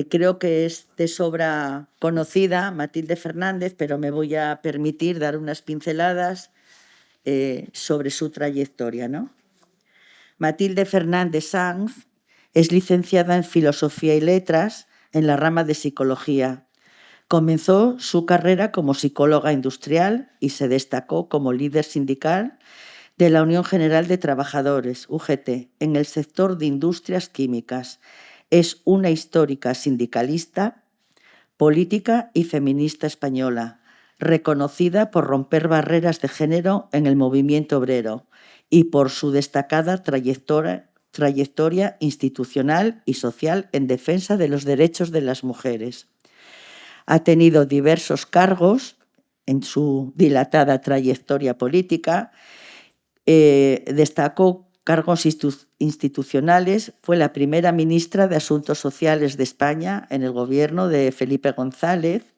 Creo que es de sobra conocida Matilde Fernández, pero me voy a permitir dar unas pinceladas sobre su trayectoria, ¿no? Matilde Fernández Sanz es licenciada en Filosofía y Letras en la rama de Psicología. Comenzó su carrera como psicóloga industrial y se destacó como líder sindical de la Unión General de Trabajadores, UGT, en el sector de industrias químicas. Es una histórica sindicalista, política y feminista española, reconocida por romper barreras de género en el movimiento obrero y por su destacada trayectoria institucional y social en defensa de los derechos de las mujeres. Ha tenido diversos cargos en su dilatada trayectoria política. Destacó cargos institucionales, fue la primera ministra de Asuntos Sociales de España en el gobierno de Felipe González,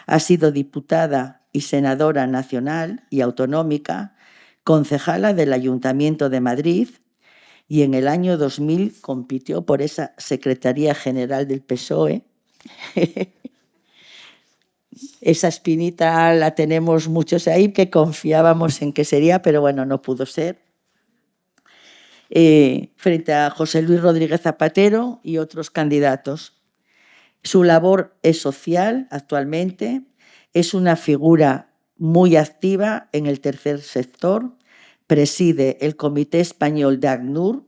ha sido diputada y senadora nacional y autonómica, concejala del Ayuntamiento de Madrid y en el año 2000 compitió por esa Secretaría General del PSOE. Esa espinita la tenemos muchos ahí que confiábamos en que sería, pero bueno, no pudo ser. Frente a José Luis Rodríguez Zapatero y otros candidatos. Su labor es social actualmente, es una figura muy activa en el tercer sector, preside el Comité Español de ACNUR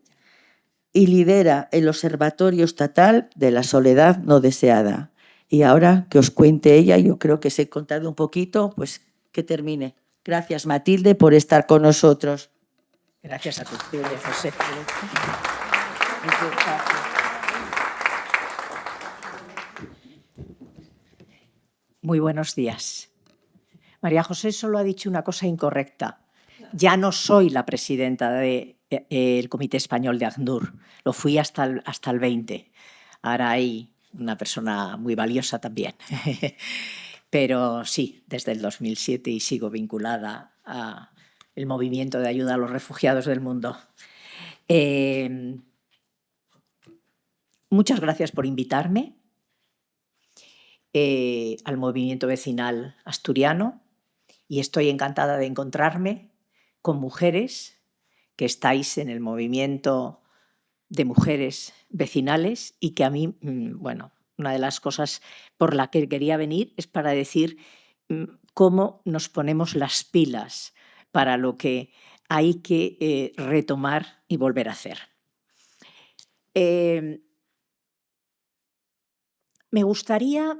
y lidera el Observatorio Estatal de la Soledad No Deseada. Y ahora que os cuente ella, yo creo que os he contado un poquito, pues que termine. Gracias, Matilde, por estar con nosotros. Gracias a ti, José. Muy buenos días. María José solo ha dicho una cosa incorrecta. Ya no soy la presidenta del Comité Español de ACNUR. Lo fui hasta el 20. Ahora hay una persona muy valiosa también. Pero sí, desde el 2007 y sigo vinculada al movimiento de ayuda a los refugiados del mundo. Muchas gracias por invitarme al movimiento vecinal asturiano y estoy encantada de encontrarme con mujeres que estáis en el movimiento de mujeres vecinales y que a mí, bueno, una de las cosas por la que quería venir es para decir cómo nos ponemos las pilas para lo que hay que retomar y volver a hacer. Me gustaría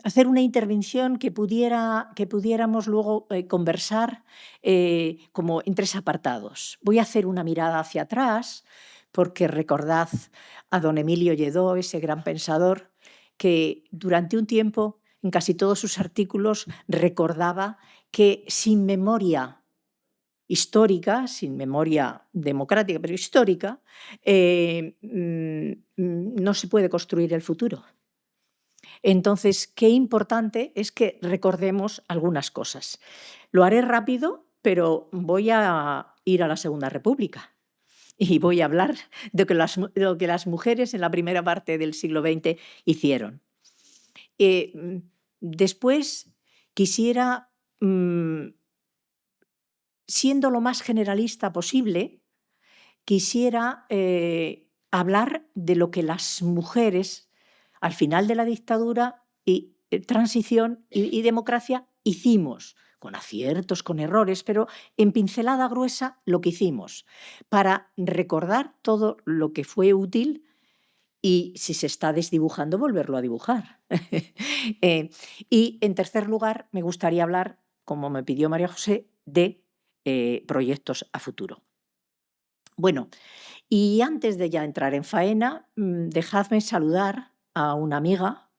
hacer una intervención que pudiéramos luego conversar como en tres apartados. Voy a hacer una mirada hacia atrás, porque recordad a don Emilio Lledó, ese gran pensador, que durante un tiempo en casi todos sus artículos recordaba que sin memoria histórica, sin memoria democrática, pero histórica, no se puede construir el futuro. Entonces, qué importante es que recordemos algunas cosas. Lo haré rápido, pero voy a ir a la Segunda República y voy a hablar de lo que las mujeres en la primera parte del siglo XX hicieron. Después quisiera, siendo lo más generalista posible, quisiera hablar de lo que las mujeres al final de la dictadura y transición y democracia hicimos, con aciertos, con errores, pero en pincelada gruesa lo que hicimos, para recordar todo lo que fue útil y si se está desdibujando, volverlo a dibujar. Y en tercer lugar, me gustaría hablar, como me pidió María José, de proyectos a futuro. Bueno, y antes de ya entrar en faena, dejadme saludar a una amiga,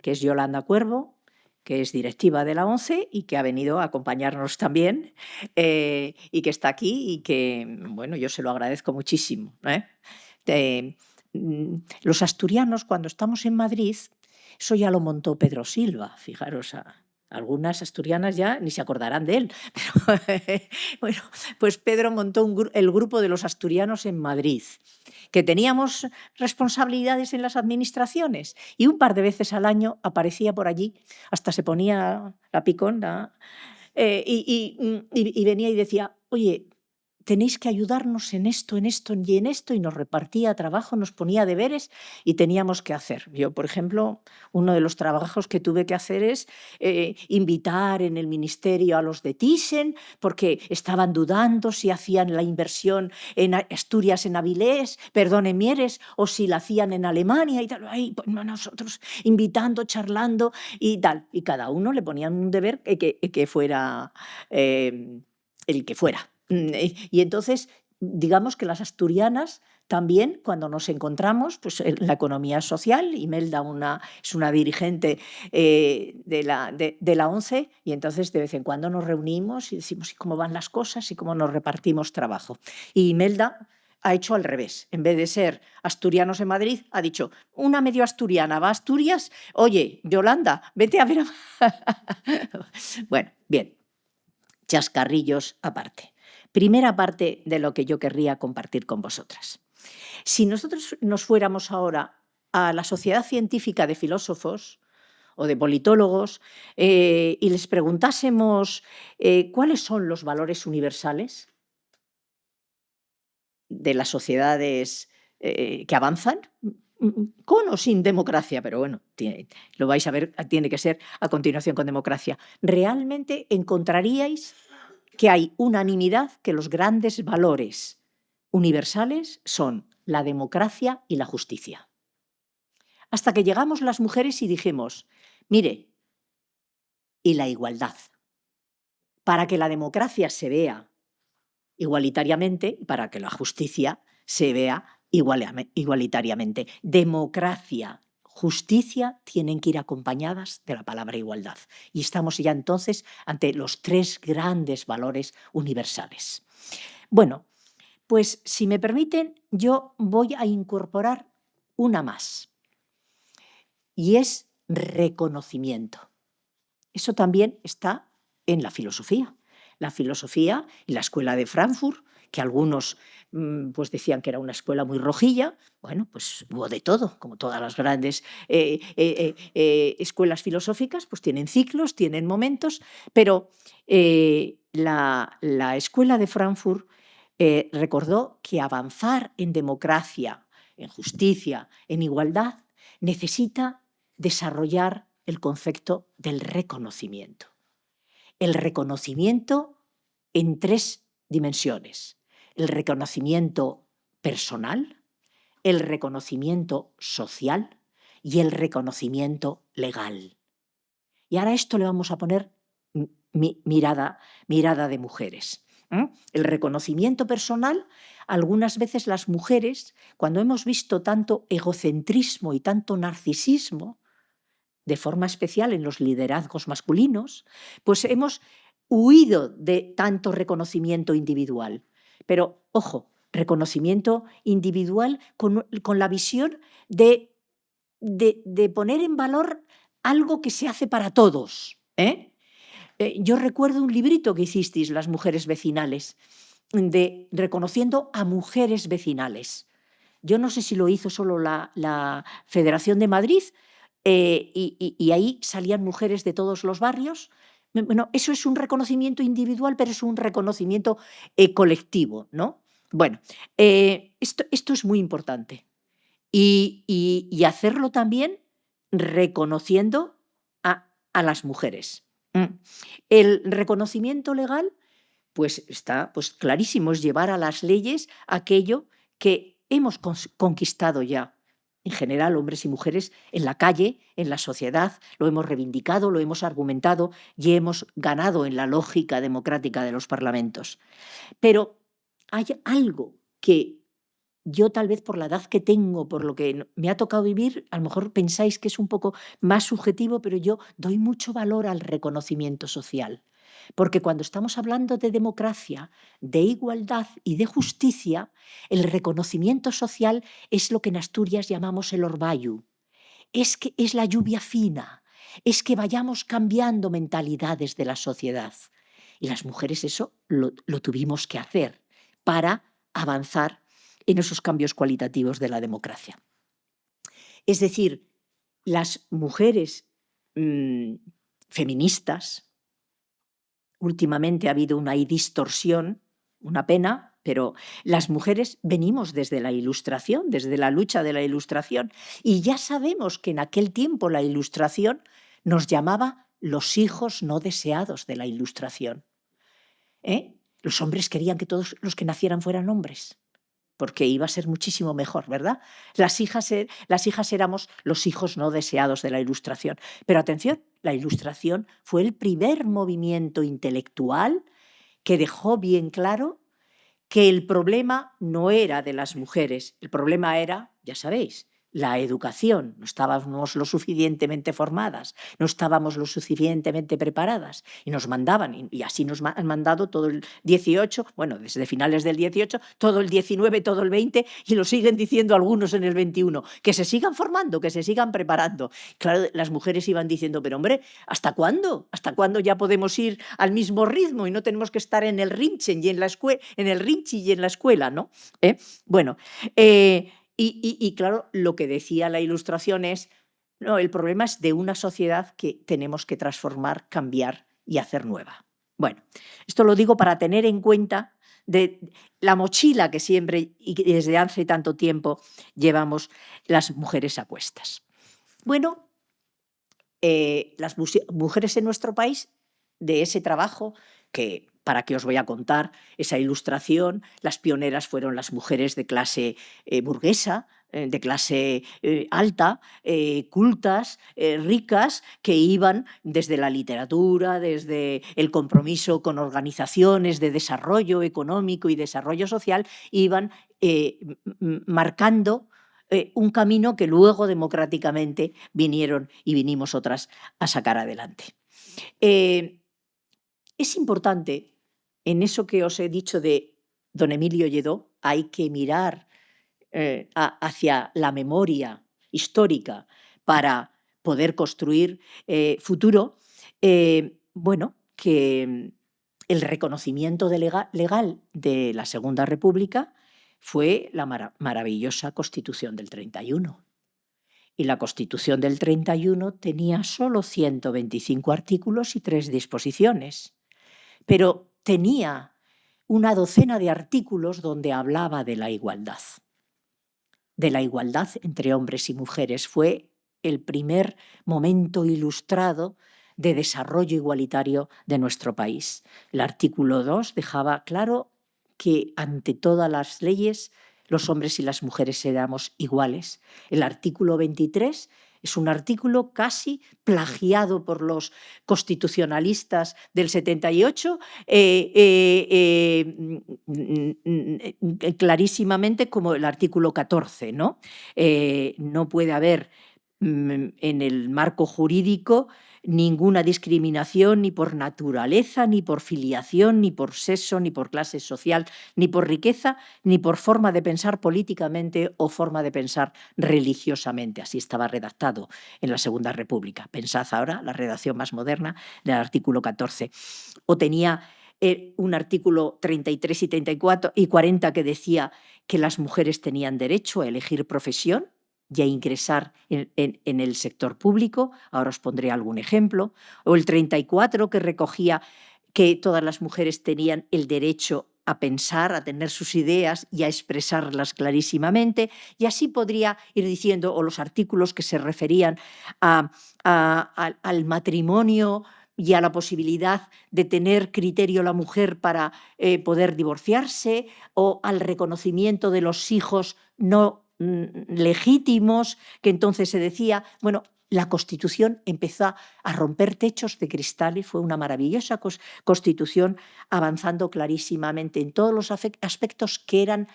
que es Yolanda Cuervo, que es directiva de la ONCE y que ha venido a acompañarnos también y que está aquí y que, bueno, yo se lo agradezco muchísimo. Los asturianos, cuando estamos en Madrid, eso ya lo montó Pedro Silva, fijaros Algunas asturianas ya ni se acordarán de él. Pero, bueno, pues Pedro montó el grupo de los asturianos en Madrid, que teníamos responsabilidades en las administraciones y un par de veces al año aparecía por allí, hasta se ponía la picona y venía y decía, oye, tenéis que ayudarnos en esto y en esto, y nos repartía trabajo, nos ponía deberes y teníamos que hacer. Yo, por ejemplo, uno de los trabajos que tuve que hacer es invitar en el ministerio a los de Thyssen, porque estaban dudando si hacían la inversión en Asturias, en Avilés, perdón, en Mieres, o si la hacían en Alemania y tal. Ahí, pues, nosotros invitando, charlando y tal. Y cada uno le ponían un deber que fuera el que fuera. Y entonces, digamos que las asturianas también, cuando nos encontramos, pues en la economía social, Imelda es una dirigente de la ONCE, y entonces de vez en cuando nos reunimos y decimos cómo van las cosas y cómo nos repartimos trabajo. Y Imelda ha hecho al revés. En vez de ser asturianos en Madrid, ha dicho, una medio asturiana va a Asturias, oye, Yolanda, vete a ver Bueno, bien, chascarrillos aparte. Primera parte de lo que yo querría compartir con vosotras. Si nosotros nos fuéramos ahora a la Sociedad Científica de Filósofos o de Politólogos y les preguntásemos cuáles son los valores universales de las sociedades que avanzan, con o sin democracia, pero bueno, lo vais a ver, tiene que ser a continuación con democracia, realmente encontraríais que hay unanimidad que los grandes valores universales son la democracia y la justicia. Hasta que llegamos las mujeres y dijimos, mire, y la igualdad. Para que la democracia se vea igualitariamente, para que la justicia se vea igualitariamente. Democracia, justicia tienen que ir acompañadas de la palabra igualdad. Y estamos ya entonces ante los tres grandes valores universales. Bueno, pues si me permiten, yo voy a incorporar una más. Y es reconocimiento. Eso también está en la filosofía. La filosofía y la escuela de Frankfurt, que algunos pues decían que era una escuela muy rojilla, bueno, pues hubo de todo, como todas las grandes escuelas filosóficas, pues tienen ciclos, tienen momentos, pero la escuela de Frankfurt recordó que avanzar en democracia, en justicia, en igualdad, necesita desarrollar el concepto del reconocimiento. El reconocimiento en tres dimensiones. El reconocimiento personal, el reconocimiento social y el reconocimiento legal. Y ahora a esto le vamos a poner mirada de mujeres. El reconocimiento personal, algunas veces las mujeres, cuando hemos visto tanto egocentrismo y tanto narcisismo, de forma especial en los liderazgos masculinos, pues hemos huido de tanto reconocimiento individual. Pero, ojo, reconocimiento individual con la visión de poner en valor algo que se hace para todos. Yo recuerdo un librito que hicisteis, Las mujeres vecinales, reconociendo a mujeres vecinales. Yo no sé si lo hizo solo la Federación de Madrid, y ahí salían mujeres de todos los barrios. Bueno, eso es un reconocimiento individual, pero es un reconocimiento colectivo, ¿no? Bueno, esto es muy importante. Y hacerlo también reconociendo a las mujeres. El reconocimiento legal, pues está clarísimo, es llevar a las leyes aquello que hemos conquistado ya. En general, hombres y mujeres en la calle, en la sociedad, lo hemos reivindicado, lo hemos argumentado y hemos ganado en la lógica democrática de los parlamentos. Pero hay algo que yo, tal vez por la edad que tengo, por lo que me ha tocado vivir, a lo mejor pensáis que es un poco más subjetivo, pero yo doy mucho valor al reconocimiento social. Porque cuando estamos hablando de democracia, de igualdad y de justicia, el reconocimiento social es lo que en Asturias llamamos el orvallo. Es la lluvia fina, es que vayamos cambiando mentalidades de la sociedad. Y las mujeres eso lo tuvimos que hacer para avanzar en esos cambios cualitativos de la democracia. Es decir, las mujeres feministas, últimamente ha habido una distorsión, una pena, pero las mujeres venimos desde la Ilustración, desde la lucha de la Ilustración, y ya sabemos que en aquel tiempo la Ilustración nos llamaba los hijos no deseados de la Ilustración. Los hombres querían que todos los que nacieran fueran hombres, porque iba a ser muchísimo mejor, ¿verdad? Las hijas éramos los hijos no deseados de la Ilustración. Pero atención, la Ilustración fue el primer movimiento intelectual que dejó bien claro que el problema no era de las mujeres, el problema era, ya sabéis, la educación. No estábamos lo suficientemente formadas, no estábamos lo suficientemente preparadas y nos mandaban, y así nos han mandado todo el 18, bueno, desde finales del 18, todo el 19, todo el 20 y lo siguen diciendo algunos en el 21, que se sigan formando, que se sigan preparando. Claro, las mujeres iban diciendo, pero hombre, ¿hasta cuándo? ¿Hasta cuándo ya podemos ir al mismo ritmo y no tenemos que estar en el rinchen y en la escuela, en el rinchi y en la escuela, ¿no? Bueno, y claro, lo que decía la Ilustración es, no, el problema es de una sociedad que tenemos que transformar, cambiar y hacer nueva. Bueno, esto lo digo para tener en cuenta de la mochila que siempre y desde hace tanto tiempo llevamos las mujeres a cuestas. Bueno, las mujeres en nuestro país, de ese trabajo que, ¿para qué os voy a contar? Esa Ilustración, las pioneras fueron las mujeres de clase burguesa, de clase alta, cultas, ricas, que iban desde la literatura, desde el compromiso con organizaciones de desarrollo económico y desarrollo social, iban marcando un camino que luego democráticamente vinieron y vinimos otras a sacar adelante. Es importante, en eso que os he dicho de don Emilio Lledó, hay que mirar hacia la memoria histórica para poder construir futuro, bueno, que el reconocimiento legal de la Segunda República fue la maravillosa Constitución del 31. Y la Constitución del 31 tenía solo 125 artículos y 3 disposiciones, pero tenía una docena de artículos donde hablaba de la igualdad entre hombres y mujeres. Fue el primer momento ilustrado de desarrollo igualitario de nuestro país. El artículo 2 dejaba claro que ante todas las leyes los hombres y las mujeres éramos iguales. El artículo 23 es un artículo casi plagiado por los constitucionalistas del 78, clarísimamente como el artículo 14, ¿no? No puede haber en el marco jurídico ninguna discriminación ni por naturaleza, ni por filiación, ni por sexo, ni por clase social, ni por riqueza, ni por forma de pensar políticamente o forma de pensar religiosamente. Así estaba redactado en la Segunda República. Pensad ahora la redacción más moderna del artículo 14. O tenía un artículo 33 y 34 y 40 que decía que las mujeres tenían derecho a elegir profesión y a ingresar en el sector público. Ahora os pondré algún ejemplo. O el 34 que recogía que todas las mujeres tenían el derecho a pensar, a tener sus ideas y a expresarlas clarísimamente. Y así podría ir diciendo, o los artículos que se referían al matrimonio y a la posibilidad de tener criterio la mujer para poder divorciarse, o al reconocimiento de los hijos no legítimos, que entonces se decía, bueno, la Constitución empezó a romper techos de cristal y fue una maravillosa Constitución, avanzando clarísimamente en todos los aspectos que eran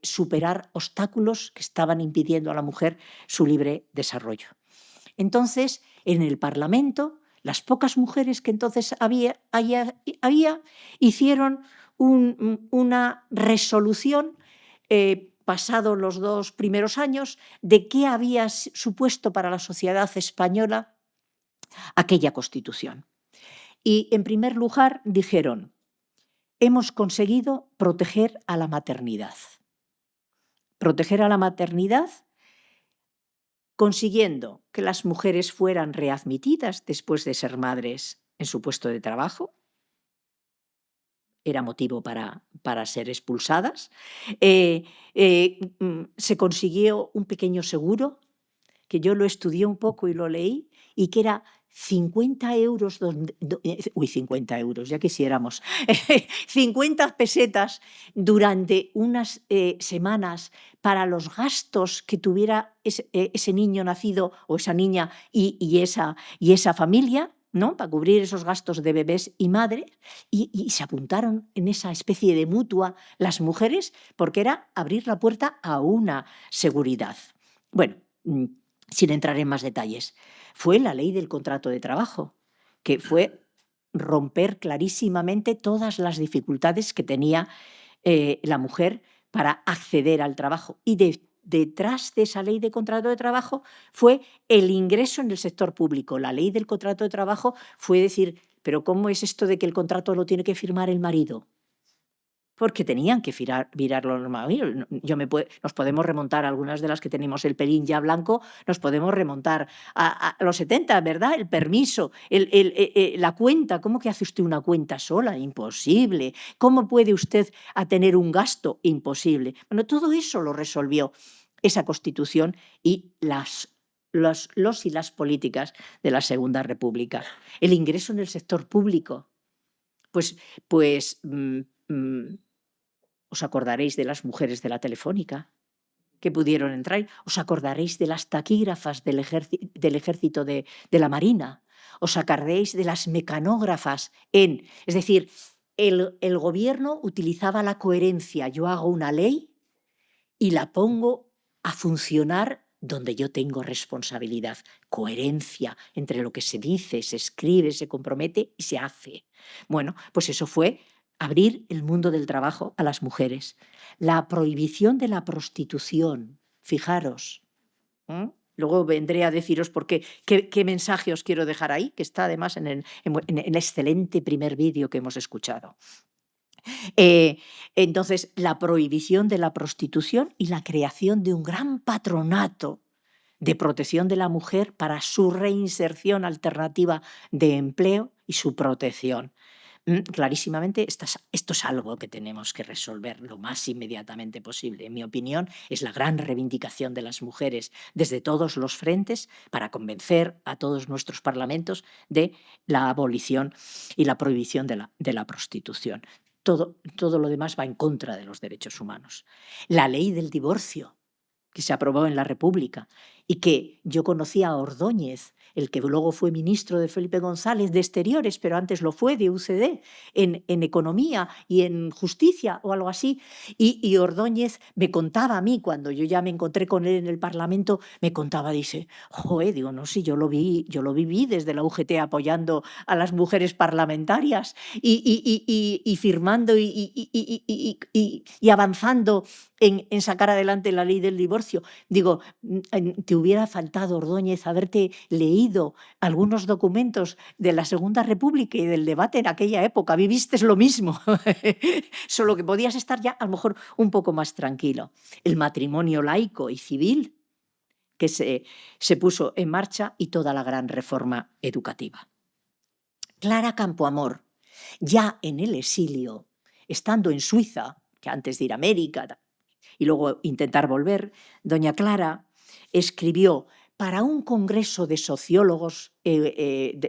superar obstáculos que estaban impidiendo a la mujer su libre desarrollo. Entonces, en el Parlamento, las pocas mujeres que entonces había hicieron una resolución pasados los 2 primeros años, de qué había supuesto para la sociedad española aquella Constitución. Y en primer lugar dijeron, hemos conseguido proteger a la maternidad. Proteger a la maternidad consiguiendo que las mujeres fueran readmitidas después de ser madres en su puesto de trabajo. Era motivo para ser expulsadas. Se consiguió un pequeño seguro, que yo lo estudié un poco y lo leí, y que era 50 euros, 50 euros, ya quisiéramos, 50 pesetas durante unas semanas para los gastos que tuviera ese niño nacido o esa niña y esa familia, ¿no? Para cubrir esos gastos de bebés y madres, y se apuntaron en esa especie de mutua las mujeres porque era abrir la puerta a una seguridad. Bueno, sin entrar en más detalles, fue la ley del contrato de trabajo, que fue romper clarísimamente todas las dificultades que tenía la mujer para acceder al trabajo. Y detrás de esa ley de contrato de trabajo fue el ingreso en el sector público. La ley del contrato de trabajo fue decir, pero ¿cómo es esto de que el contrato lo tiene que firmar el marido? Porque tenían que virarlo normal. Nos podemos remontar a algunas de las que tenemos el pelín ya blanco, nos podemos remontar a los 70, ¿verdad? El permiso, la cuenta. ¿Cómo que hace usted una cuenta sola? Imposible. ¿Cómo puede usted tener un gasto? Imposible. Bueno, todo eso lo resolvió esa Constitución y los y las políticas de la Segunda República. El ingreso en el sector público. Pues os acordaréis de las mujeres de la Telefónica que pudieron entrar, os acordaréis de las taquígrafas del ejército de la Marina, os acordaréis de las mecanógrafas es decir, el gobierno utilizaba la coherencia. Yo hago una ley y la pongo a funcionar donde yo tengo responsabilidad. Coherencia entre lo que se dice, se escribe, se compromete y se hace. Bueno, pues eso fue abrir el mundo del trabajo a las mujeres. La prohibición de la prostitución, fijaros. Luego vendré a deciros por qué mensaje os quiero dejar ahí, que está además en el excelente primer vídeo que hemos escuchado. Entonces, la prohibición de la prostitución y la creación de un gran patronato de protección de la mujer para su reinserción alternativa de empleo y su protección. Clarísimamente, esto es algo que tenemos que resolver lo más inmediatamente posible. En mi opinión, es la gran reivindicación de las mujeres desde todos los frentes para convencer a todos nuestros parlamentos de la abolición y la prohibición de la prostitución. Todo lo demás va en contra de los derechos humanos. La ley del divorcio, que se aprobó en la República y que yo conocí a Ordóñez, el que luego fue ministro de Felipe González de Exteriores, pero antes lo fue de UCD, en Economía y en Justicia o algo así, y Ordóñez me contaba a mí, cuando yo ya me encontré con él en el Parlamento, me contaba, dice, digo, no, sí, yo lo viví desde la UGT apoyando a las mujeres parlamentarias y firmando y avanzando en sacar adelante la ley del divorcio. Digo, te hubiera faltado, Ordóñez, haberte leído algunos documentos de la Segunda República y del debate en aquella época. Viviste lo mismo, solo que podías estar ya a lo mejor un poco más tranquilo. El matrimonio laico y civil que se puso en marcha y toda la gran reforma educativa. Clara Campoamor, ya en el exilio, estando en Suiza, que antes de ir a América y luego intentar volver, doña Clara escribió para un congreso de sociólogos,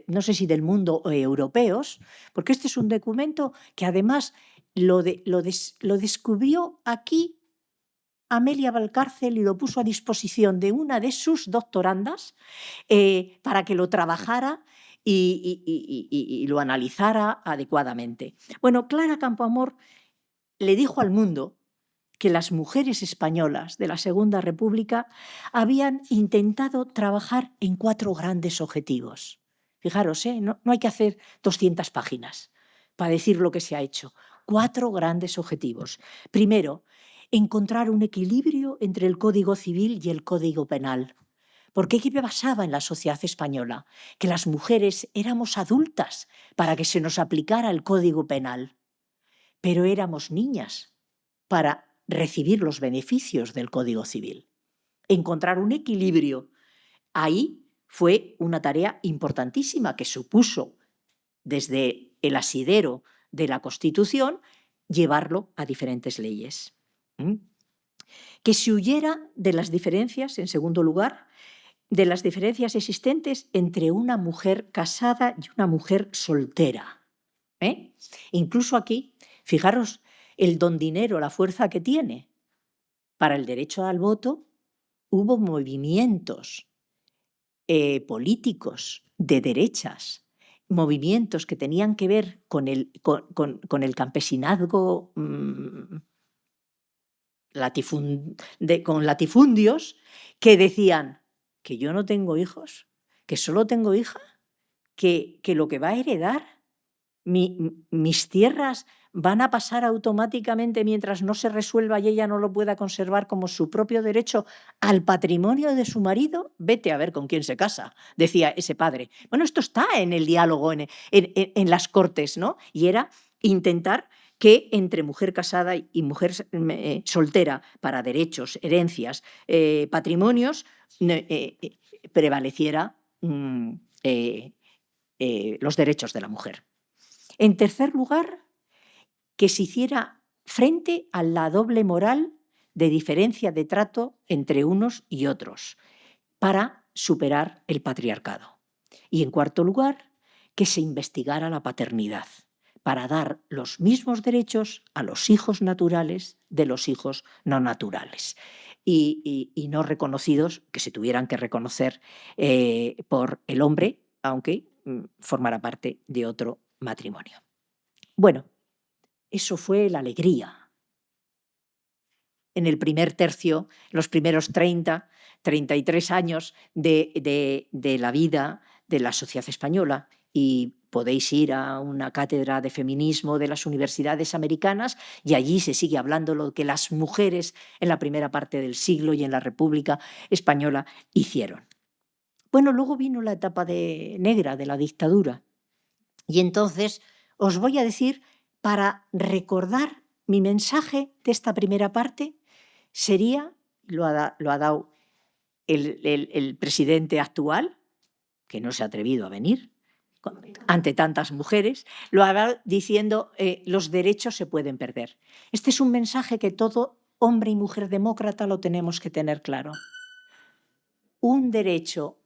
no sé si del mundo o europeos, porque este es un documento que además lo descubrió aquí Amelia Valcárcel y lo puso a disposición de una de sus doctorandas para que lo trabajara y lo analizara adecuadamente. Bueno, Clara Campoamor le dijo al mundo que las mujeres españolas de la Segunda República habían intentado trabajar en 4 grandes objetivos. Fijaros, no hay que hacer 200 páginas para decir lo que se ha hecho. 4 grandes objetivos. Primero, encontrar un equilibrio entre el Código Civil y el Código Penal, Porque ¿qué pasaba en la sociedad española? Que las mujeres éramos adultas para que se nos aplicara el Código Penal, pero éramos niñas para recibir los beneficios del Código Civil. Encontrar un equilibrio ahí fue una tarea importantísima que supuso, desde el asidero de la Constitución, llevarlo a diferentes leyes. Que se huyera de las diferencias, en segundo lugar, de las diferencias existentes entre una mujer casada y una mujer soltera. Incluso aquí, fijaros, el don dinero, la fuerza que tiene. Para el derecho al voto hubo movimientos políticos de derechas, movimientos que tenían que ver con el campesinazgo, con latifundios, que decían que yo no tengo hijos, que solo tengo hija, que lo que va a heredar, mis tierras van a pasar automáticamente mientras no se resuelva y ella no lo pueda conservar como su propio derecho al patrimonio de su marido. Vete a ver con quién se casa, decía ese padre. Bueno, esto está en el diálogo, en las Cortes, ¿no? Y era intentar que entre mujer casada y mujer soltera, para derechos, herencias, patrimonios, prevaleciera los derechos de la mujer. En tercer lugar, que se hiciera frente a la doble moral de diferencia de trato entre unos y otros para superar el patriarcado. Y en cuarto lugar, que se investigara la paternidad para dar los mismos derechos a los hijos naturales de los hijos no naturales y no reconocidos, que se tuvieran que reconocer por el hombre, aunque formara parte de otro matrimonio. Bueno, eso fue la alegría. En el primer tercio, los primeros 33 años de la vida de la sociedad española, y podéis ir a una cátedra de feminismo de las universidades americanas y allí se sigue hablando lo que las mujeres en la primera parte del siglo y en la República Española hicieron. Bueno, luego vino la etapa negra de la dictadura y entonces os voy a decir, para recordar mi mensaje de esta primera parte, sería, lo ha dado el presidente actual, que no se ha atrevido a venir ante tantas mujeres, lo ha dado diciendo los derechos se pueden perder. Este es un mensaje que todo hombre y mujer demócrata lo tenemos que tener claro. Un derecho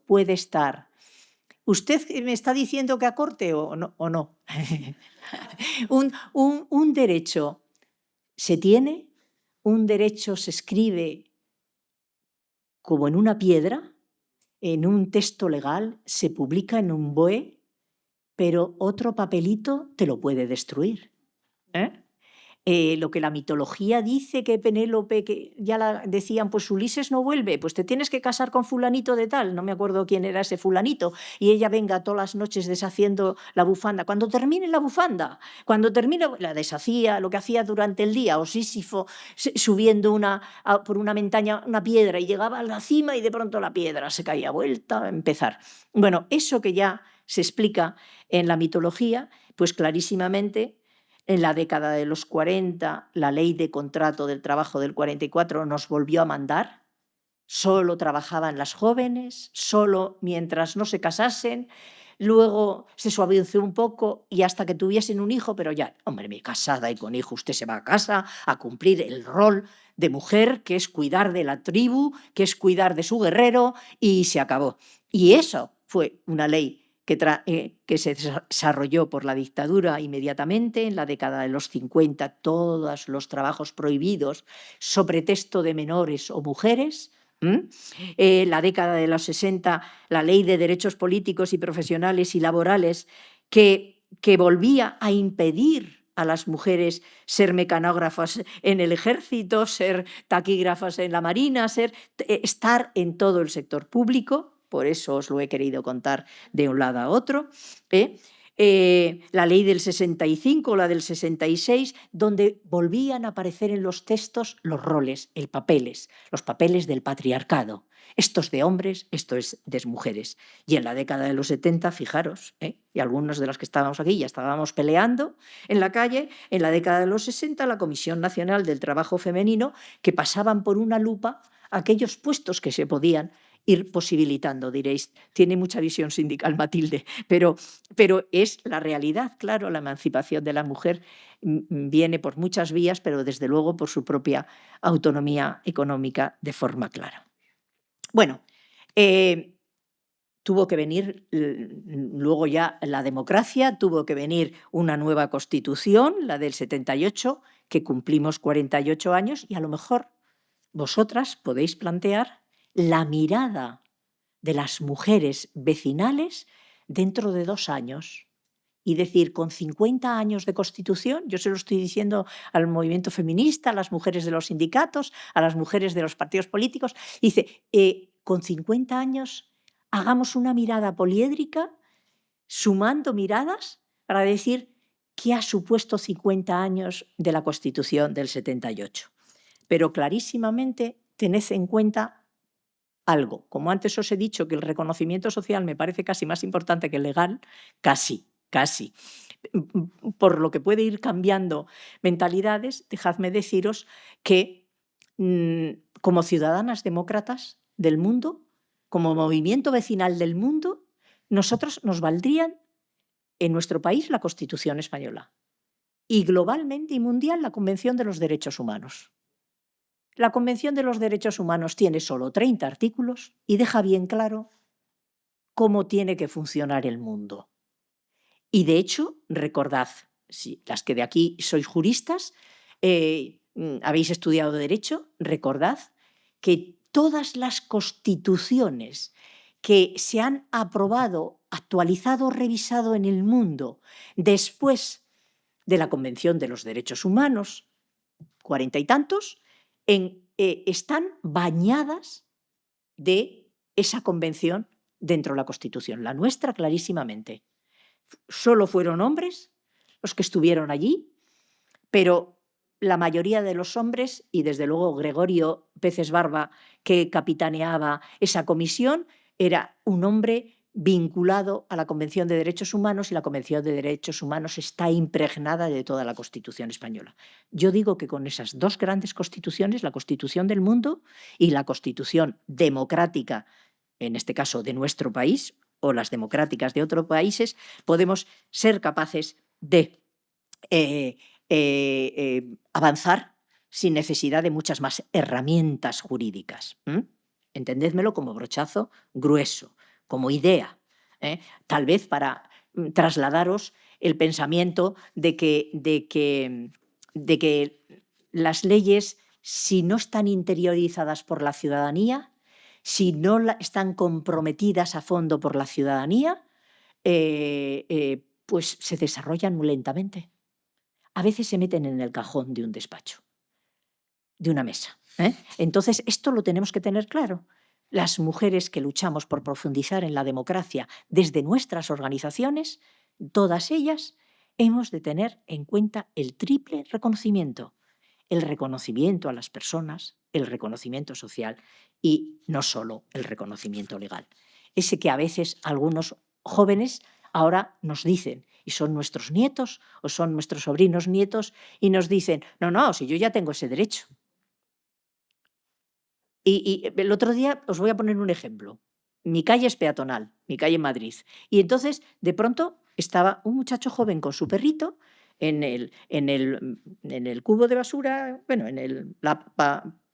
puede estar. ¿Usted me está diciendo que acorte o no? Un derecho se tiene, un derecho se escribe como en una piedra, en un texto legal, se publica en un BOE, pero otro papelito te lo puede destruir. Lo que la mitología dice que Penélope, que ya decían, pues Ulises no vuelve, pues te tienes que casar con fulanito de tal, no me acuerdo quién era ese fulanito, y ella venga todas las noches deshaciendo la bufanda. Cuando termine la bufanda, cuando termine, la deshacía, lo que hacía durante el día, o Sísifo subiendo por una montaña una piedra y llegaba a la cima y de pronto la piedra se caía, vuelta a empezar. Bueno, eso que ya se explica en la mitología, pues clarísimamente. En la década de los 40, la ley de contrato del trabajo del 44 nos volvió a mandar. Solo trabajaban las jóvenes, solo mientras no se casasen. Luego se suavizó un poco y hasta que tuviesen un hijo, pero ya, hombre, casada y con hijo, usted se va a casa a cumplir el rol de mujer, que es cuidar de la tribu, que es cuidar de su guerrero, y se acabó. Y eso fue una ley que se desarrolló por la dictadura inmediatamente. En la década de los 50, todos los trabajos prohibidos sobre texto de menores o mujeres. La década de los 60, la Ley de Derechos Políticos y Profesionales y Laborales, que volvía a impedir a las mujeres ser mecanógrafas en el ejército, ser taquígrafas en la marina, estar en todo el sector público. Por eso os lo he querido contar de un lado a otro. la ley del 65, la del 66, donde volvían a aparecer en los textos los roles, los papeles del patriarcado. Esto es de hombres, esto es de mujeres. Y en la década de los 70, fijaros, y algunos de los que estábamos aquí ya estábamos peleando en la calle, en la década de los 60, la Comisión Nacional del Trabajo Femenino, que pasaban por una lupa aquellos puestos que se podían ir posibilitando. Diréis, tiene mucha visión sindical Matilde, pero es la realidad, claro, la emancipación de la mujer viene por muchas vías, pero desde luego por su propia autonomía económica de forma clara. Bueno, tuvo que venir luego ya la democracia, tuvo que venir una nueva Constitución, la del 78, que cumplimos 48 años, y a lo mejor vosotras podéis plantear la mirada de las mujeres vecinales dentro de 2 años y decir, con 50 años de Constitución, yo se lo estoy diciendo al movimiento feminista, a las mujeres de los sindicatos, a las mujeres de los partidos políticos, dice, con 50 años hagamos una mirada poliédrica, sumando miradas para decir qué ha supuesto 50 años de la Constitución del 78. Pero clarísimamente tened en cuenta algo. Como antes os he dicho que el reconocimiento social me parece casi más importante que el legal, casi, por lo que puede ir cambiando mentalidades, dejadme deciros que como ciudadanas demócratas del mundo, como movimiento vecinal del mundo, nosotros nos valdrían en nuestro país la Constitución española y globalmente y mundial la Convención de los Derechos Humanos. La Convención de los Derechos Humanos tiene solo 30 artículos y deja bien claro cómo tiene que funcionar el mundo. Y de hecho, recordad, si las que de aquí sois juristas, habéis estudiado Derecho, recordad que todas las constituciones que se han aprobado, actualizado o revisado en el mundo después de la Convención de los Derechos Humanos, 40 y tantos, están bañadas de esa convención dentro de la Constitución. La nuestra, clarísimamente. Solo fueron hombres los que estuvieron allí, pero la mayoría de los hombres, y desde luego Gregorio Peces Barba, que capitaneaba esa comisión, era un hombre vinculado a la Convención de Derechos Humanos, y la Convención de Derechos Humanos está impregnada de toda la Constitución española. Yo digo que con esas 2 grandes constituciones, la Constitución del mundo y la Constitución democrática, en este caso de nuestro país, o las democráticas de otros países, podemos ser capaces de avanzar sin necesidad de muchas más herramientas jurídicas. Entendédmelo como brochazo grueso, como idea, tal vez para trasladaros el pensamiento de que las leyes, si no están interiorizadas por la ciudadanía, si no están comprometidas a fondo por la ciudadanía, pues se desarrollan muy lentamente. A veces se meten en el cajón de un despacho, de una mesa. Entonces, esto lo tenemos que tener claro. Las mujeres que luchamos por profundizar en la democracia desde nuestras organizaciones, todas ellas, hemos de tener en cuenta el triple reconocimiento. El reconocimiento a las personas, el reconocimiento social y no solo el reconocimiento legal. Ese que a veces algunos jóvenes ahora nos dicen, y son nuestros nietos o son nuestros sobrinos nietos, y nos dicen, no, si yo ya tengo ese derecho. Y el otro día os voy a poner un ejemplo. Mi calle es peatonal, mi calle en Madrid. Y entonces, de pronto, estaba un muchacho joven con su perrito en el cubo de basura, bueno,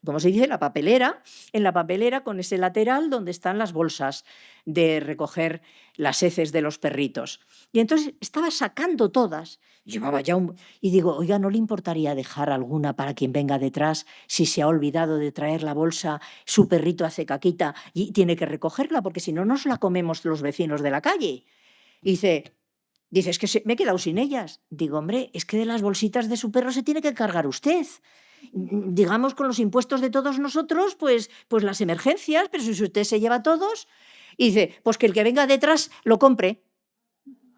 ¿cómo se dice? La papelera, en la papelera con ese lateral donde están las bolsas de recoger las heces de los perritos. Y entonces estaba sacando todas. Llevaba ya y digo, oiga, ¿no le importaría dejar alguna para quien venga detrás si se ha olvidado de traer la bolsa, su perrito hace caquita y tiene que recogerla porque si no nos la comemos los vecinos de la calle? Y dice, es que me he quedado sin ellas. Digo, hombre, es que de las bolsitas de su perro se tiene que cargar usted. Digamos, con los impuestos de todos nosotros, pues las emergencias, pero si usted se lleva todos, y dice, pues que el que venga detrás lo compre.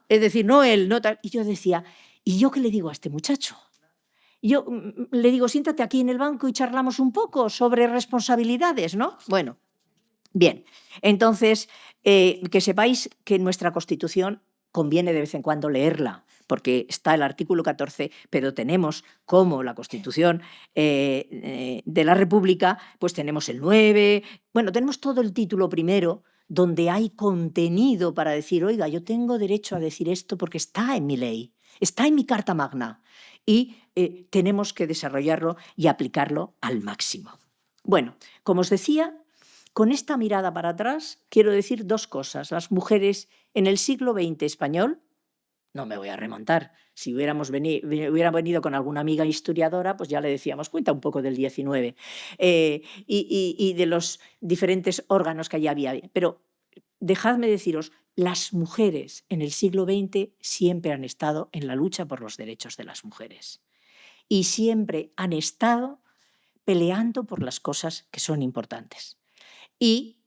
Es decir, no él, no tal. Y yo decía, ¿y yo qué le digo a este muchacho? Yo le digo, siéntate aquí en el banco y charlamos un poco sobre responsabilidades, ¿no? Bueno, bien. Entonces, que sepáis que nuestra Constitución conviene de vez en cuando leerla, porque está el artículo 14, pero tenemos como la Constitución de la República, pues tenemos el 9, bueno, tenemos todo el título primero, donde hay contenido para decir, oiga, yo tengo derecho a decir esto porque está en mi ley, está en mi Carta Magna, y tenemos que desarrollarlo y aplicarlo al máximo. Bueno, como os decía, con esta mirada para atrás quiero decir dos cosas. Las mujeres en el siglo XX español, no me voy a remontar, si hubiera venido con alguna amiga historiadora, pues ya le decíamos, cuenta un poco del XIX y de los diferentes órganos que allí había. Pero dejadme deciros, las mujeres en el siglo XX siempre han estado en la lucha por los derechos de las mujeres y siempre han estado peleando por las cosas que son importantes. Y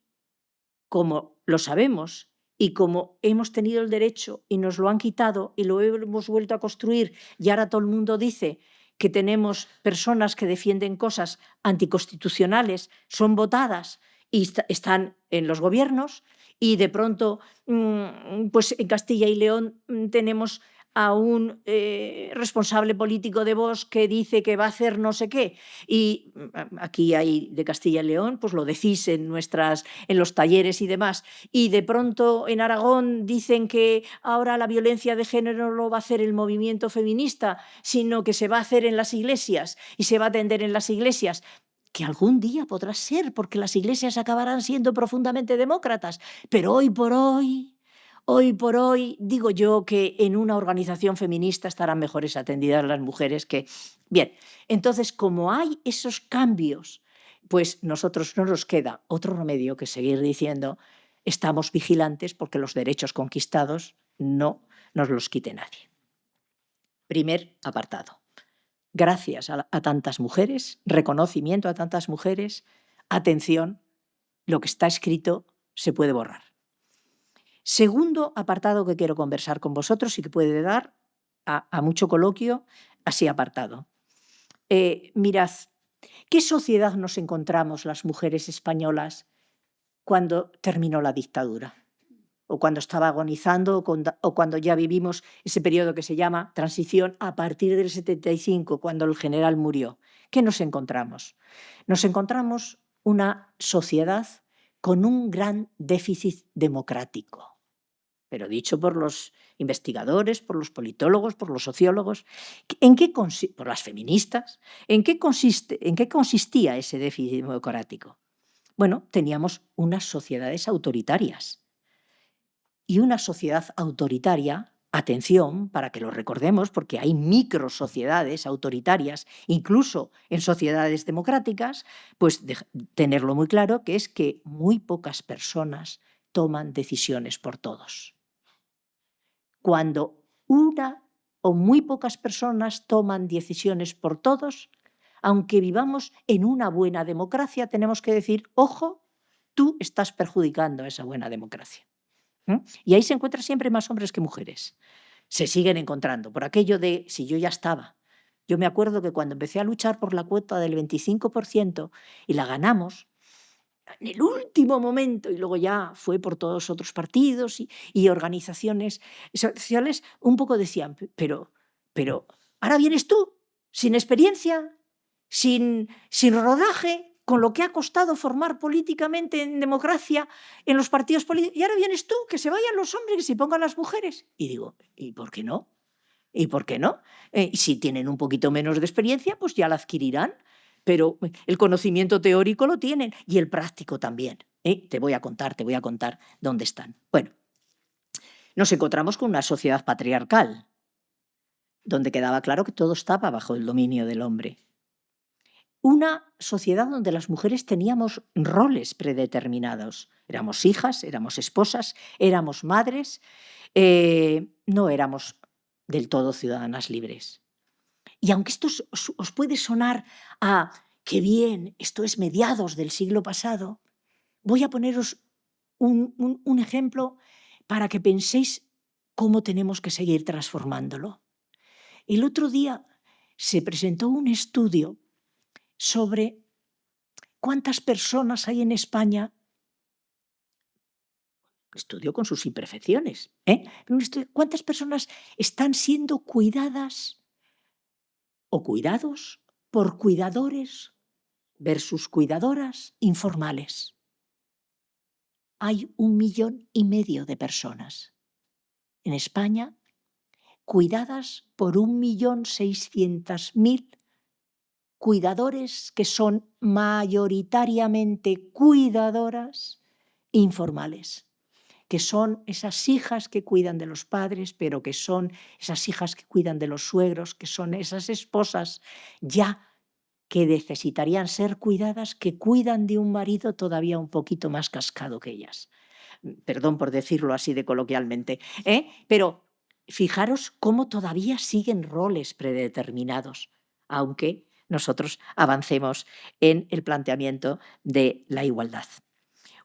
como lo sabemos y como hemos tenido el derecho y nos lo han quitado y lo hemos vuelto a construir y ahora todo el mundo dice que tenemos personas que defienden cosas anticonstitucionales, son votadas y están en los gobiernos y de pronto pues en Castilla y León tenemos a un responsable político de Vox que dice que va a hacer no sé qué. Y aquí hay de Castilla y León, pues lo decís en los talleres y demás. Y de pronto en Aragón dicen que ahora la violencia de género no lo va a hacer el movimiento feminista, sino que se va a hacer en las iglesias y se va a atender en las iglesias. Que algún día podrá ser, porque las iglesias acabarán siendo profundamente demócratas, pero hoy por hoy, digo yo que en una organización feminista estarán mejores atendidas las mujeres que... Bien, entonces, como hay esos cambios, pues nosotros no nos queda otro remedio que seguir diciendo estamos vigilantes porque los derechos conquistados no nos los quite nadie. Primer apartado. Gracias a tantas mujeres, reconocimiento a tantas mujeres, atención, lo que está escrito se puede borrar. Segundo apartado que quiero conversar con vosotros y que puede dar a mucho coloquio, así apartado. Mirad, ¿qué sociedad nos encontramos las mujeres españolas cuando terminó la dictadura? O cuando estaba agonizando, o cuando ya vivimos ese periodo que se llama transición a partir del 75, cuando el general murió. ¿Qué nos encontramos? Nos encontramos una sociedad con un gran déficit democrático, pero dicho por los investigadores, por los politólogos, por los sociólogos, por las feministas. ¿En qué consistía ese déficit democrático? Bueno, teníamos unas sociedades autoritarias. Y una sociedad autoritaria, atención, para que lo recordemos, porque hay microsociedades autoritarias, incluso en sociedades democráticas, pues tenerlo muy claro que es que muy pocas personas toman decisiones por todos. Cuando una o muy pocas personas toman decisiones por todos, aunque vivamos en una buena democracia, tenemos que decir, ojo, tú estás perjudicando a esa buena democracia. Y ahí se encuentran siempre más hombres que mujeres. Se siguen encontrando, por aquello de si yo ya estaba. Yo me acuerdo que cuando empecé a luchar por la cuota del 25% y la ganamos, en el último momento, y luego ya fue por todos otros partidos y organizaciones sociales, un poco decían, pero ahora vienes tú, sin experiencia, sin rodaje, con lo que ha costado formar políticamente en democracia en los partidos políticos, y ahora vienes tú, que se vayan los hombres, que se pongan las mujeres. Y digo, ¿y por qué no? ¿Y por qué no? Si tienen un poquito menos de experiencia, pues ya la adquirirán, pero el conocimiento teórico lo tienen y el práctico también. Te voy a contar dónde están. Bueno, nos encontramos con una sociedad patriarcal, donde quedaba claro que todo estaba bajo el dominio del hombre. Una sociedad donde las mujeres teníamos roles predeterminados. Éramos hijas, éramos esposas, éramos madres, no éramos del todo ciudadanas libres. Y aunque esto os puede sonar a qué bien, esto es mediados del siglo pasado, voy a poneros un ejemplo para que penséis cómo tenemos que seguir transformándolo. El otro día se presentó un estudio sobre cuántas personas hay en España, estudio con sus imperfecciones, cuántas personas están siendo cuidadas o cuidados por cuidadores versus cuidadoras informales. Hay 1,5 millones de personas en España cuidadas por 1,600,000 cuidadores que son mayoritariamente cuidadoras informales, que son esas hijas que cuidan de los padres, pero que son esas hijas que cuidan de los suegros, que son esas esposas ya que necesitarían ser cuidadas, que cuidan de un marido todavía un poquito más cascado que ellas. Perdón por decirlo así de coloquialmente, pero fijaros cómo todavía siguen roles predeterminados, aunque nosotros avancemos en el planteamiento de la igualdad.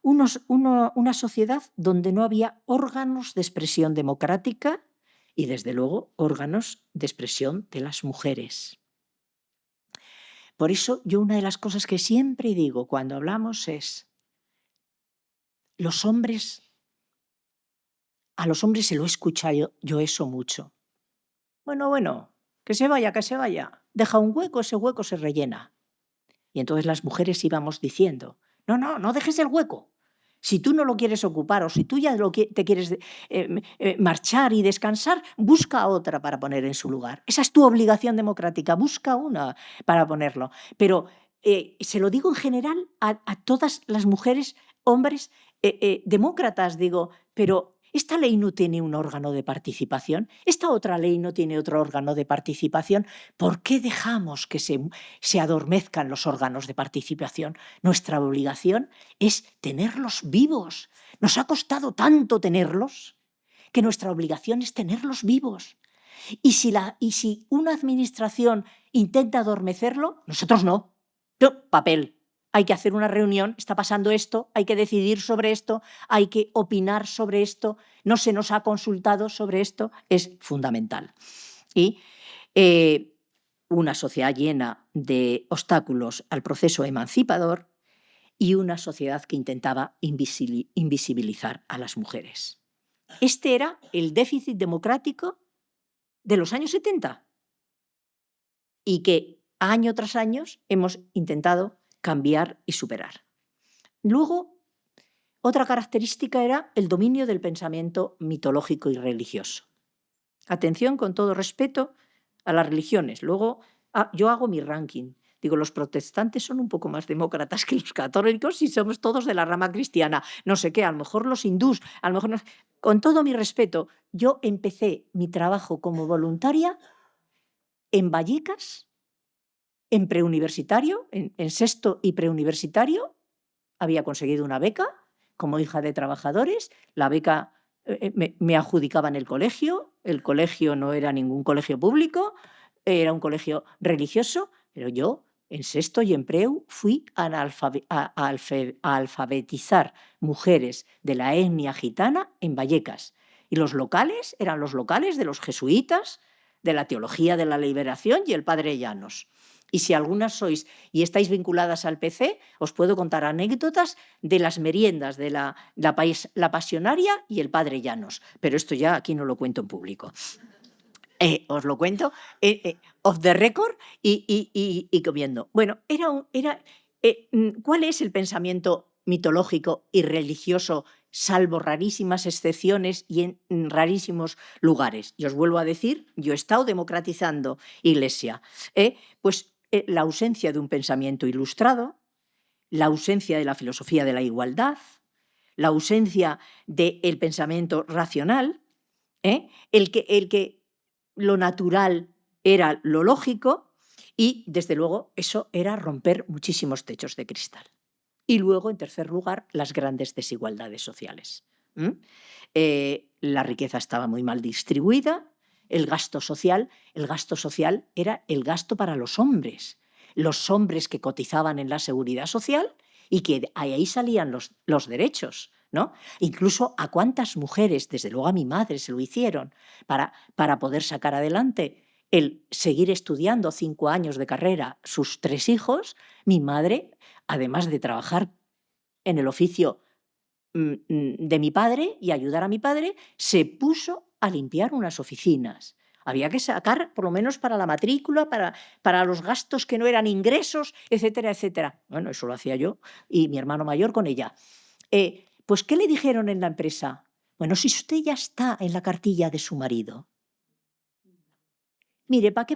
Una sociedad donde no había órganos de expresión democrática y, desde luego, órganos de expresión de las mujeres. Por eso yo una de las cosas que siempre digo cuando hablamos es: a los hombres se lo he escuchado yo eso mucho. Bueno, que se vaya, deja un hueco, ese hueco se rellena. Y entonces las mujeres íbamos diciendo: no dejes el hueco. Si tú no lo quieres ocupar o si tú ya te quieres marchar y descansar, busca a otra para poner en su lugar. Esa es tu obligación democrática, busca una para ponerlo. Pero se lo digo en general a todas las mujeres, hombres, demócratas, digo, pero esta ley no tiene un órgano de participación, esta otra ley no tiene otro órgano de participación. ¿Por qué dejamos que se adormezcan los órganos de participación? Nuestra obligación es tenerlos vivos. Nos ha costado tanto tenerlos que nuestra obligación es tenerlos vivos. Y si una administración intenta adormecerlo, nosotros no. Papel. Hay que hacer una reunión, está pasando esto, hay que decidir sobre esto, hay que opinar sobre esto, no se nos ha consultado sobre esto, es fundamental. Y una sociedad llena de obstáculos al proceso emancipador y una sociedad que intentaba invisibilizar a las mujeres. Este era el déficit democrático de los años 70 y que año tras año hemos intentado cambiar y superar. Luego, otra característica era el dominio del pensamiento mitológico y religioso. Atención, con todo respeto a las religiones. Luego, yo hago mi ranking. Digo, los protestantes son un poco más demócratas que los católicos y somos todos de la rama cristiana. No sé qué, a lo mejor los hindús, a lo mejor no. Con todo mi respeto, yo empecé mi trabajo como voluntaria en Vallecas, en preuniversitario, en sexto y preuniversitario. Había conseguido una beca como hija de trabajadores. La beca me adjudicaba en el colegio no era ningún colegio público, era un colegio religioso, pero yo en sexto y en preu fui a alfabetizar mujeres de la etnia gitana en Vallecas. Y los locales eran los locales de los jesuitas, de la Teología de la Liberación y el Padre Llanos. Y si algunas sois y estáis vinculadas al PC, os puedo contar anécdotas de las meriendas de la Pasionaria y el Padre Llanos. Pero esto ya aquí no lo cuento en público. Os lo cuento off the record y comiendo. Bueno, ¿cuál es el pensamiento mitológico y religioso, salvo rarísimas excepciones y en rarísimos lugares? Y os vuelvo a decir, yo he estado democratizando Iglesia. Pues la ausencia de un pensamiento ilustrado, la ausencia de la filosofía de la igualdad, la ausencia del pensamiento racional, el que lo natural era lo lógico y, desde luego, eso era romper muchísimos techos de cristal. Y luego, en tercer lugar, las grandes desigualdades sociales. La riqueza estaba muy mal distribuida. El gasto social era el gasto para los hombres que cotizaban en la seguridad social y que ahí salían los derechos. ¿no? Incluso a cuántas mujeres, desde luego a mi madre se lo hicieron, para poder sacar adelante el seguir estudiando 5 años de carrera sus 3 hijos. Mi madre, además de trabajar en el oficio de mi padre y ayudar a mi padre, se puso a limpiar unas oficinas. Había que sacar, por lo menos para la matrícula, para los gastos que no eran ingresos, etcétera, etcétera. Bueno, eso lo hacía yo y mi hermano mayor con ella. Pues, ¿qué le dijeron en la empresa? Bueno, si usted ya está en la cartilla de su marido, mire, ¿para qué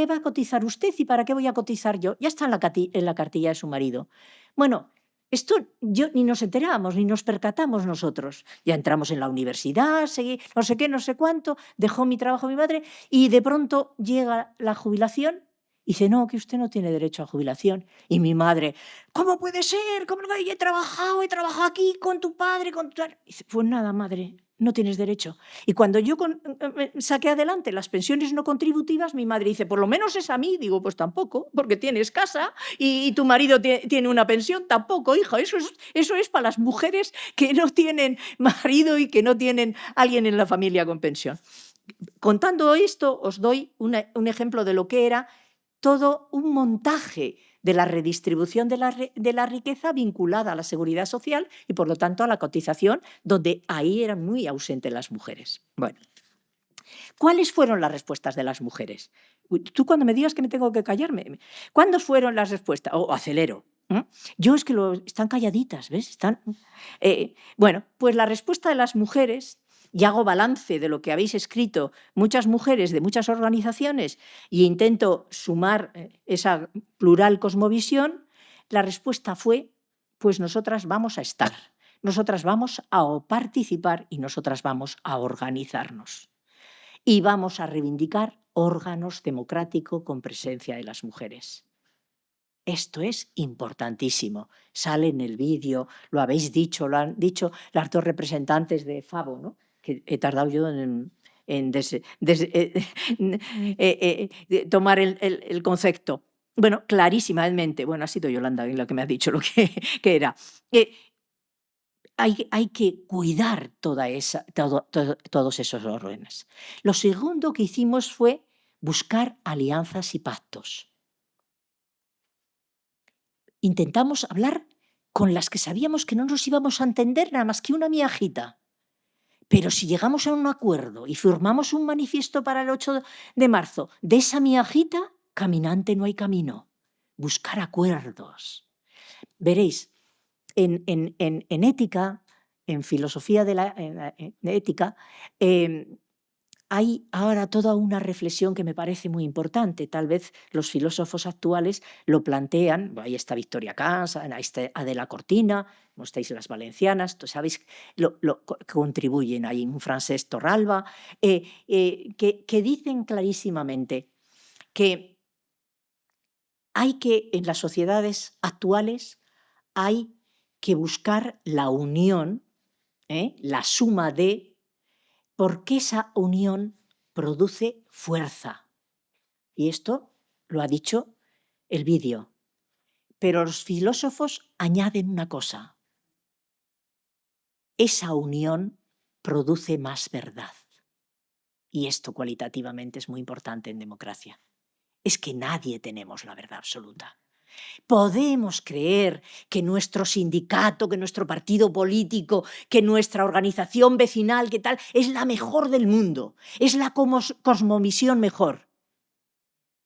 va a cotizar usted y para qué voy a cotizar yo? Ya está en la cartilla de su marido. Bueno, esto ni nos enterábamos, ni nos percatamos nosotros. Ya entramos en la universidad, seguí, no sé qué, no sé cuánto, dejó mi trabajo mi madre y de pronto llega la jubilación y dice, no, que usted no tiene derecho a jubilación. Y mi madre, ¿cómo puede ser? ¿Cómo no? He trabajado aquí con tu padre, con tu... Y dice, pues nada, madre, no tienes derecho. Y cuando yo saqué adelante las pensiones no contributivas, mi madre dice, por lo menos es a mí. Digo, pues tampoco, porque tienes casa y tu marido tiene una pensión. Tampoco, hija, eso es para las mujeres que no tienen marido y que no tienen alguien en la familia con pensión. Contando esto, os doy un ejemplo de lo que era todo un montaje de la redistribución de la riqueza vinculada a la seguridad social y, por lo tanto, a la cotización, donde ahí eran muy ausentes las mujeres. Bueno, ¿cuáles fueron las respuestas de las mujeres? Tú cuando me digas que me tengo que callarme, ¿cuándo fueron las respuestas? Acelero. Yo es que están calladitas, ¿ves? Bueno, pues la respuesta de las mujeres, y hago balance de lo que habéis escrito muchas mujeres de muchas organizaciones y intento sumar esa plural cosmovisión, la respuesta fue, pues nosotras vamos a estar, nosotras vamos a participar y nosotras vamos a organizarnos. Y vamos a reivindicar órganos democráticos con presencia de las mujeres. Esto es importantísimo. Sale en el vídeo, lo habéis dicho, lo han dicho las dos representantes de FABO, ¿no? Que he tardado yo en tomar el concepto. Bueno, clarísimamente. Bueno, ha sido Yolanda la que me ha dicho lo que era. Hay que cuidar todos esos órdenes. Lo segundo que hicimos fue buscar alianzas y pactos. Intentamos hablar con las que sabíamos que no nos íbamos a entender nada más que una miajita. Pero si llegamos a un acuerdo y firmamos un manifiesto para el 8 de marzo, de esa miajita, caminante no hay camino. Buscar acuerdos. Veréis, en ética, en filosofía de ética, hay ahora toda una reflexión que me parece muy importante. Tal vez los filósofos actuales lo plantean. Ahí está Victoria Camps, ahí está Adela Cortina, como estáis las valencianas, sabéis, lo contribuyen ahí, un francés Torralba, que dicen clarísimamente que hay que, en las sociedades actuales, hay que buscar la unión, la suma de, porque esa unión produce fuerza. Y esto lo ha dicho el vídeo. Pero los filósofos añaden una cosa. Esa unión produce más verdad. Y esto cualitativamente es muy importante en democracia. Es que nadie tenemos la verdad absoluta. Podemos creer que nuestro sindicato, que nuestro partido político, que nuestra organización vecinal, que tal, es la mejor del mundo, es la cosmovisión mejor.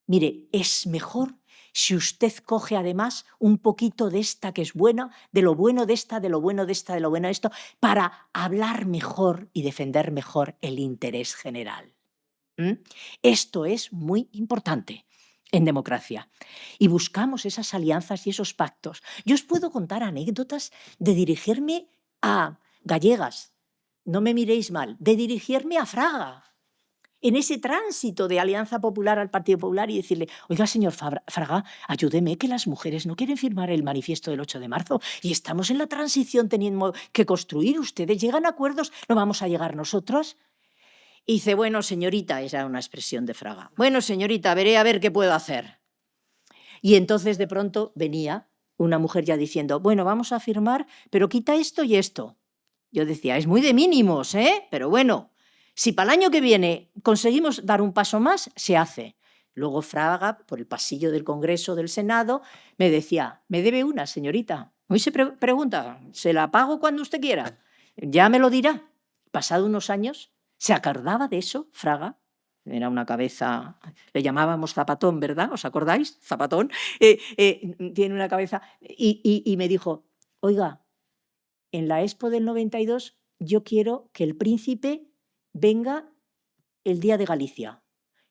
Mire, es mejor si usted coge además un poquito de esta que es buena, de lo bueno de esta, de lo bueno de esta, de lo bueno de esto, para hablar mejor y defender mejor el interés general. Esto es muy importante en democracia. Y buscamos esas alianzas y esos pactos. Yo os puedo contar anécdotas de dirigirme a gallegas, no me miréis mal, de dirigirme a Fraga, en ese tránsito de Alianza Popular al Partido Popular y decirle, oiga, señor Fraga, ayúdeme que las mujeres no quieren firmar el manifiesto del 8 de marzo y estamos en la transición teniendo que construir. Ustedes llegan a acuerdos, ¿no vamos a llegar nosotros? Y dice, bueno, señorita, esa era una expresión de Fraga, bueno, señorita, veré a ver qué puedo hacer. Y entonces de pronto venía una mujer ya diciendo, bueno, vamos a firmar, pero quita esto y esto. Yo decía, es muy de mínimos, ¿eh? Pero bueno, si para el año que viene conseguimos dar un paso más, se hace. Luego Fraga, por el pasillo del Congreso, del Senado, me decía, me debe una, señorita. Hoy se pregunta, se la pago cuando usted quiera. Ya me lo dirá. Pasado unos años, ¿se acordaba de eso, Fraga? Era una cabeza, le llamábamos zapatón, ¿verdad? ¿Os acordáis? Zapatón. Tiene una cabeza. Y me dijo, oiga, en la Expo del 92 yo quiero que el príncipe venga el día de Galicia.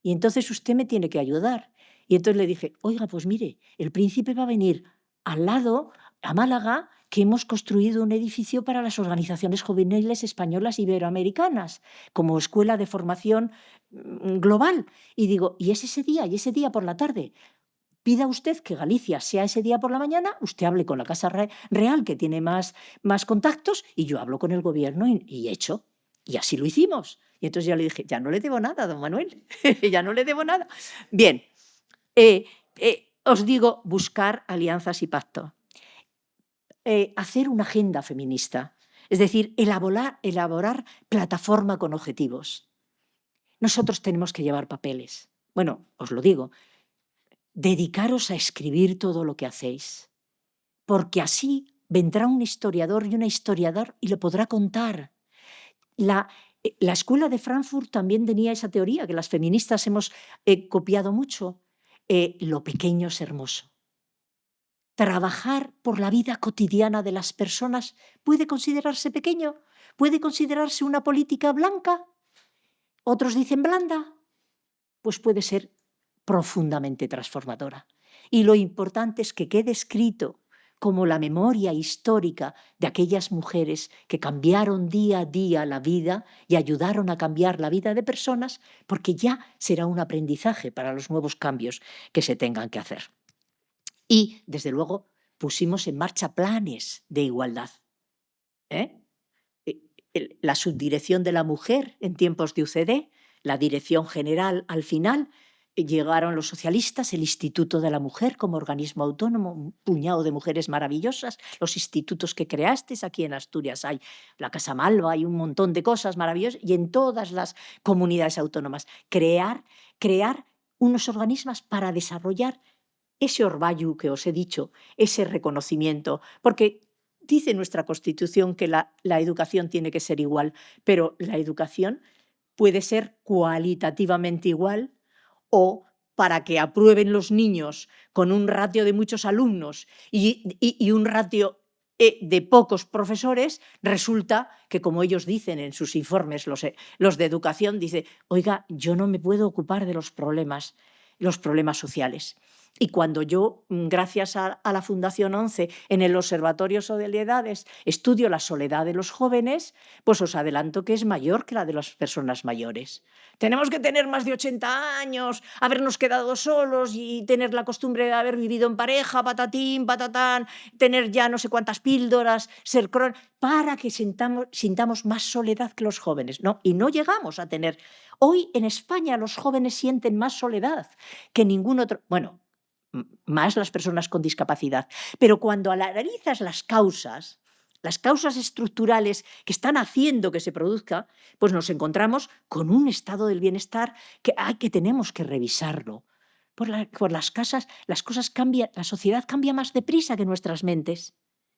Y entonces usted me tiene que ayudar. Y entonces le dije, oiga, pues mire, el príncipe va a venir al lado, a Málaga, que hemos construido un edificio para las organizaciones juveniles españolas iberoamericanas, como escuela de formación global. Y digo, y es ese día, y ese día por la tarde. Pida usted que Galicia sea ese día por la mañana, usted hable con la Casa Real, que tiene más contactos, y yo hablo con el gobierno y hecho. Y así lo hicimos. Y entonces yo le dije, ya no le debo nada, don Manuel, ya no le debo nada. Bien, os digo, buscar alianzas y pacto. Hacer una agenda feminista, es decir, elaborar plataforma con objetivos. Nosotros tenemos que llevar papeles. Bueno, os lo digo, dedicaros a escribir todo lo que hacéis, porque así vendrá un historiador y una historiadora y lo podrá contar. La escuela de Frankfurt también tenía esa teoría, que las feministas hemos copiado mucho. Lo pequeño es hermoso. Trabajar por la vida cotidiana de las personas puede considerarse pequeño, puede considerarse una política blanca, otros dicen blanda, pues puede ser profundamente transformadora. Y lo importante es que quede escrito como la memoria histórica de aquellas mujeres que cambiaron día a día la vida y ayudaron a cambiar la vida de personas, porque ya será un aprendizaje para los nuevos cambios que se tengan que hacer. Y, desde luego, pusimos en marcha planes de igualdad. La subdirección de la mujer en tiempos de UCD, la dirección general al final, llegaron los socialistas, el Instituto de la Mujer como organismo autónomo, un puñado de mujeres maravillosas, los institutos que creasteis, aquí en Asturias hay la Casa Malva, hay un montón de cosas maravillosas, y en todas las comunidades autónomas. Crear unos organismos para desarrollar ese orballo que os he dicho, ese reconocimiento, porque dice nuestra Constitución que la educación tiene que ser igual, pero la educación puede ser cualitativamente igual o para que aprueben los niños con un ratio de muchos alumnos y un ratio de pocos profesores, resulta que, como ellos dicen en sus informes, los de educación, dice, oiga, yo no me puedo ocupar de los problemas sociales. Y cuando yo, gracias a la Fundación 11, en el Observatorio sobre Edades, estudio la soledad de los jóvenes, pues os adelanto que es mayor que la de las personas mayores. Tenemos que tener más de 80 años, habernos quedado solos y tener la costumbre de haber vivido en pareja, patatín, patatán, tener ya no sé cuántas píldoras, ser para que sintamos más soledad que los jóvenes. No, y no llegamos a tener. Hoy en España los jóvenes sienten más soledad que ningún otro. Bueno, más las personas con discapacidad. Pero cuando analizas las causas estructurales que están haciendo que se produzca, pues nos encontramos con un estado del bienestar que tenemos que revisarlo. Por las cosas cambian, la sociedad cambia más deprisa que nuestras mentes.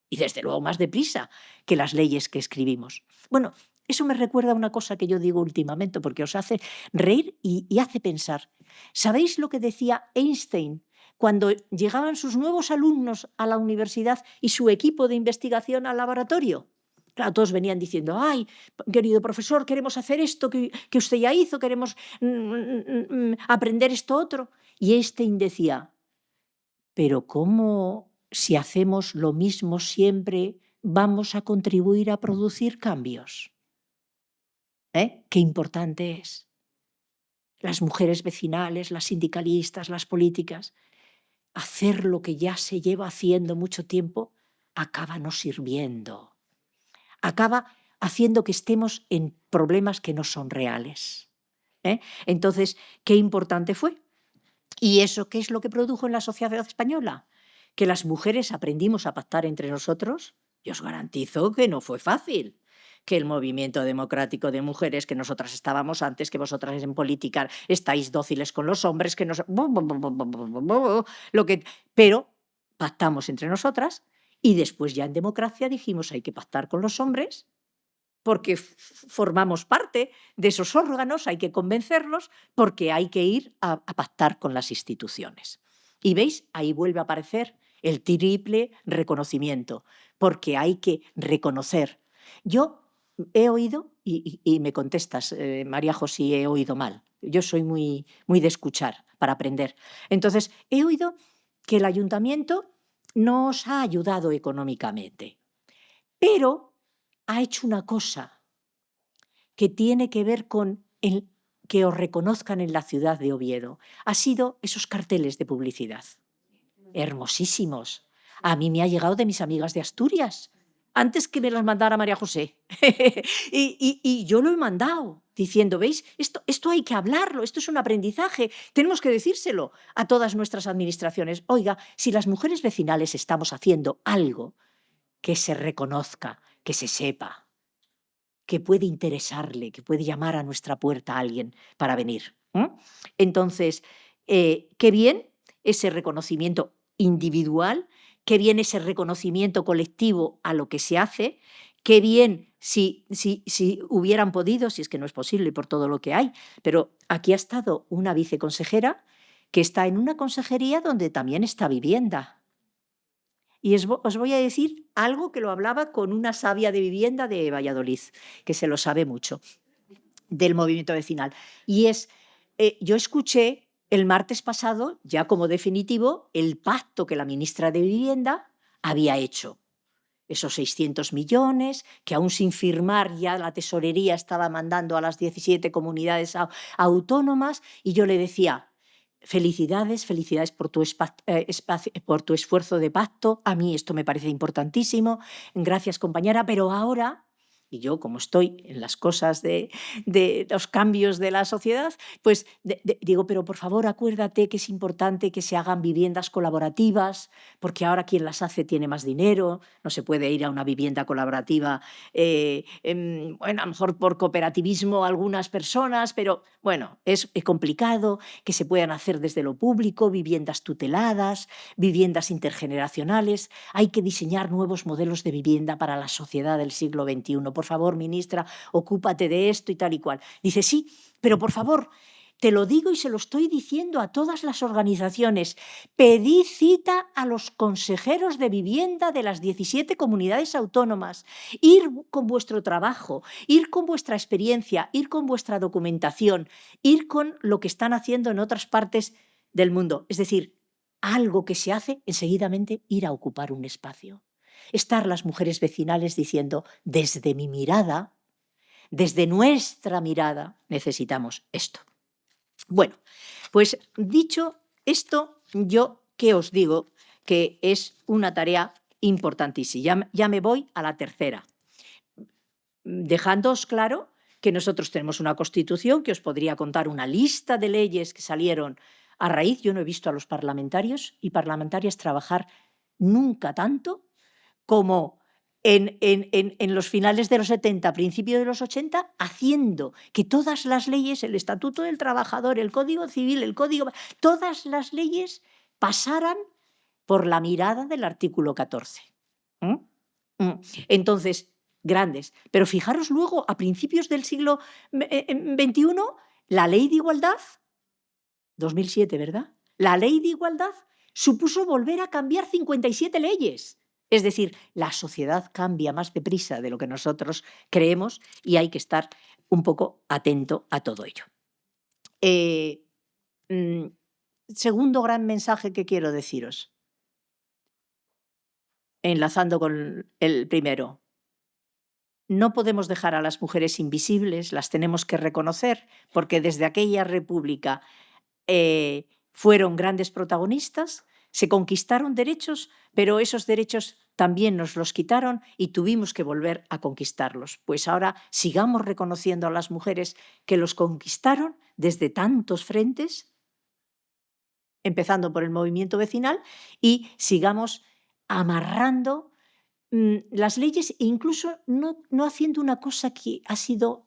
Y desde luego más deprisa que las leyes que escribimos. Bueno, eso me recuerda a una cosa que yo digo últimamente, porque os hace reír y hace pensar. ¿Sabéis lo que decía Einstein cuando llegaban sus nuevos alumnos a la universidad y su equipo de investigación al laboratorio? Claro, todos venían diciendo, ay, querido profesor, queremos hacer esto que usted ya hizo, queremos aprender esto otro. Y Einstein decía, pero ¿cómo si hacemos lo mismo siempre vamos a contribuir a producir cambios? Qué importante es. Las mujeres vecinales, las sindicalistas, las políticas, hacer lo que ya se lleva haciendo mucho tiempo acaba no sirviendo. Acaba haciendo que estemos en problemas que no son reales. Entonces, qué importante fue. ¿Y eso qué es lo que produjo en la sociedad española? que las mujeres aprendimos a pactar entre nosotros, yo os garantizo que no fue fácil. Que el movimiento democrático de mujeres, que nosotras estábamos antes, que vosotras en política estáis dóciles con los hombres, que nos... Pero pactamos entre nosotras y después ya en democracia dijimos hay que pactar con los hombres porque formamos parte de esos órganos, hay que convencerlos porque hay que ir a pactar con las instituciones. Y veis, ahí vuelve a aparecer el triple reconocimiento, porque hay que reconocer. Yo he oído, y me contestas, María José, si he oído mal. Yo soy muy de escuchar para aprender. Entonces, he oído que el ayuntamiento no os ha ayudado económicamente, pero ha hecho una cosa que tiene que ver con el que os reconozcan en la ciudad de Oviedo. Ha sido esos carteles de publicidad. Hermosísimos. A mí me ha llegado de mis amigas de Asturias, antes que me las mandara María José. y yo lo he mandado, diciendo, ¿veis? Esto hay que hablarlo, esto es un aprendizaje, tenemos que decírselo a todas nuestras administraciones. Oiga, si las mujeres vecinales estamos haciendo algo, que se reconozca, que se sepa, que puede interesarle, que puede llamar a nuestra puerta a alguien para venir. Entonces, qué bien ese reconocimiento individual, qué bien ese reconocimiento colectivo a lo que se hace, qué bien si hubieran podido, si es que no es posible por todo lo que hay, pero aquí ha estado una viceconsejera que está en una consejería donde también está vivienda. Y os voy a decir algo que lo hablaba con una sabia de vivienda de Valladolid, que se lo sabe mucho, del movimiento vecinal. Y es, yo escuché el martes pasado, ya como definitivo, el pacto que la ministra de Vivienda había hecho. Esos 600 millones, que aún sin firmar ya la tesorería estaba mandando a las 17 comunidades autónomas, y yo le decía, felicidades por tu esfuerzo de pacto. A mí esto me parece importantísimo. Gracias, compañera. Pero ahora, y yo como estoy en las cosas de los cambios de la sociedad, pues digo, pero por favor acuérdate que es importante que se hagan viviendas colaborativas, porque ahora quien las hace tiene más dinero, no se puede ir a una vivienda colaborativa, bueno, a lo mejor por cooperativismo algunas personas, pero bueno, es complicado, que se puedan hacer desde lo público, viviendas tuteladas, viviendas intergeneracionales. Hay que diseñar nuevos modelos de vivienda para la sociedad del siglo XXI. Por favor, ministra, ocúpate de esto y tal y cual. Dice, sí, pero por favor, te lo digo y se lo estoy diciendo a todas las organizaciones. Pedid cita a los consejeros de vivienda de las 17 comunidades autónomas. Ir con vuestro trabajo, ir con vuestra experiencia, ir con vuestra documentación, ir con lo que están haciendo en otras partes del mundo. Es decir, algo que se hace, enseguidamente ir a ocupar un espacio. Estar las mujeres vecinales diciendo, desde mi mirada, desde nuestra mirada, necesitamos esto. Bueno, pues dicho esto, yo ¿qué os digo? Que es una tarea importantísima. Ya me voy a la tercera. Dejándoos claro que nosotros tenemos una Constitución, que os podría contar una lista de leyes que salieron a raíz. Yo no he visto a los parlamentarios y parlamentarias trabajar nunca tanto como en los finales de los 70, principios de los 80, haciendo que todas las leyes, el Estatuto del Trabajador, el Código Civil, el Código... todas las leyes pasaran por la mirada del artículo 14. Entonces, grandes. Pero fijaros luego, a principios del siglo XXI, la Ley de Igualdad, 2007, ¿verdad? La Ley de Igualdad supuso volver a cambiar 57 leyes. Es decir, la sociedad cambia más deprisa de lo que nosotros creemos y hay que estar un poco atento a todo ello. Segundo gran mensaje que quiero deciros, enlazando con el primero. No podemos dejar a las mujeres invisibles, las tenemos que reconocer, porque desde aquella república fueron grandes protagonistas. Se conquistaron derechos, pero esos derechos también nos los quitaron y tuvimos que volver a conquistarlos. Pues ahora sigamos reconociendo a las mujeres que los conquistaron desde tantos frentes, empezando por el movimiento vecinal, y sigamos amarrando las leyes e incluso no haciendo una cosa que ha sido,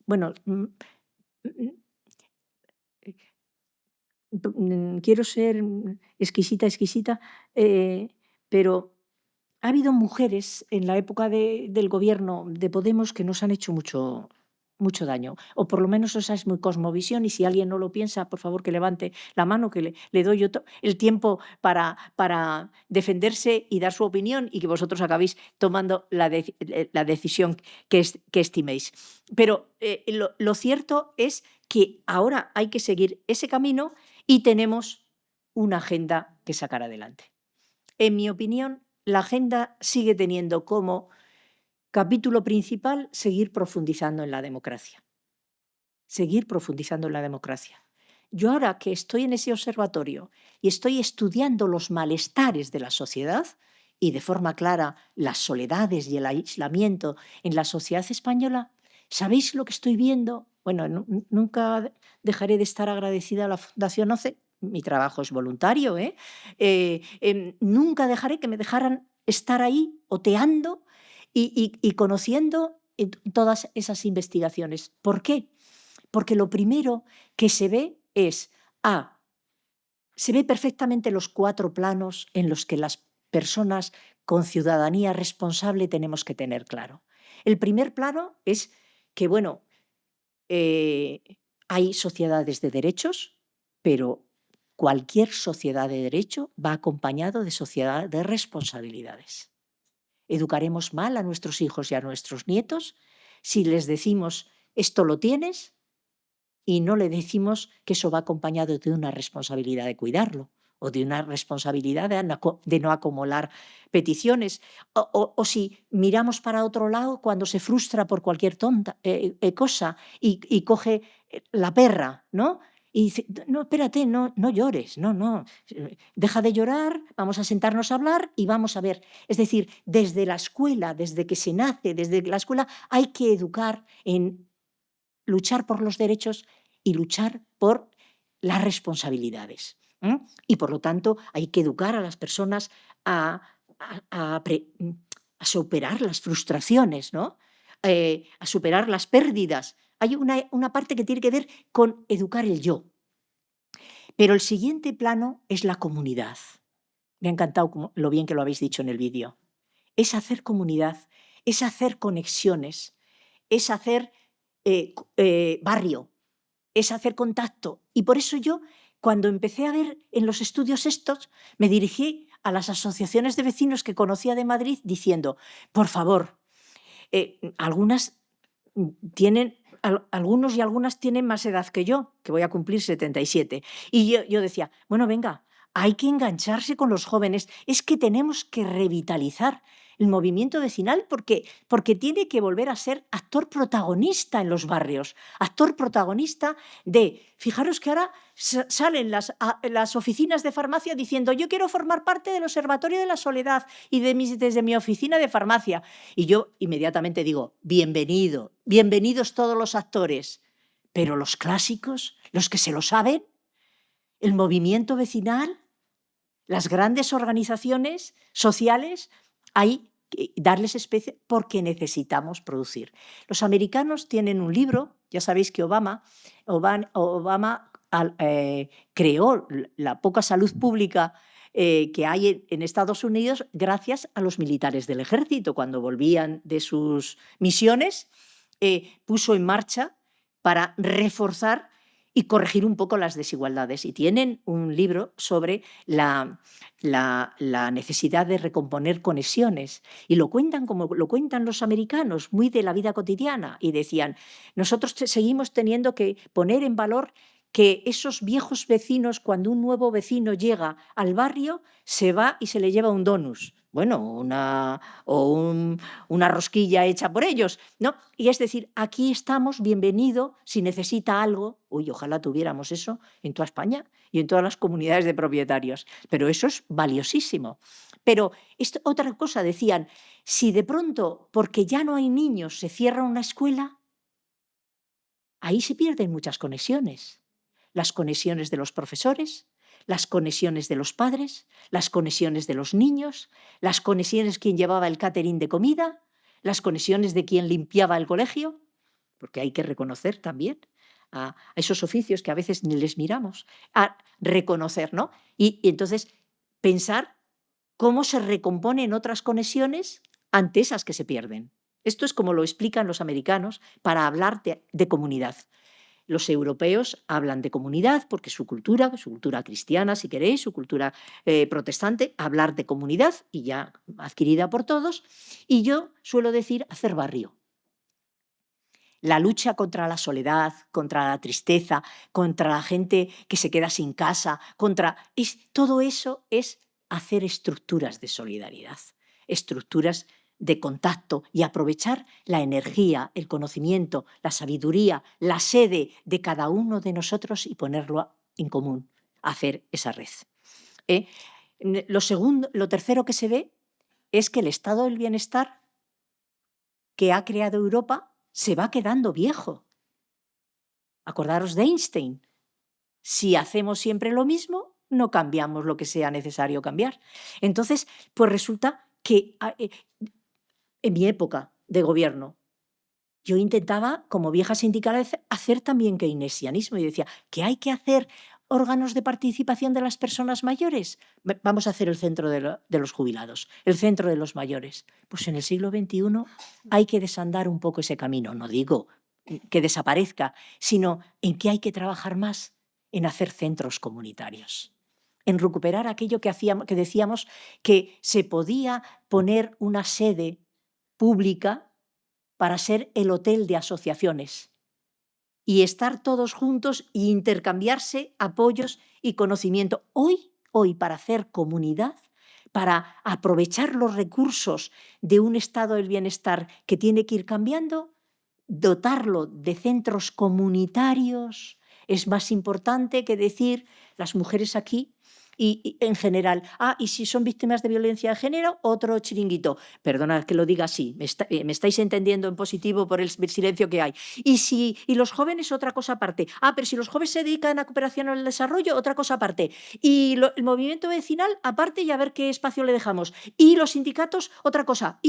bueno, quiero ser exquisita, pero ha habido mujeres en la época del gobierno de Podemos que nos han hecho mucho daño, o por lo menos esa es mi cosmovisión, y si alguien no lo piensa, por favor que levante la mano, que le doy yo el tiempo para defenderse y dar su opinión, y que vosotros acabéis tomando la decisión que estiméis. Pero lo cierto es que ahora hay que seguir ese camino y tenemos una agenda que sacar adelante. En mi opinión, la agenda sigue teniendo como capítulo principal seguir profundizando en la democracia. Seguir profundizando en la democracia. Yo ahora que estoy en ese observatorio y estoy estudiando los malestares de la sociedad y de forma clara las soledades y el aislamiento en la sociedad española, ¿sabéis lo que estoy viendo? Bueno, nunca dejaré de estar agradecida a la Fundación OCE. Mi trabajo es voluntario, nunca dejaré que me dejaran estar ahí oteando y conociendo todas esas investigaciones. ¿Por qué? Porque lo primero que se ve es, se ve perfectamente los 4 planos en los que las personas con ciudadanía responsable tenemos que tener claro. El primer plano es que, bueno, hay sociedades de derechos, pero cualquier sociedad de derecho va acompañado de sociedad de responsabilidades. Educaremos mal a nuestros hijos y a nuestros nietos si les decimos esto lo tienes y no le decimos que eso va acompañado de una responsabilidad de cuidarlo o de una responsabilidad de no acumular peticiones. O si miramos para otro lado cuando se frustra por cualquier cosa y coge la perra, ¿no? Y dice, no, espérate, no llores, no, deja de llorar, vamos a sentarnos a hablar y vamos a ver. Es decir, desde la escuela, desde que se nace, desde la escuela, hay que educar en luchar por los derechos y luchar por las responsabilidades. Y por lo tanto hay que educar a las personas a superar las frustraciones, ¿no? A superar las pérdidas. Hay una parte que tiene que ver con educar el yo. Pero el siguiente plano es la comunidad. Me ha encantado lo bien que lo habéis dicho en el vídeo. Es hacer comunidad, es hacer conexiones, es hacer barrio, es hacer contacto. Y por eso yo, cuando empecé a ver en los estudios estos, me dirigí a las asociaciones de vecinos que conocía de Madrid diciendo, por favor, algunos y algunas tienen más edad que yo, que voy a cumplir 77. Y yo decía, bueno, venga, hay que engancharse con los jóvenes, es que tenemos que revitalizar el movimiento vecinal porque tiene que volver a ser actor protagonista en los barrios, actor protagonista fijaros que ahora salen las oficinas de farmacia diciendo yo quiero formar parte del Observatorio de la Soledad y desde mi oficina de farmacia. Y yo inmediatamente digo, bienvenidos todos los actores, pero los clásicos, los que se lo saben, el movimiento vecinal, las grandes organizaciones sociales, hay que darles especie porque necesitamos producir. Los americanos tienen un libro, ya sabéis que Obama creó la poca salud pública que hay en Estados Unidos gracias a los militares del ejército. Cuando volvían de sus misiones, puso en marcha para reforzar y corregir un poco las desigualdades. Y tienen un libro sobre la necesidad de recomponer conexiones. Y lo cuentan como lo cuentan los americanos, muy de la vida cotidiana. Y decían, nosotros seguimos teniendo que poner en valor que esos viejos vecinos, cuando un nuevo vecino llega al barrio, se va y se le lleva un donus. Bueno, una rosquilla hecha por ellos, ¿no? Y es decir, aquí estamos, bienvenido, si necesita algo. Uy, ojalá tuviéramos eso en toda España y en todas las comunidades de propietarios. Pero eso es valiosísimo. Pero otra cosa, decían, si de pronto, porque ya no hay niños, se cierra una escuela, ahí se pierden muchas conexiones. Las conexiones de los profesores, las conexiones de los padres, las conexiones de los niños, las conexiones de quien llevaba el catering de comida, las conexiones de quien limpiaba el colegio, porque hay que reconocer también a esos oficios que a veces ni les miramos, a reconocer, ¿no? Y entonces pensar cómo se recomponen otras conexiones ante esas que se pierden. Esto es como lo explican los americanos para hablar de comunidad. Los europeos hablan de comunidad porque su cultura cristiana, si queréis, su cultura protestante, hablar de comunidad y ya adquirida por todos. Y yo suelo decir hacer barrio. La lucha contra la soledad, contra la tristeza, contra la gente que se queda sin casa, todo eso es hacer estructuras de solidaridad, estructuras de contacto y aprovechar la energía, el conocimiento, la sabiduría, la sede de cada uno de nosotros y ponerlo en común, hacer esa red. Lo tercero que se ve es que el estado del bienestar que ha creado Europa se va quedando viejo. Acordaros de Einstein. Si hacemos siempre lo mismo, no cambiamos lo que sea necesario cambiar. Entonces, pues resulta que en mi época de gobierno, yo intentaba, como vieja sindical, hacer también keynesianismo y decía que hay que hacer órganos de participación de las personas mayores. Vamos a hacer el centro de los jubilados, el centro de los mayores. Pues en el siglo XXI hay que desandar un poco ese camino. No digo que desaparezca, sino en que hay que trabajar más en hacer centros comunitarios, en recuperar aquello que decíamos que se podía poner una sede pública para ser el hotel de asociaciones y estar todos juntos e intercambiarse apoyos y conocimiento. Hoy, para hacer comunidad, para aprovechar los recursos de un estado del bienestar que tiene que ir cambiando, dotarlo de centros comunitarios es más importante que decir las mujeres aquí y en general, y si son víctimas de violencia de género, otro chiringuito. Perdona que lo diga así, me estáis entendiendo en positivo por el silencio que hay. Y los jóvenes, otra cosa aparte. Pero si los jóvenes se dedican a cooperación al desarrollo, otra cosa aparte. Y el movimiento vecinal aparte y a ver qué espacio le dejamos. Y los sindicatos, otra cosa.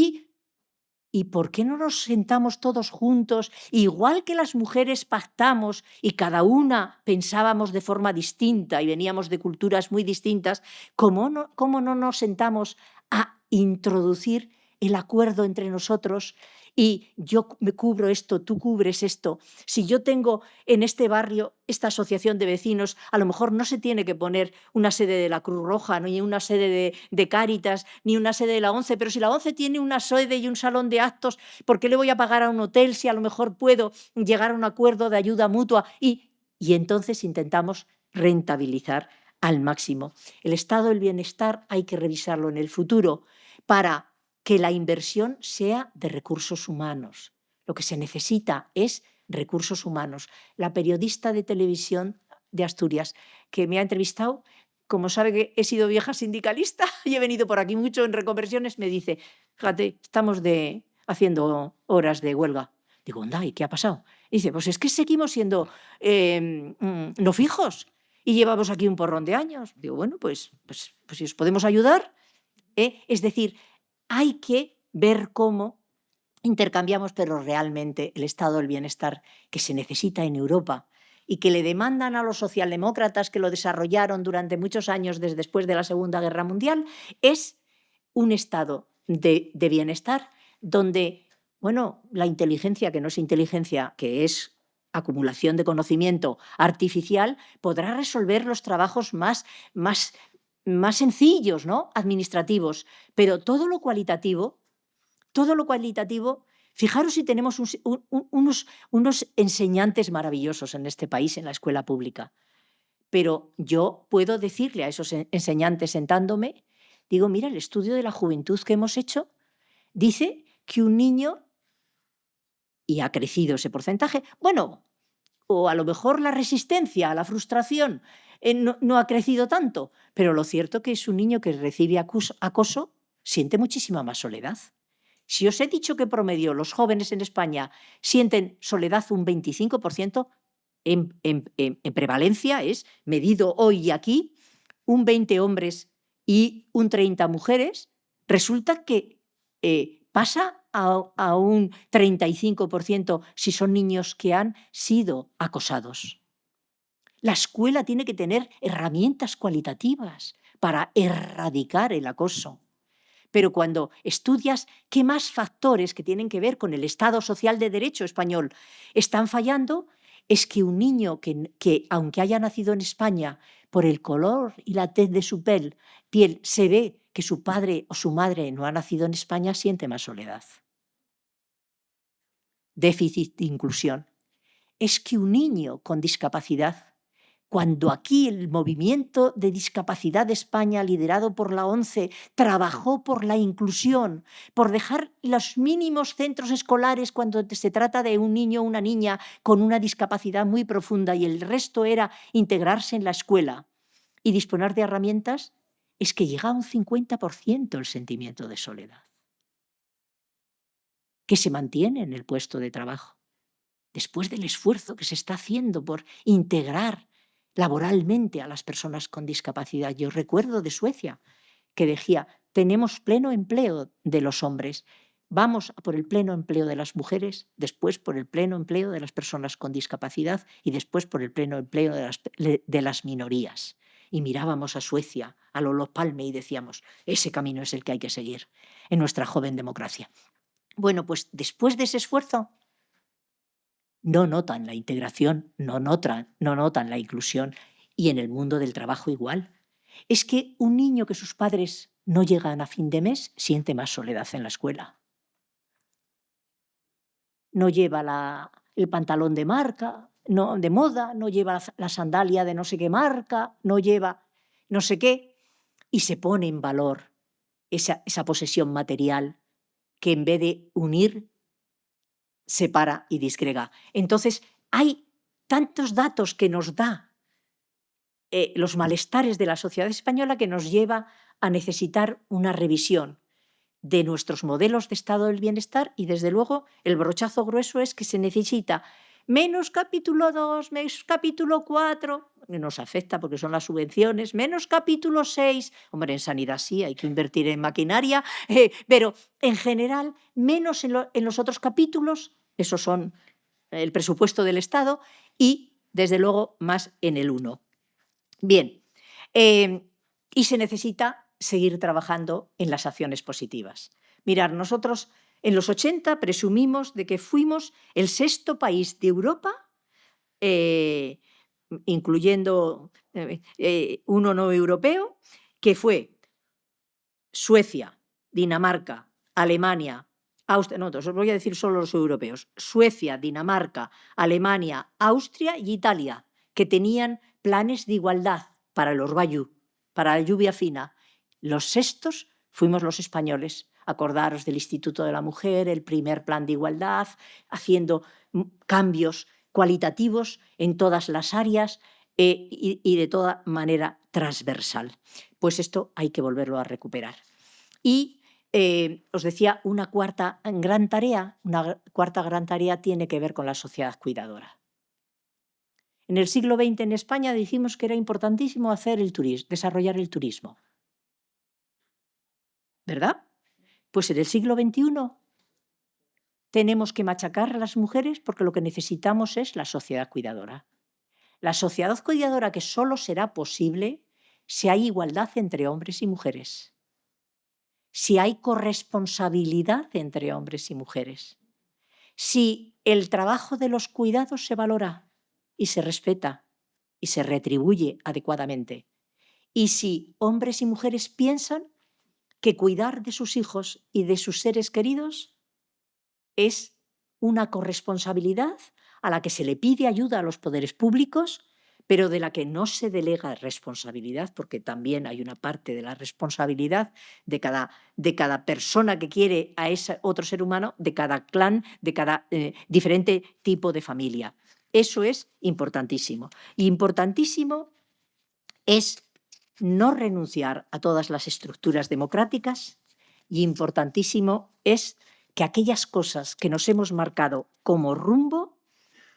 ¿Y por qué no nos sentamos todos juntos, igual que las mujeres pactamos y cada una pensábamos de forma distinta y veníamos de culturas muy distintas? ¿Cómo no nos sentamos a introducir el acuerdo entre nosotros? Y yo me cubro esto, tú cubres esto. Si yo tengo en este barrio esta asociación de vecinos, a lo mejor no se tiene que poner una sede de la Cruz Roja, ni una sede de Cáritas, ni una sede de la ONCE, pero si la ONCE tiene una sede y un salón de actos, ¿por qué le voy a pagar a un hotel si a lo mejor puedo llegar a un acuerdo de ayuda mutua? Y entonces intentamos rentabilizar al máximo. El estado del bienestar hay que revisarlo en el futuro para que la inversión sea de recursos humanos. Lo que se necesita es recursos humanos. La periodista de televisión de Asturias que me ha entrevistado, como sabe que he sido vieja sindicalista y he venido por aquí mucho en reconversiones, me dice, fíjate, estamos haciendo horas de huelga. Digo, anda, ¿y qué ha pasado? Y dice, pues es que seguimos siendo no fijos y llevamos aquí un porrón de años. Digo, bueno, pues si os podemos ayudar. Es decir, hay que ver cómo intercambiamos, pero realmente el estado del bienestar que se necesita en Europa y que le demandan a los socialdemócratas que lo desarrollaron durante muchos años desde después de la Segunda Guerra Mundial, es un estado de bienestar donde, la inteligencia, que no es inteligencia, que es acumulación de conocimiento artificial, podrá resolver los trabajos más sencillos, ¿no? Administrativos, pero todo lo cualitativo, fijaros si tenemos unos enseñantes maravillosos en este país, en la escuela pública, pero yo puedo decirle a esos enseñantes sentándome, digo, mira, el estudio de la juventud que hemos hecho dice que un niño, y ha crecido ese porcentaje, o a lo mejor la resistencia a la frustración no ha crecido tanto, pero lo cierto que es un niño que recibe acoso, siente muchísima más soledad. Si os he dicho que promedio los jóvenes en España sienten soledad un 25%, en prevalencia es medido hoy y aquí, un 20 hombres y un 30 mujeres, resulta que pasa a un 35% si son niños que han sido acosados. La escuela tiene que tener herramientas cualitativas para erradicar el acoso. Pero cuando estudias qué más factores que tienen que ver con el Estado social de derecho español están fallando, es que un niño que aunque haya nacido en España, por el color y la tez de su piel se ve que su padre o su madre no ha nacido en España, siente más soledad. Déficit de inclusión. Es que un niño con discapacidad, cuando aquí el movimiento de discapacidad de España, liderado por la ONCE, trabajó por la inclusión, por dejar los mínimos centros escolares cuando se trata de un niño o una niña con una discapacidad muy profunda y el resto era integrarse en la escuela y disponer de herramientas, es que llega a un 50% el sentimiento de soledad, que se mantiene en el puesto de trabajo, después del esfuerzo que se está haciendo por integrar laboralmente a las personas con discapacidad. Yo recuerdo de Suecia que decía, tenemos pleno empleo de los hombres, vamos a por el pleno empleo de las mujeres, después por el pleno empleo de las personas con discapacidad y después por el pleno empleo de las minorías. Y mirábamos a Suecia, a Olof Palme y decíamos, ese camino es el que hay que seguir en nuestra joven democracia. Bueno, pues después de ese esfuerzo, no notan la integración, no notan la inclusión y en el mundo del trabajo igual. Es que un niño que sus padres no llegan a fin de mes siente más soledad en la escuela. No lleva el pantalón de marca, no, de moda, no lleva la sandalia de no sé qué marca, no lleva no sé qué y se pone en valor esa posesión material que en vez de unir separa y disgrega. Entonces, hay tantos datos que nos da los malestares de la sociedad española que nos lleva a necesitar una revisión de nuestros modelos de estado del bienestar y, desde luego, el brochazo grueso es que se necesita menos capítulo 2, menos capítulo 4, nos afecta porque son las subvenciones, menos capítulo 6, hombre, en sanidad sí, hay que invertir en maquinaria, pero en general menos en los otros capítulos, esos son el presupuesto del Estado, y desde luego más en el 1. Bien, y se necesita seguir trabajando en las acciones positivas. Mirar, nosotros en los 80 presumimos de que fuimos el 6º país de Europa, incluyendo uno no europeo, que fue Suecia, Dinamarca, Alemania, Austria, no, os voy a decir solo los europeos, Suecia, Dinamarca, Alemania, Austria y Italia, que tenían planes de igualdad para el orvallo, para la lluvia fina. Los 6º fuimos los españoles. Acordaros del Instituto de la Mujer, el primer plan de igualdad, haciendo cambios cualitativos en todas las áreas y de toda manera transversal. Pues esto hay que volverlo a recuperar. Y os decía, una cuarta gran tarea tiene que ver con la sociedad cuidadora. En el siglo XX en España dijimos que era importantísimo desarrollar el turismo. ¿Verdad? Pues en el siglo XXI tenemos que machacar a las mujeres porque lo que necesitamos es la sociedad cuidadora. La sociedad cuidadora que solo será posible si hay igualdad entre hombres y mujeres, si hay corresponsabilidad entre hombres y mujeres, si el trabajo de los cuidados se valora y se respeta y se retribuye adecuadamente, y si hombres y mujeres piensan que cuidar de sus hijos y de sus seres queridos es una corresponsabilidad a la que se le pide ayuda a los poderes públicos, pero de la que no se delega responsabilidad, porque también hay una parte de la responsabilidad de cada persona que quiere a ese otro ser humano, de cada clan, de cada diferente tipo de familia. Eso es importantísimo. Y importantísimo es no renunciar a todas las estructuras democráticas, y importantísimo es que aquellas cosas que nos hemos marcado como rumbo,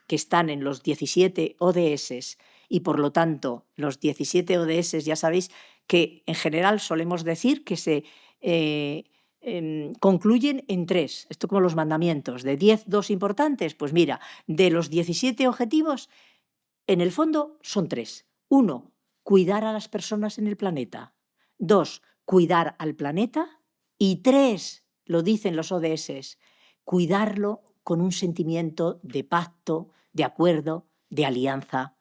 que están en los 17 ODS y por lo tanto los 17 ODS ya sabéis que en general solemos decir que se concluyen en 3, esto como los mandamientos, de 10, 2 importantes, pues mira, de los 17 objetivos, en el fondo son 3. 1, cuidar a las personas en el planeta. 2, cuidar al planeta. Y 3, lo dicen los ODS, cuidarlo con un sentimiento de pacto, de acuerdo, de alianza,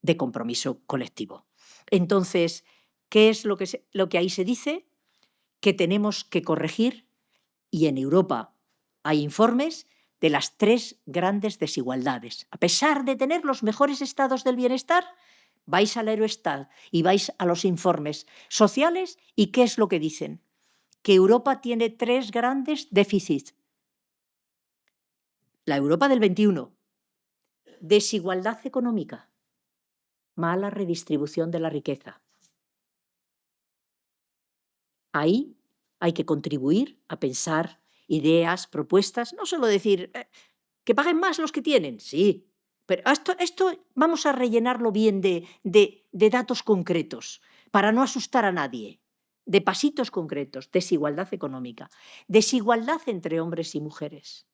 de compromiso colectivo. Entonces, ¿qué es lo que ahí se dice? Que tenemos que corregir, y en Europa hay informes de las 3 grandes desigualdades. A pesar de tener los mejores estados del bienestar, vais al Eurostat y vais a los informes sociales y ¿qué es lo que dicen? Que Europa tiene 3 grandes déficits. La Europa del 21, desigualdad económica, mala redistribución de la riqueza. Ahí hay que contribuir a pensar ideas, propuestas, no solo decir que paguen más los que tienen, sí, pero esto vamos a rellenarlo bien de datos concretos para no asustar a nadie, de pasitos concretos, desigualdad económica, desigualdad entre hombres y mujeres,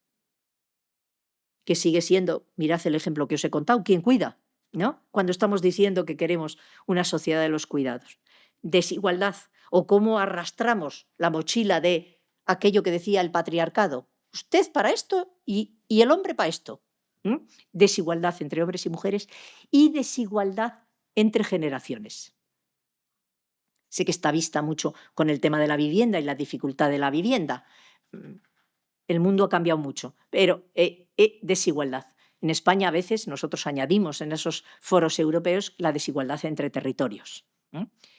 que sigue siendo, mirad el ejemplo que os he contado, ¿quién cuida? ¿No? Cuando estamos diciendo que queremos una sociedad de los cuidados. Desigualdad, o cómo arrastramos la mochila de aquello que decía el patriarcado. Usted para esto y el hombre para esto. Desigualdad entre hombres y mujeres y desigualdad entre generaciones. Sé que está vista mucho con el tema de la vivienda y la dificultad de la vivienda. El mundo ha cambiado mucho, pero desigualdad. En España a veces nosotros añadimos en esos foros europeos la desigualdad entre territorios.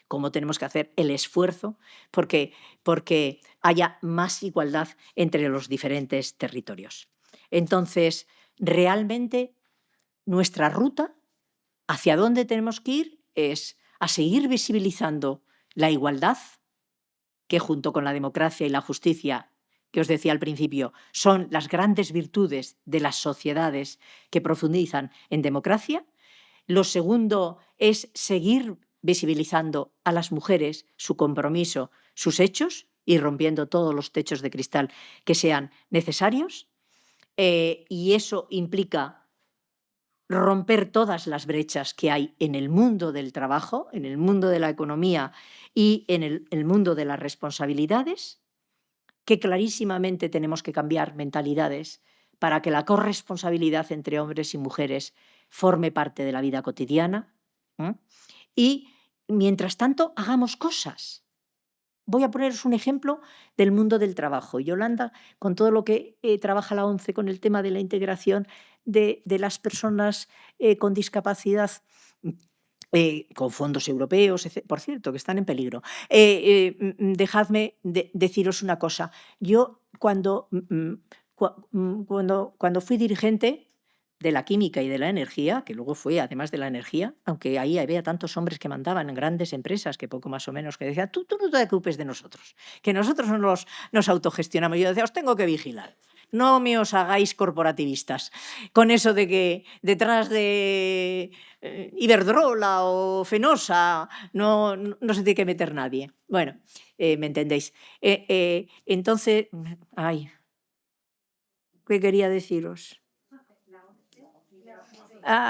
Cómo tenemos que hacer el esfuerzo porque haya más igualdad entre los diferentes territorios. Entonces, realmente nuestra ruta, hacia dónde tenemos que ir, es a seguir visibilizando la igualdad, que junto con la democracia y la justicia, que os decía al principio, son las grandes virtudes de las sociedades que profundizan en democracia. Lo segundo es seguir visibilizando a las mujeres su compromiso, sus hechos y rompiendo todos los techos de cristal que sean necesarios. Y eso implica romper todas las brechas que hay en el mundo del trabajo, en el mundo de la economía y en el mundo de las responsabilidades, que clarísimamente tenemos que cambiar mentalidades para que la corresponsabilidad entre hombres y mujeres forme parte de la vida cotidiana. Y, mientras tanto, hagamos cosas. Voy a poneros un ejemplo del mundo del trabajo. Yolanda, con todo lo que trabaja la ONCE con el tema de la integración de las personas con discapacidad, con fondos europeos, por cierto, que están en peligro. Dejadme deciros una cosa. Yo cuando fui dirigente de la química y de la energía, que luego fue además de la energía, aunque ahí había tantos hombres que mandaban en grandes empresas, que poco más o menos, que decían, tú no te preocupes de nosotros, que nosotros nos autogestionamos. Yo decía, os tengo que vigilar. No me os hagáis corporativistas con eso de que detrás de Iberdrola o Fenosa no se tiene que meter nadie. Bueno, me entendéis. Entonces, ¿qué quería deciros?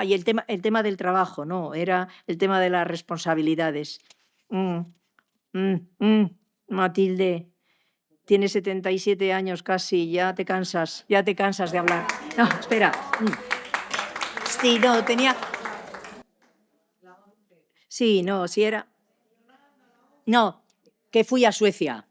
Y el tema del trabajo, no, era el tema de las responsabilidades. Matilde, tienes 77 años casi, ya te cansas de hablar. No, espera. Sí, no, tenía... Sí, no, sí era... No, que fui a Suecia.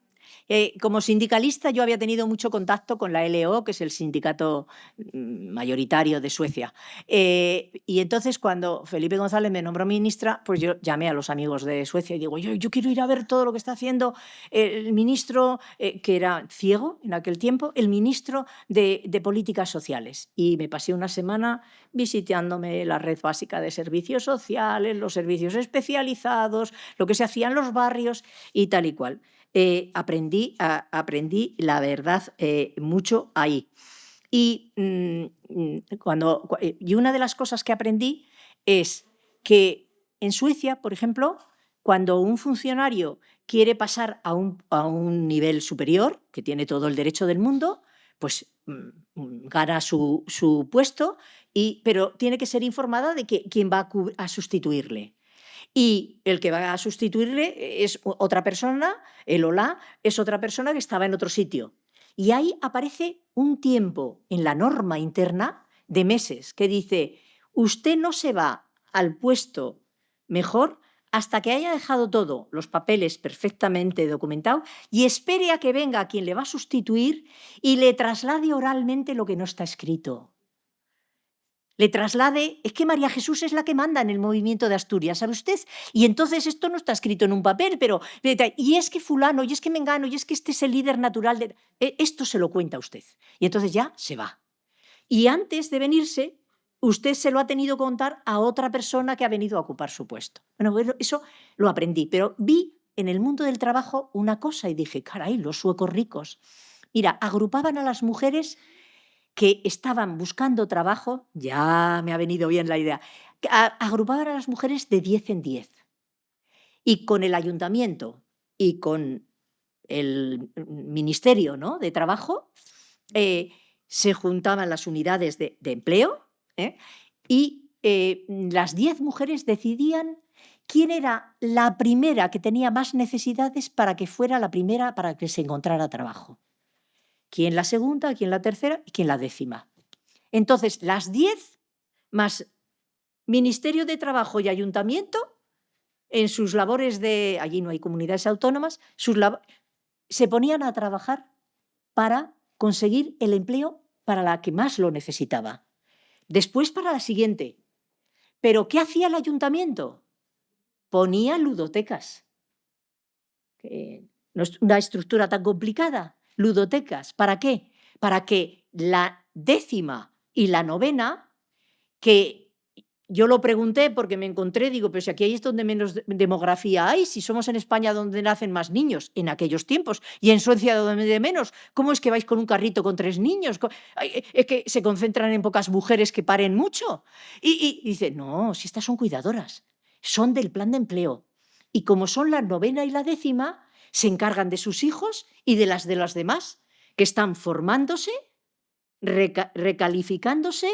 Como sindicalista yo había tenido mucho contacto con la LO, que es el sindicato mayoritario de Suecia. Y entonces cuando Felipe González me nombró ministra, pues yo llamé a los amigos de Suecia y digo, yo quiero ir a ver todo lo que está haciendo el ministro, que era ciego en aquel tiempo, el ministro de Políticas Sociales. Y me pasé una semana visitándome la red básica de servicios sociales, los servicios especializados, lo que se hacía en los barrios y tal y cual. Aprendí, la verdad, mucho ahí. Y una de las cosas que aprendí es que en Suecia, por ejemplo, cuando un funcionario quiere pasar a un nivel superior, que tiene todo el derecho del mundo, pues gana su puesto, pero tiene que ser informada de quién va a sustituirle. Y el que va a sustituirle es otra persona, el o la es otra persona que estaba en otro sitio. Y ahí aparece un tiempo en la norma interna de meses que dice, usted no se va al puesto mejor hasta que haya dejado todo, los papeles perfectamente documentados, y espere a que venga quien le va a sustituir y le traslade oralmente lo que no está escrito. Le traslade, es que María Jesús es la que manda en el movimiento de Asturias, ¿sabe usted? Y entonces esto no está escrito en un papel, pero y es que fulano, y es que mengano, y es que este es el líder natural, esto se lo cuenta usted. Y entonces ya se va. Y antes de venirse, usted se lo ha tenido que contar a otra persona que ha venido a ocupar su puesto. Bueno, eso lo aprendí, pero vi en el mundo del trabajo una cosa y dije, caray, los suecos ricos. Mira, agrupaban a las mujeres que estaban buscando trabajo, ya me ha venido bien la idea, agrupaban a las mujeres de 10 en 10. Y con el ayuntamiento y con el Ministerio, ¿no?, de Trabajo, se juntaban las unidades de empleo, y las 10 mujeres decidían quién era la primera que tenía más necesidades para que fuera la primera para que se encontrara trabajo. Quién la segunda, quién la tercera y quién la décima. Entonces, las 10 más Ministerio de Trabajo y Ayuntamiento, en sus labores de, allí no hay comunidades autónomas, se ponían a trabajar para conseguir el empleo para la que más lo necesitaba. Después para la siguiente. ¿Pero qué hacía el ayuntamiento? Ponía ludotecas. No es una estructura tan complicada. Ludotecas. ¿Para qué? Para que la décima y la novena, que yo lo pregunté porque me encontré, digo, pero si aquí es donde menos demografía hay, si somos en España donde nacen más niños en aquellos tiempos y en Suecia donde menos, ¿cómo es que vais con un carrito con 3 niños? Es que se concentran en pocas mujeres que paren mucho. Y dice, no, si estas son cuidadoras, son del plan de empleo. Y como son la novena y la décima, se encargan de sus hijos y de las demás, que están formándose, recalificándose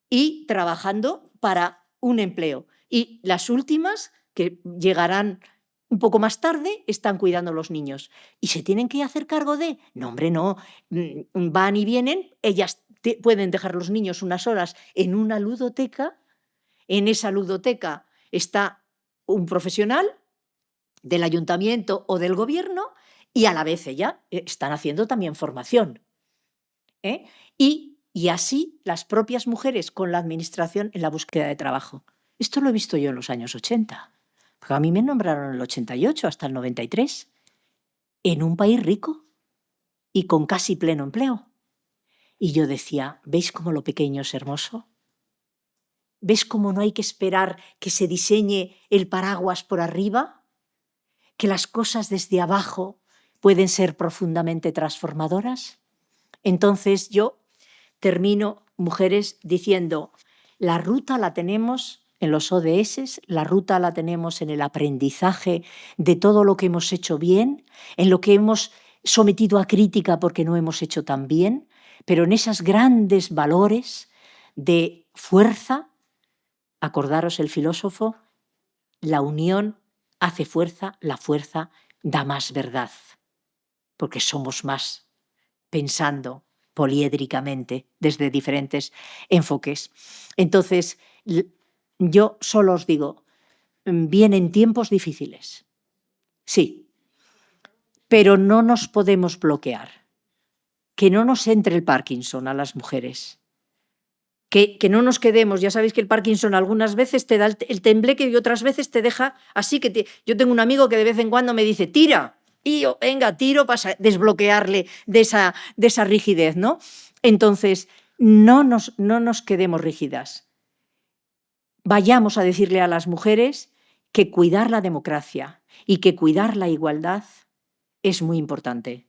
y trabajando para un empleo. Y las últimas, que llegarán un poco más tarde, están cuidando a los niños. ¿Y se tienen que hacer cargo de? No, hombre, no. Van y vienen, ellas pueden dejar los niños unas horas en una ludoteca. En esa ludoteca está un profesional del ayuntamiento o del gobierno y a la vez ellas están haciendo también formación. Y así las propias mujeres con la administración en la búsqueda de trabajo. Esto lo he visto yo en los años 80. Porque a mí me nombraron en el 88 hasta el 93. En un país rico y con casi pleno empleo. Y yo decía, ¿veis cómo lo pequeño es hermoso? ¿Ves cómo no hay que esperar que se diseñe el paraguas por arriba? ¿Que las cosas desde abajo pueden ser profundamente transformadoras? Entonces yo termino, mujeres, diciendo, la ruta la tenemos en los ODS, la ruta la tenemos en el aprendizaje de todo lo que hemos hecho bien, en lo que hemos sometido a crítica porque no hemos hecho tan bien, pero en esos grandes valores de fuerza, acordaros el filósofo, la unión hace fuerza, la fuerza da más verdad, porque somos más pensando poliédricamente desde diferentes enfoques. Entonces, yo solo os digo, vienen tiempos difíciles, sí, pero no nos podemos bloquear, que no nos entre el Parkinson a las mujeres, que no nos quedemos, ya sabéis que el Parkinson algunas veces te da el tembleque y otras veces te deja así, yo tengo un amigo que de vez en cuando me dice, tira, y yo, venga, tiro para desbloquearle de esa rigidez, ¿no? Entonces, no nos quedemos rígidas. Vayamos a decirle a las mujeres que cuidar la democracia y que cuidar la igualdad es muy importante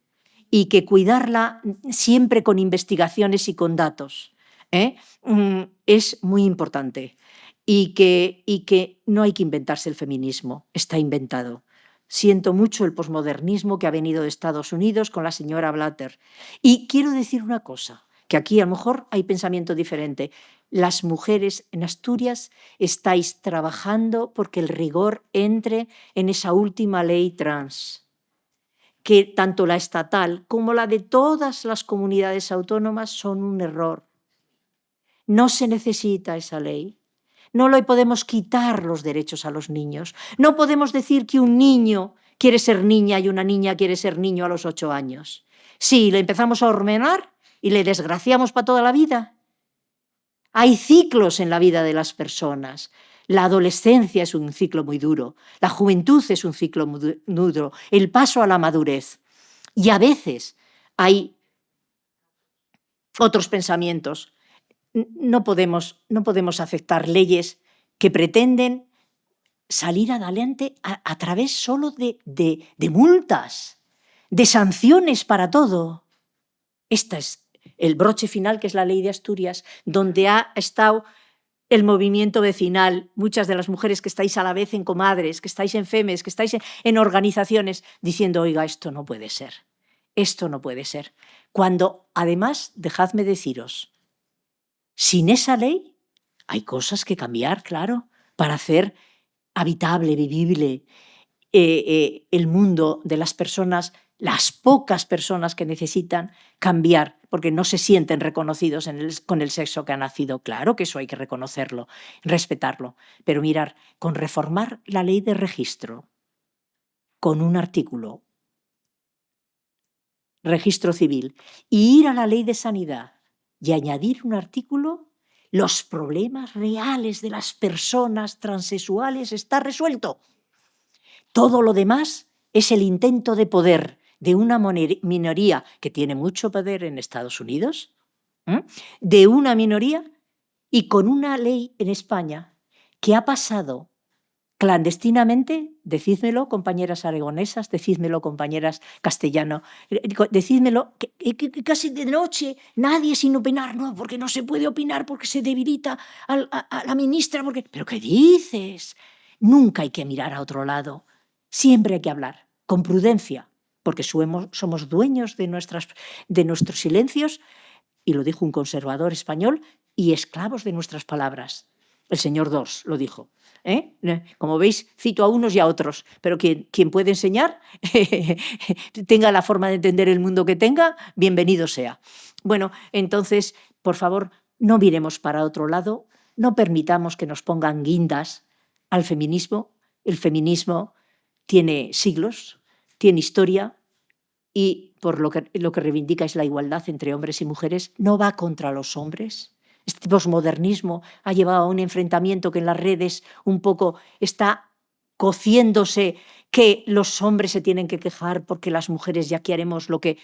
y que cuidarla siempre con investigaciones y con datos es muy importante. y que no hay que inventarse el feminismo, está inventado. Siento mucho el posmodernismo que ha venido de Estados Unidos con la señora Blatter. Y quiero decir una cosa, que aquí a lo mejor hay pensamiento diferente. Las mujeres en Asturias estáis trabajando porque el rigor entre en esa última ley trans, que tanto la estatal como la de todas las comunidades autónomas son un error. No se necesita esa ley. No le podemos quitar los derechos a los niños. No podemos decir que un niño quiere ser niña y una niña quiere ser niño a los 8 años. Sí, le empezamos a hormonar y le desgraciamos para toda la vida. Hay ciclos en la vida de las personas. La adolescencia es un ciclo muy duro. La juventud es un ciclo muy duro. El paso a la madurez. Y a veces hay otros pensamientos. No podemos aceptar leyes que pretenden salir adelante a través solo de multas, de sanciones para todo. Este es el broche final, que es la ley de Asturias, donde ha estado el movimiento vecinal, muchas de las mujeres que estáis a la vez en comadres, que estáis en FEMES, que estáis en organizaciones, diciendo, oiga, esto no puede ser, esto no puede ser. Cuando, además, dejadme deciros, sin esa ley hay cosas que cambiar, claro, para hacer habitable, vivible el mundo de las personas, las pocas personas que necesitan cambiar, porque no se sienten reconocidos con el sexo que han nacido. Claro que eso hay que reconocerlo, respetarlo. Pero mirar, con reformar la ley de registro, con un artículo, registro civil, y ir a la ley de sanidad y añadir un artículo, los problemas reales de las personas transexuales está resuelto. Todo lo demás es el intento de poder de una minoría que tiene mucho poder en Estados Unidos, de una minoría y con una ley en España que ha pasado clandestinamente, decídmelo, compañeras aragonesas, decídmelo, compañeras castellano, decídmelo, que casi de noche, nadie sin opinar, no, porque no se puede opinar, porque se debilita a la ministra, porque... ¿Pero qué dices? Nunca hay que mirar a otro lado, siempre hay que hablar, con prudencia, porque somos dueños de nuestros silencios, y lo dijo un conservador español, y esclavos de nuestras palabras. El señor Dors lo dijo. Como veis, cito a unos y a otros, pero quien puede enseñar, tenga la forma de entender el mundo que tenga, bienvenido sea. Bueno, entonces, por favor, no miremos para otro lado, no permitamos que nos pongan guindas al feminismo. El feminismo tiene siglos, tiene historia y por lo que reivindica es la igualdad entre hombres y mujeres, no va contra los hombres. Este posmodernismo ha llevado a un enfrentamiento que en las redes un poco está cociéndose, que los hombres se tienen que quejar porque las mujeres ya queremos lo que...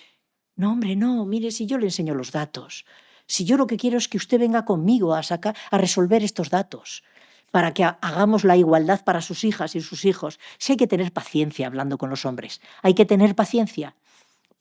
No, hombre, no, mire, si yo le enseño los datos, si yo lo que quiero es que usted venga conmigo a resolver estos datos, para que hagamos la igualdad para sus hijas y sus hijos. Sí hay que tener paciencia hablando con los hombres, hay que tener paciencia,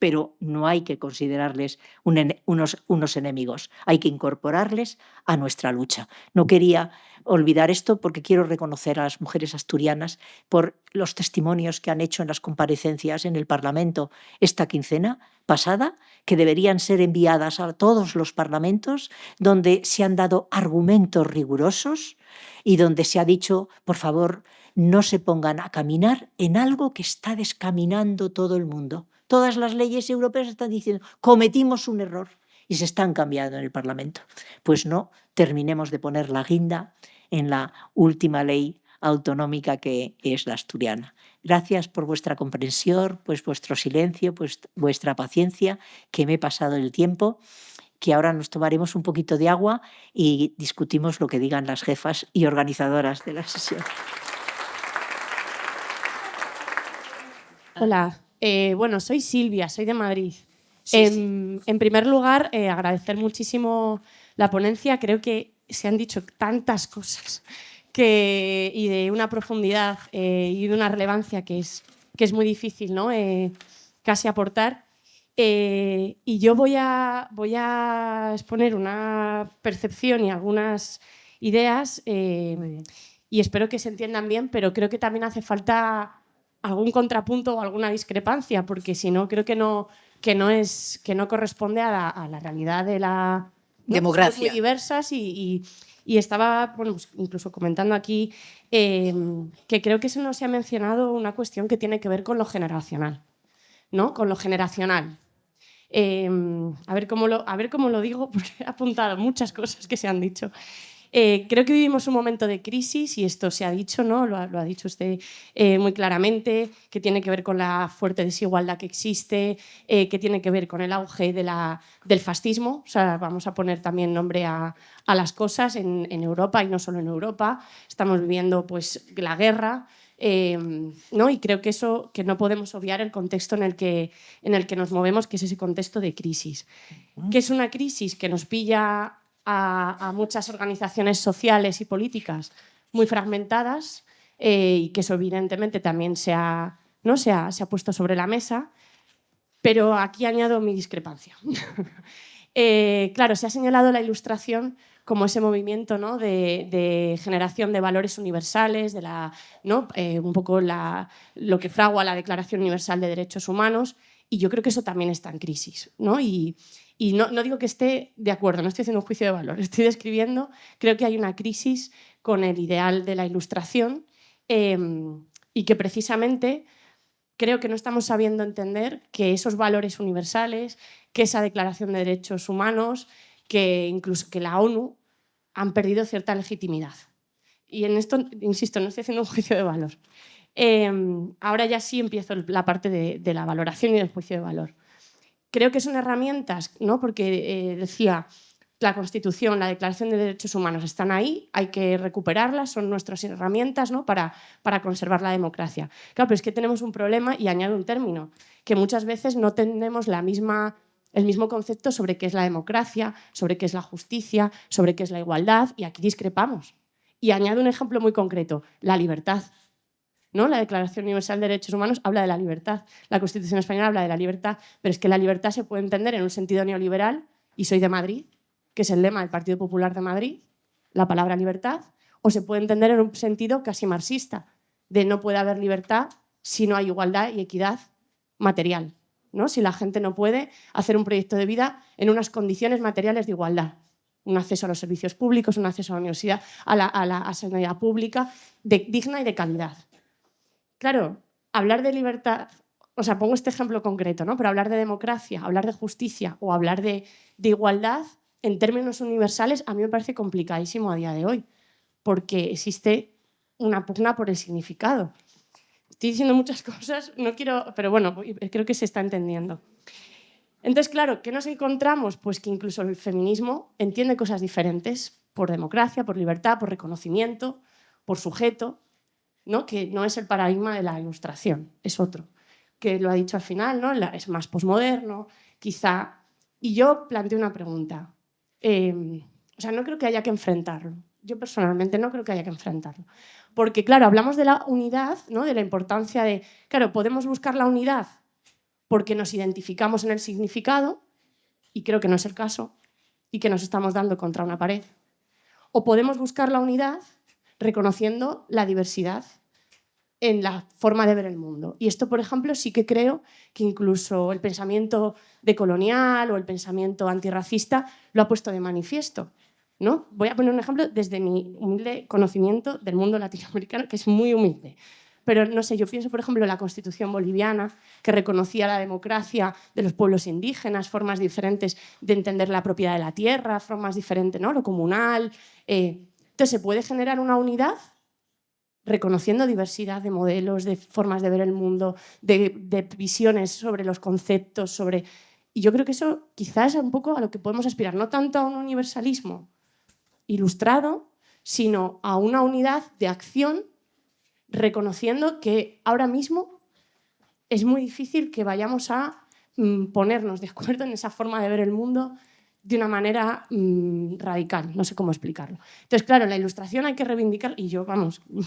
pero no hay que considerarles unos enemigos, hay que incorporarles a nuestra lucha. No quería olvidar esto porque quiero reconocer a las mujeres asturianas por los testimonios que han hecho en las comparecencias en el Parlamento esta quincena pasada, que deberían ser enviadas a todos los parlamentos, donde se han dado argumentos rigurosos y donde se ha dicho, por favor, no se pongan a caminar en algo que está descaminando todo el mundo. Todas las leyes europeas están diciendo, cometimos un error y se están cambiando en el Parlamento. Pues no terminemos de poner la guinda en la última ley autonómica que es la asturiana. Gracias por vuestra comprensión, pues vuestro silencio, pues vuestra paciencia, que me he pasado el tiempo, que ahora nos tomaremos un poquito de agua y discutimos lo que digan las jefas y organizadoras de la sesión. Hola, bueno, soy Silvia, soy de Madrid. Sí, en primer lugar, agradecer muchísimo la ponencia. Creo que se han dicho tantas cosas y de una profundidad y de una relevancia que es muy difícil, ¿no? Casi aportar. Y yo voy a exponer una percepción y algunas ideas Muy bien. y espero que se entiendan bien, pero creo que también hace falta algún contrapunto o alguna discrepancia, porque si no, creo que no corresponde a la realidad de la... ¿no? Democracia. Somos muy diversas y estaba bueno, pues incluso comentando aquí que creo que eso no se ha mencionado una cuestión que tiene que ver con lo generacional, ¿no? Con lo generacional. A ver cómo lo digo, porque he apuntado muchas cosas que se han dicho. Creo que vivimos un momento de crisis y esto se ha dicho, ¿no? Lo ha dicho usted muy claramente, que tiene que ver con la fuerte desigualdad que existe, que tiene que ver con el auge del fascismo. O sea, vamos a poner también nombre a las cosas en Europa y no solo en Europa. Estamos viviendo pues, la guerra. ¿No? Y creo que eso que no podemos obviar el contexto en el que nos movemos, que es ese contexto de crisis. Que es una crisis que nos pilla a muchas organizaciones sociales y políticas muy fragmentadas y que eso evidentemente también se ha puesto sobre la mesa, pero aquí añado mi discrepancia. Claro, se ha señalado la Ilustración como ese movimiento, ¿no? de generación de valores universales, ¿no? Un poco lo que fragua la Declaración Universal de Derechos Humanos, y yo creo que eso también está en crisis, ¿no? Y no digo que esté de acuerdo, no estoy haciendo un juicio de valor, estoy describiendo, creo que hay una crisis con el ideal de la Ilustración y que precisamente creo que no estamos sabiendo entender que esos valores universales, que esa Declaración de Derechos Humanos, que incluso que la ONU han perdido cierta legitimidad. Y en esto, insisto, no estoy haciendo un juicio de valor. Ahora ya sí empiezo la parte de la valoración y del juicio de valor. Creo que son herramientas, ¿no? Porque decía, la Constitución, la Declaración de Derechos Humanos están ahí, hay que recuperarlas, son nuestras herramientas, ¿no? para conservar la democracia. Claro, pero es que tenemos un problema, y añado un término, que muchas veces no tenemos el mismo concepto sobre qué es la democracia, sobre qué es la justicia, sobre qué es la igualdad, y aquí discrepamos. Y añado un ejemplo muy concreto, la libertad. ¿No? La Declaración Universal de Derechos Humanos habla de la libertad, la Constitución española habla de la libertad, pero es que la libertad se puede entender en un sentido neoliberal, y soy de Madrid, que es el lema del Partido Popular de Madrid, la palabra libertad, o se puede entender en un sentido casi marxista, de no puede haber libertad si no hay igualdad y equidad material, ¿no? Si la gente no puede hacer un proyecto de vida en unas condiciones materiales de igualdad, un acceso a los servicios públicos, un acceso a la universidad, a la sanidad pública digna y de calidad. Claro, hablar de libertad, o sea, pongo este ejemplo concreto, ¿no? Pero hablar de democracia, hablar de justicia o hablar de igualdad en términos universales a mí me parece complicadísimo a día de hoy, porque existe una pugna por el significado. Estoy diciendo muchas cosas, no quiero, pero bueno, creo que se está entendiendo. Entonces, claro, ¿qué nos encontramos? Pues que incluso el feminismo entiende cosas diferentes por democracia, por libertad, por reconocimiento, por sujeto, ¿no? Que no es el paradigma de la Ilustración, es otro, que lo ha dicho al final, ¿no? Es más posmoderno, quizá. Y yo planteo una pregunta. O sea, no creo que haya que enfrentarlo. Yo personalmente no creo que haya que enfrentarlo. Porque, claro, hablamos de la unidad, ¿no? De la importancia de... Claro, podemos buscar la unidad porque nos identificamos en el significado, y creo que no es el caso, y que nos estamos dando contra una pared. O podemos buscar la unidad reconociendo la diversidad en la forma de ver el mundo. Y esto, por ejemplo, sí que creo que incluso el pensamiento decolonial o el pensamiento antirracista lo ha puesto de manifiesto, ¿no? Voy a poner un ejemplo desde mi humilde conocimiento del mundo latinoamericano, que es muy humilde. Pero, no sé, yo pienso, por ejemplo, en la Constitución boliviana, que reconocía la democracia de los pueblos indígenas, formas diferentes de entender la propiedad de la tierra, formas diferentes, ¿no? Lo comunal. Entonces, ¿se puede generar una unidad reconociendo diversidad de modelos, de formas de ver el mundo, de visiones sobre los conceptos, sobre... Y yo creo que eso quizás es un poco a lo que podemos aspirar, no tanto a un universalismo ilustrado, sino a una unidad de acción, reconociendo que ahora mismo es muy difícil que vayamos a ponernos de acuerdo en esa forma de ver el mundo de una manera radical, no sé cómo explicarlo. Entonces, claro, la Ilustración hay que reivindicar, y yo, vamos, o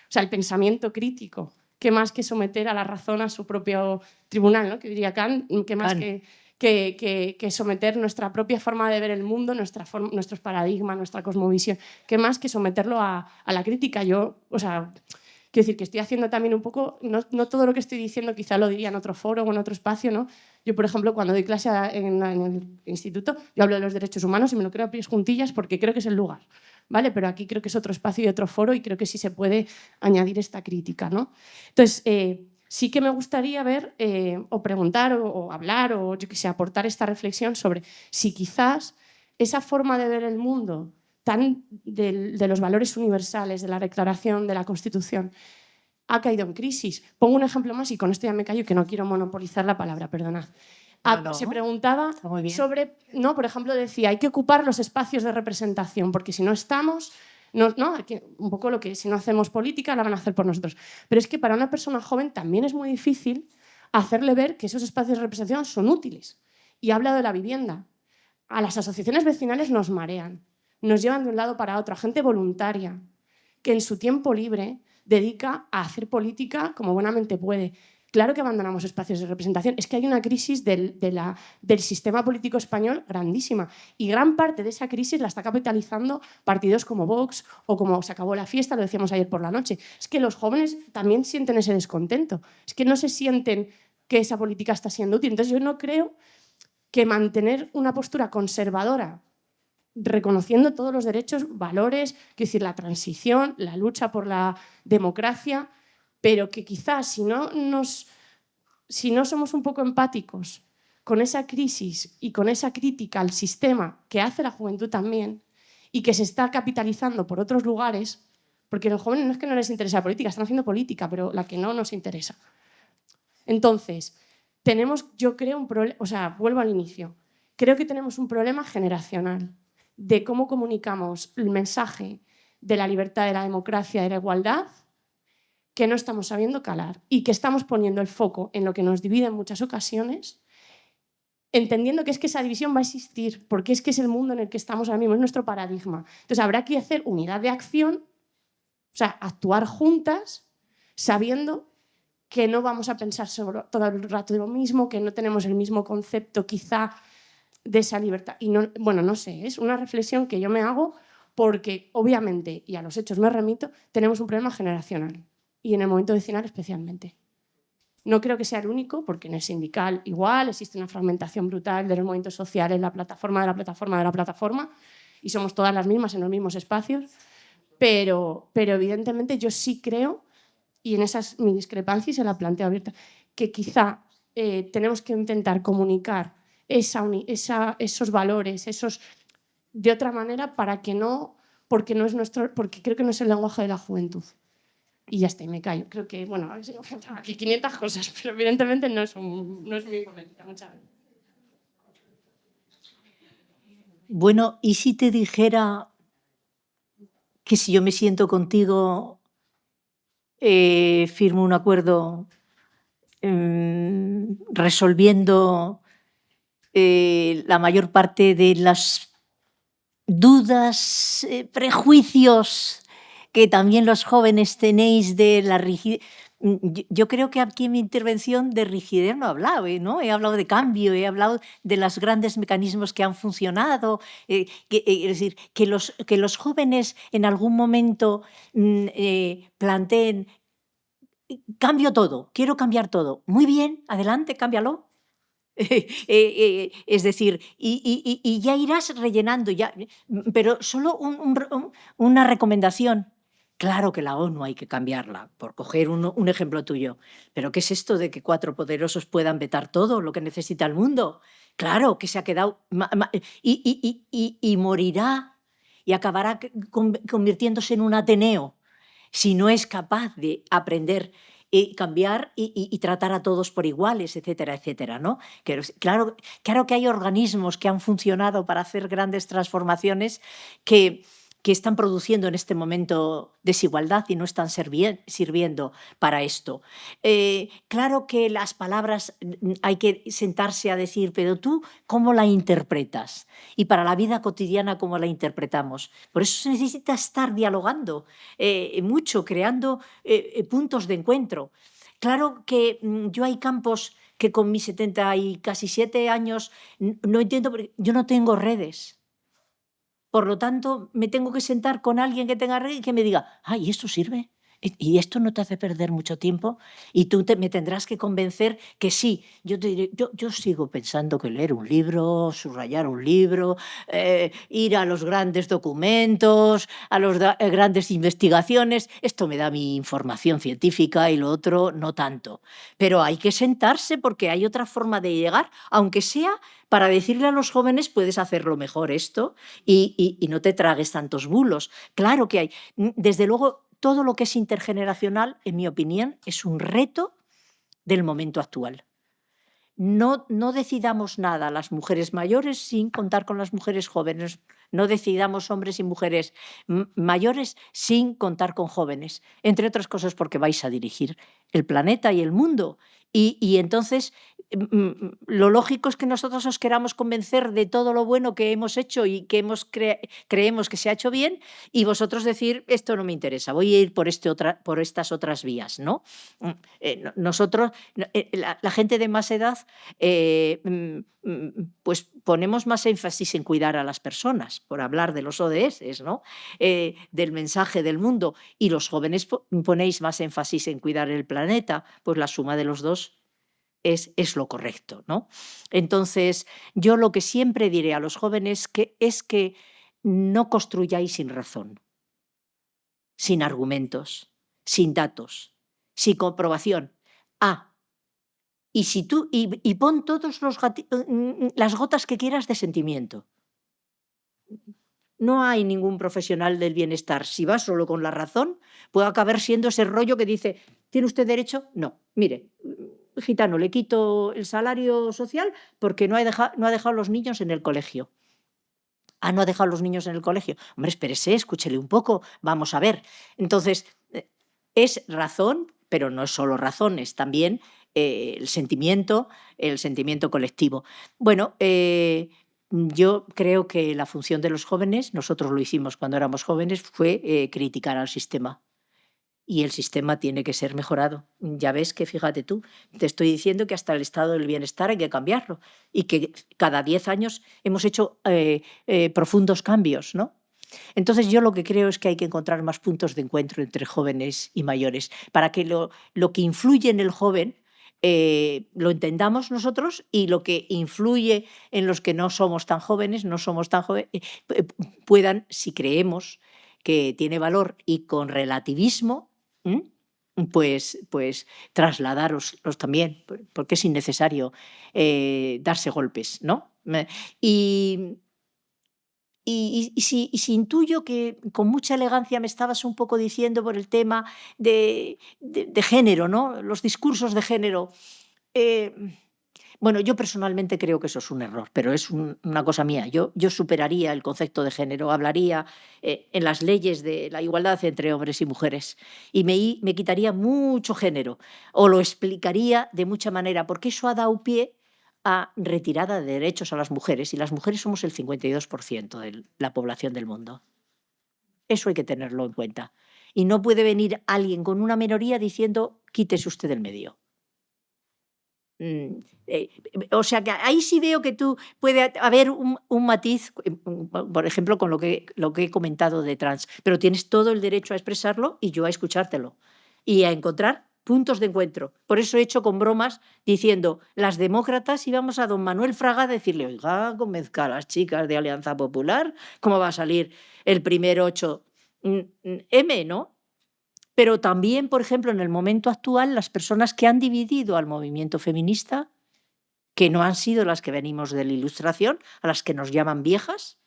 sea, el pensamiento crítico, que más que someter a la razón a su propio tribunal, ¿no? Que diría Kant, que más que someter nuestra propia forma de ver el mundo, nuestros paradigmas, nuestra cosmovisión, que más que someterlo a la crítica. Yo, o sea, quiero decir que estoy haciendo también un poco, no todo lo que estoy diciendo quizá lo diría en otro foro o en otro espacio, ¿no? Yo, por ejemplo, cuando doy clase en el instituto, yo hablo de los derechos humanos y me lo creo a pies juntillas porque creo que es el lugar, ¿vale? Pero aquí creo que es otro espacio y otro foro y creo que sí se puede añadir esta crítica, ¿no? Entonces, sí que me gustaría ver o preguntar o hablar o yo qué sé, aportar esta reflexión sobre si quizás esa forma de ver el mundo tan de los valores universales, de la Declaración, de la Constitución, ha caído en crisis. Pongo un ejemplo más y con esto ya me callo, que no quiero monopolizar la palabra, perdonad. No, Se preguntaba sobre, ¿no? Por ejemplo, decía, hay que ocupar los espacios de representación, porque si no estamos, no, un poco lo que si no hacemos política la van a hacer por nosotros. Pero es que para una persona joven también es muy difícil hacerle ver que esos espacios de representación son útiles. Y habla de la vivienda. A las asociaciones vecinales nos marean, nos llevan de un lado para otro, a gente voluntaria, que en su tiempo libre dedica a hacer política como buenamente puede. Claro que abandonamos espacios de representación. Es que hay una crisis del sistema político español grandísima. Y gran parte de esa crisis la está capitalizando partidos como Vox o como Se acabó la fiesta, lo decíamos ayer por la noche. Es que los jóvenes también sienten ese descontento. Es que no se sienten que esa política está siendo útil. Entonces yo no creo que mantener una postura conservadora reconociendo todos los derechos, valores, quiero decir, la transición, la lucha por la democracia, pero que quizás si no somos un poco empáticos con esa crisis y con esa crítica al sistema que hace la juventud también y que se está capitalizando por otros lugares, porque a los jóvenes no es que no les interese la política, están haciendo política, pero la que no nos interesa. Entonces, tenemos, yo creo, un problema, o sea, vuelvo al inicio, creo que tenemos un problema generacional de cómo comunicamos el mensaje de la libertad, de la democracia, de la igualdad, que no estamos sabiendo calar y que estamos poniendo el foco en lo que nos divide en muchas ocasiones, entendiendo que es que esa división va a existir, porque es que es el mundo en el que estamos ahora mismo, es nuestro paradigma. Entonces habrá que hacer unidad de acción, o sea, actuar juntas, sabiendo que no vamos a pensar todo el rato de lo mismo, que no tenemos el mismo concepto quizá de esa libertad. Y no, bueno, no sé, es una reflexión que yo me hago porque obviamente, y a los hechos me remito, tenemos un problema generacional y en el movimiento vecinal especialmente. No creo que sea el único, porque en el sindical igual existe una fragmentación brutal de los movimientos sociales, la plataforma de la plataforma de la plataforma, y somos todas las mismas en los mismos espacios, pero evidentemente yo sí creo, y en esas mi discrepancia y se la planteo abierta, que quizá tenemos que intentar comunicar esos valores, de otra manera, para que no, porque creo que no es el lenguaje de la juventud. Y ya está, y me callo. Creo que, bueno, aquí 500 cosas, pero evidentemente no es mi comentario. Muchas gracias. Bueno, ¿y si te dijera que si yo me siento contigo, firmo un acuerdo resolviendo la mayor parte de las dudas, prejuicios que también los jóvenes tenéis de la rigidez? Yo creo que aquí en mi intervención de rigidez no he hablado, ¿no? He hablado de cambio, he hablado de los grandes mecanismos que han funcionado. Es decir, que los jóvenes en algún momento planteen, cambio todo, quiero cambiar todo. Muy bien, adelante, cámbialo. Es decir, y ya irás rellenando, pero solo una recomendación. Claro que la ONU hay que cambiarla, por coger un ejemplo tuyo. ¿Pero qué es esto de que 4 poderosos puedan vetar todo lo que necesita el mundo? Claro que se ha quedado... Y morirá y acabará convirtiéndose en un Ateneo si no es capaz de aprender cambiar y tratar a todos por iguales, etcétera, etcétera, ¿no? Claro que hay organismos que han funcionado para hacer grandes transformaciones que están produciendo en este momento desigualdad y no están sirviendo para esto. Claro que las palabras hay que sentarse a decir, pero tú, ¿cómo la interpretas? Y para la vida cotidiana, ¿cómo la interpretamos? Por eso se necesita estar dialogando mucho, creando puntos de encuentro. Claro que yo hay campos que con mis 70 y casi 7 años no entiendo, porque yo no tengo redes. Por lo tanto, me tengo que sentar con alguien que tenga red y que me diga, ay, ¿esto sirve? ¿Y esto no te hace perder mucho tiempo? Y tú me tendrás que convencer que sí. Yo te diré, yo sigo pensando que leer un libro, subrayar un libro, ir a los grandes documentos, a las grandes investigaciones, esto me da mi información científica y lo otro no tanto. Pero hay que sentarse porque hay otra forma de llegar, aunque sea para decirle a los jóvenes puedes hacerlo mejor esto y no te tragues tantos bulos. Claro que hay. Desde luego, todo lo que es intergeneracional, en mi opinión, es un reto del momento actual. No decidamos nada las mujeres mayores sin contar con las mujeres jóvenes. No decidamos hombres y mujeres mayores sin contar con jóvenes. Entre otras cosas porque vais a dirigir el planeta y el mundo. Y entonces lo lógico es que nosotros os queramos convencer de todo lo bueno que hemos hecho y que creemos que se ha hecho bien, y vosotros decir, esto no me interesa, voy a ir por estas otras vías, ¿no? Nosotros, la gente de más edad, pues ponemos más énfasis en cuidar a las personas, por hablar de los ODS, ¿no? Del mensaje del mundo, y los jóvenes ponéis más énfasis en cuidar el planeta, pues la suma de los dos es lo correcto, ¿no? Entonces, yo lo que siempre diré a los jóvenes es que no construyáis sin razón, sin argumentos, sin datos, sin comprobación. Y pon todos las gotas que quieras de sentimiento. No hay ningún profesional del bienestar. Si va solo con la razón, puede acabar siendo ese rollo que dice, ¿tiene usted derecho? No, mire, gitano, le quito el salario social porque no ha dejado los niños en el colegio. No ha dejado los niños en el colegio. Hombre, espérese, escúchele un poco, vamos a ver. Entonces, es razón, pero no es solo razón, es también el sentimiento colectivo. Bueno, yo creo que la función de los jóvenes, nosotros lo hicimos cuando éramos jóvenes, fue criticar al sistema. Y el sistema tiene que ser mejorado. Ya ves que, fíjate tú, te estoy diciendo que hasta el estado del bienestar hay que cambiarlo y que cada 10 años hemos hecho profundos cambios, ¿no? Entonces yo lo que creo es que hay que encontrar más puntos de encuentro entre jóvenes y mayores para que lo que influye en el joven lo entendamos nosotros, y lo que influye en los que no somos tan jóvenes, puedan, si creemos que tiene valor y con relativismo, pues trasladaroslos también, porque es innecesario darse golpes, ¿no? Y si intuyo que con mucha elegancia me estabas un poco diciendo por el tema de género, ¿no? Los discursos de género. Bueno, yo personalmente creo que eso es un error, pero es una cosa mía. Yo superaría el concepto de género, hablaría en las leyes de la igualdad entre hombres y mujeres, y me quitaría mucho género, o lo explicaría de mucha manera, porque eso ha dado pie a retirada de derechos a las mujeres, y las mujeres somos el 52% de la población del mundo. Eso hay que tenerlo en cuenta. Y no puede venir alguien con una minoría diciendo, quítese usted del medio. O sea que ahí sí veo que puede haber un matiz, por ejemplo, con lo que he comentado de trans, pero tienes todo el derecho a expresarlo y yo a escuchártelo y a encontrar puntos de encuentro. Por eso he hecho con bromas diciendo, las demócratas íbamos a don Manuel Fraga a decirle, oiga, convenzca a las chicas de Alianza Popular, ¿cómo va a salir el primer 8M, no? Pero también, por ejemplo, en el momento actual, las personas que han dividido al movimiento feminista, que no han sido las que venimos de la Ilustración, a las que nos llaman viejas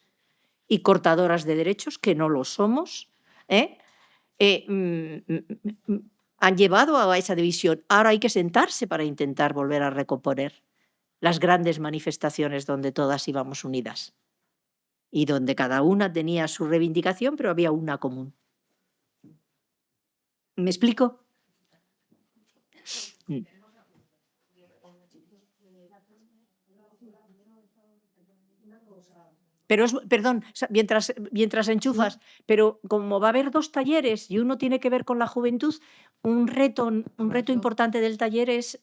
y cortadoras de derechos, que no lo somos, han llevado a esa división. Ahora hay que sentarse para intentar volver a recomponer las grandes manifestaciones donde todas íbamos unidas y donde cada una tenía su reivindicación, pero había una común. ¿Me explico? Pero perdón, mientras enchufas, pero como va a haber 2 talleres y uno tiene que ver con la juventud, un reto importante del taller es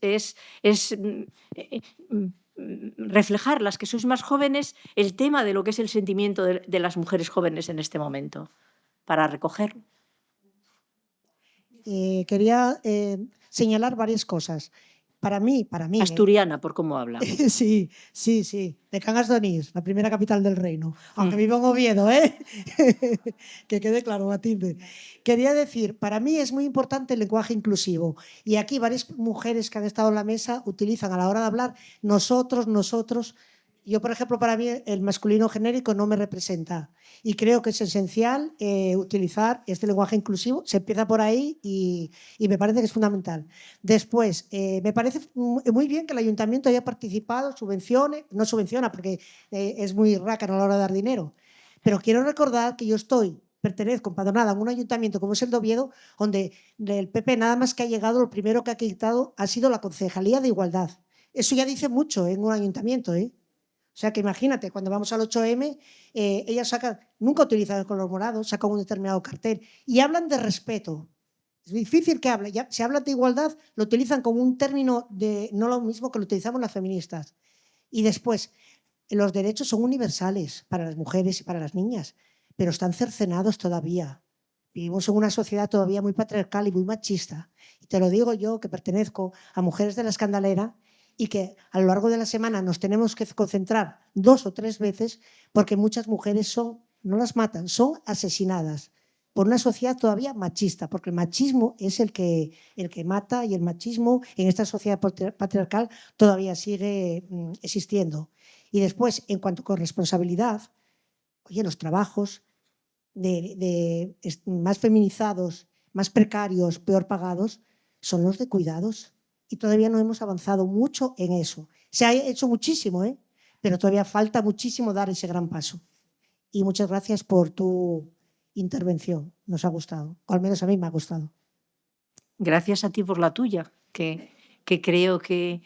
reflejar, las que sois más jóvenes, el tema de lo que es el sentimiento de las mujeres jóvenes en este momento, para recogerlo. Quería señalar varias cosas. Para mí. Asturiana, por cómo habla. Sí, de Cangas de Onís, la primera capital del reino. Aunque vivo en Oviedo, ¿eh? Que quede claro, Matilde. Quería decir, para mí es muy importante el lenguaje inclusivo. Y aquí varias mujeres que han estado en la mesa utilizan a la hora de hablar nosotros, nosotros. Yo, por ejemplo, para mí el masculino genérico no me representa y creo que es esencial utilizar este lenguaje inclusivo. Se empieza por ahí y me parece que es fundamental. Después, me parece muy bien que el ayuntamiento haya participado, subvencione, no subvenciona porque es muy rácano a la hora de dar dinero, pero quiero recordar que yo pertenezco empadronada a un ayuntamiento como es el de Oviedo, donde el PP nada más que ha llegado, lo primero que ha quitado ha sido la Concejalía de Igualdad. Eso ya dice mucho en un ayuntamiento, ¿eh? O sea que imagínate, cuando vamos al 8M, ellas nunca utilizan el color morado, sacan un determinado cartel y hablan de respeto. Es difícil que hablen. Si hablan de igualdad, lo utilizan como un término no lo mismo que lo utilizamos las feministas. Y después, los derechos son universales para las mujeres y para las niñas, pero están cercenados todavía. Vivimos en una sociedad todavía muy patriarcal y muy machista. Y te lo digo yo, que pertenezco a Mujeres de la Escandalera, y que a lo largo de la semana nos tenemos que concentrar 2 o 3 veces porque muchas mujeres no las matan, son asesinadas por una sociedad todavía machista, porque el machismo es el que mata y el machismo en esta sociedad patriarcal todavía sigue existiendo. Y después, en cuanto a corresponsabilidad, oye, los trabajos más feminizados, más precarios, peor pagados, son los de cuidados. Y todavía no hemos avanzado mucho en eso. Se ha hecho muchísimo, pero todavía falta muchísimo dar ese gran paso. Y muchas gracias por tu intervención. Nos ha gustado, o al menos a mí me ha gustado. Gracias a ti por la tuya, que creo que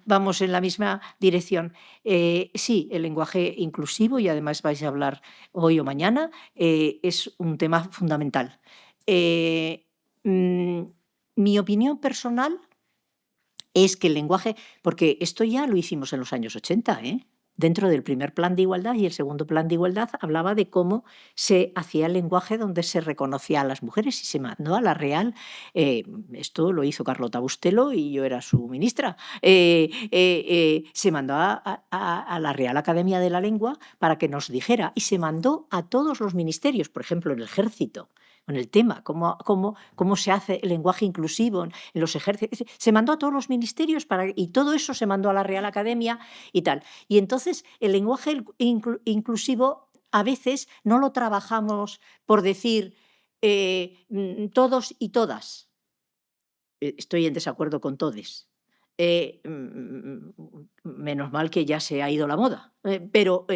vamos en la misma dirección. Sí, el lenguaje inclusivo, y además vais a hablar hoy o mañana, es un tema fundamental. Mi opinión personal es que el lenguaje, porque esto ya lo hicimos en los años 80, dentro del primer plan de igualdad, y el segundo plan de igualdad hablaba de cómo se hacía el lenguaje donde se reconocía a las mujeres y se mandó a la Real, esto lo hizo Carlota Bustelo y yo era su ministra, se mandó a la Real Academia de la Lengua para que nos dijera, y se mandó a todos los ministerios, por ejemplo en el Ejército, con el tema, cómo se hace el lenguaje inclusivo en los ejércitos. Se mandó a todos los ministerios y todo eso se mandó a la Real Academia y tal. Y entonces el lenguaje inclusivo a veces no lo trabajamos por decir todos y todas. Estoy en desacuerdo con todes. Menos mal que ya se ha ido la moda, pero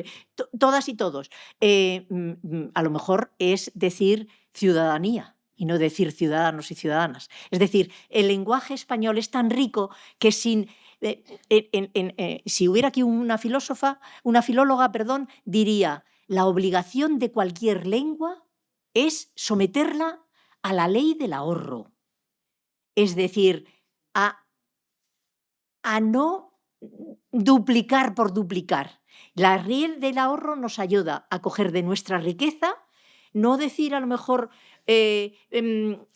todas y todos. A lo mejor es decir ciudadanía y no decir ciudadanos y ciudadanas. Es decir, el lenguaje español es tan rico que si hubiera aquí una filóloga, diría, la obligación de cualquier lengua es someterla a la ley del ahorro. Es decir, a no duplicar por duplicar. La ley del ahorro nos ayuda a coger de nuestra riqueza, no decir a lo mejor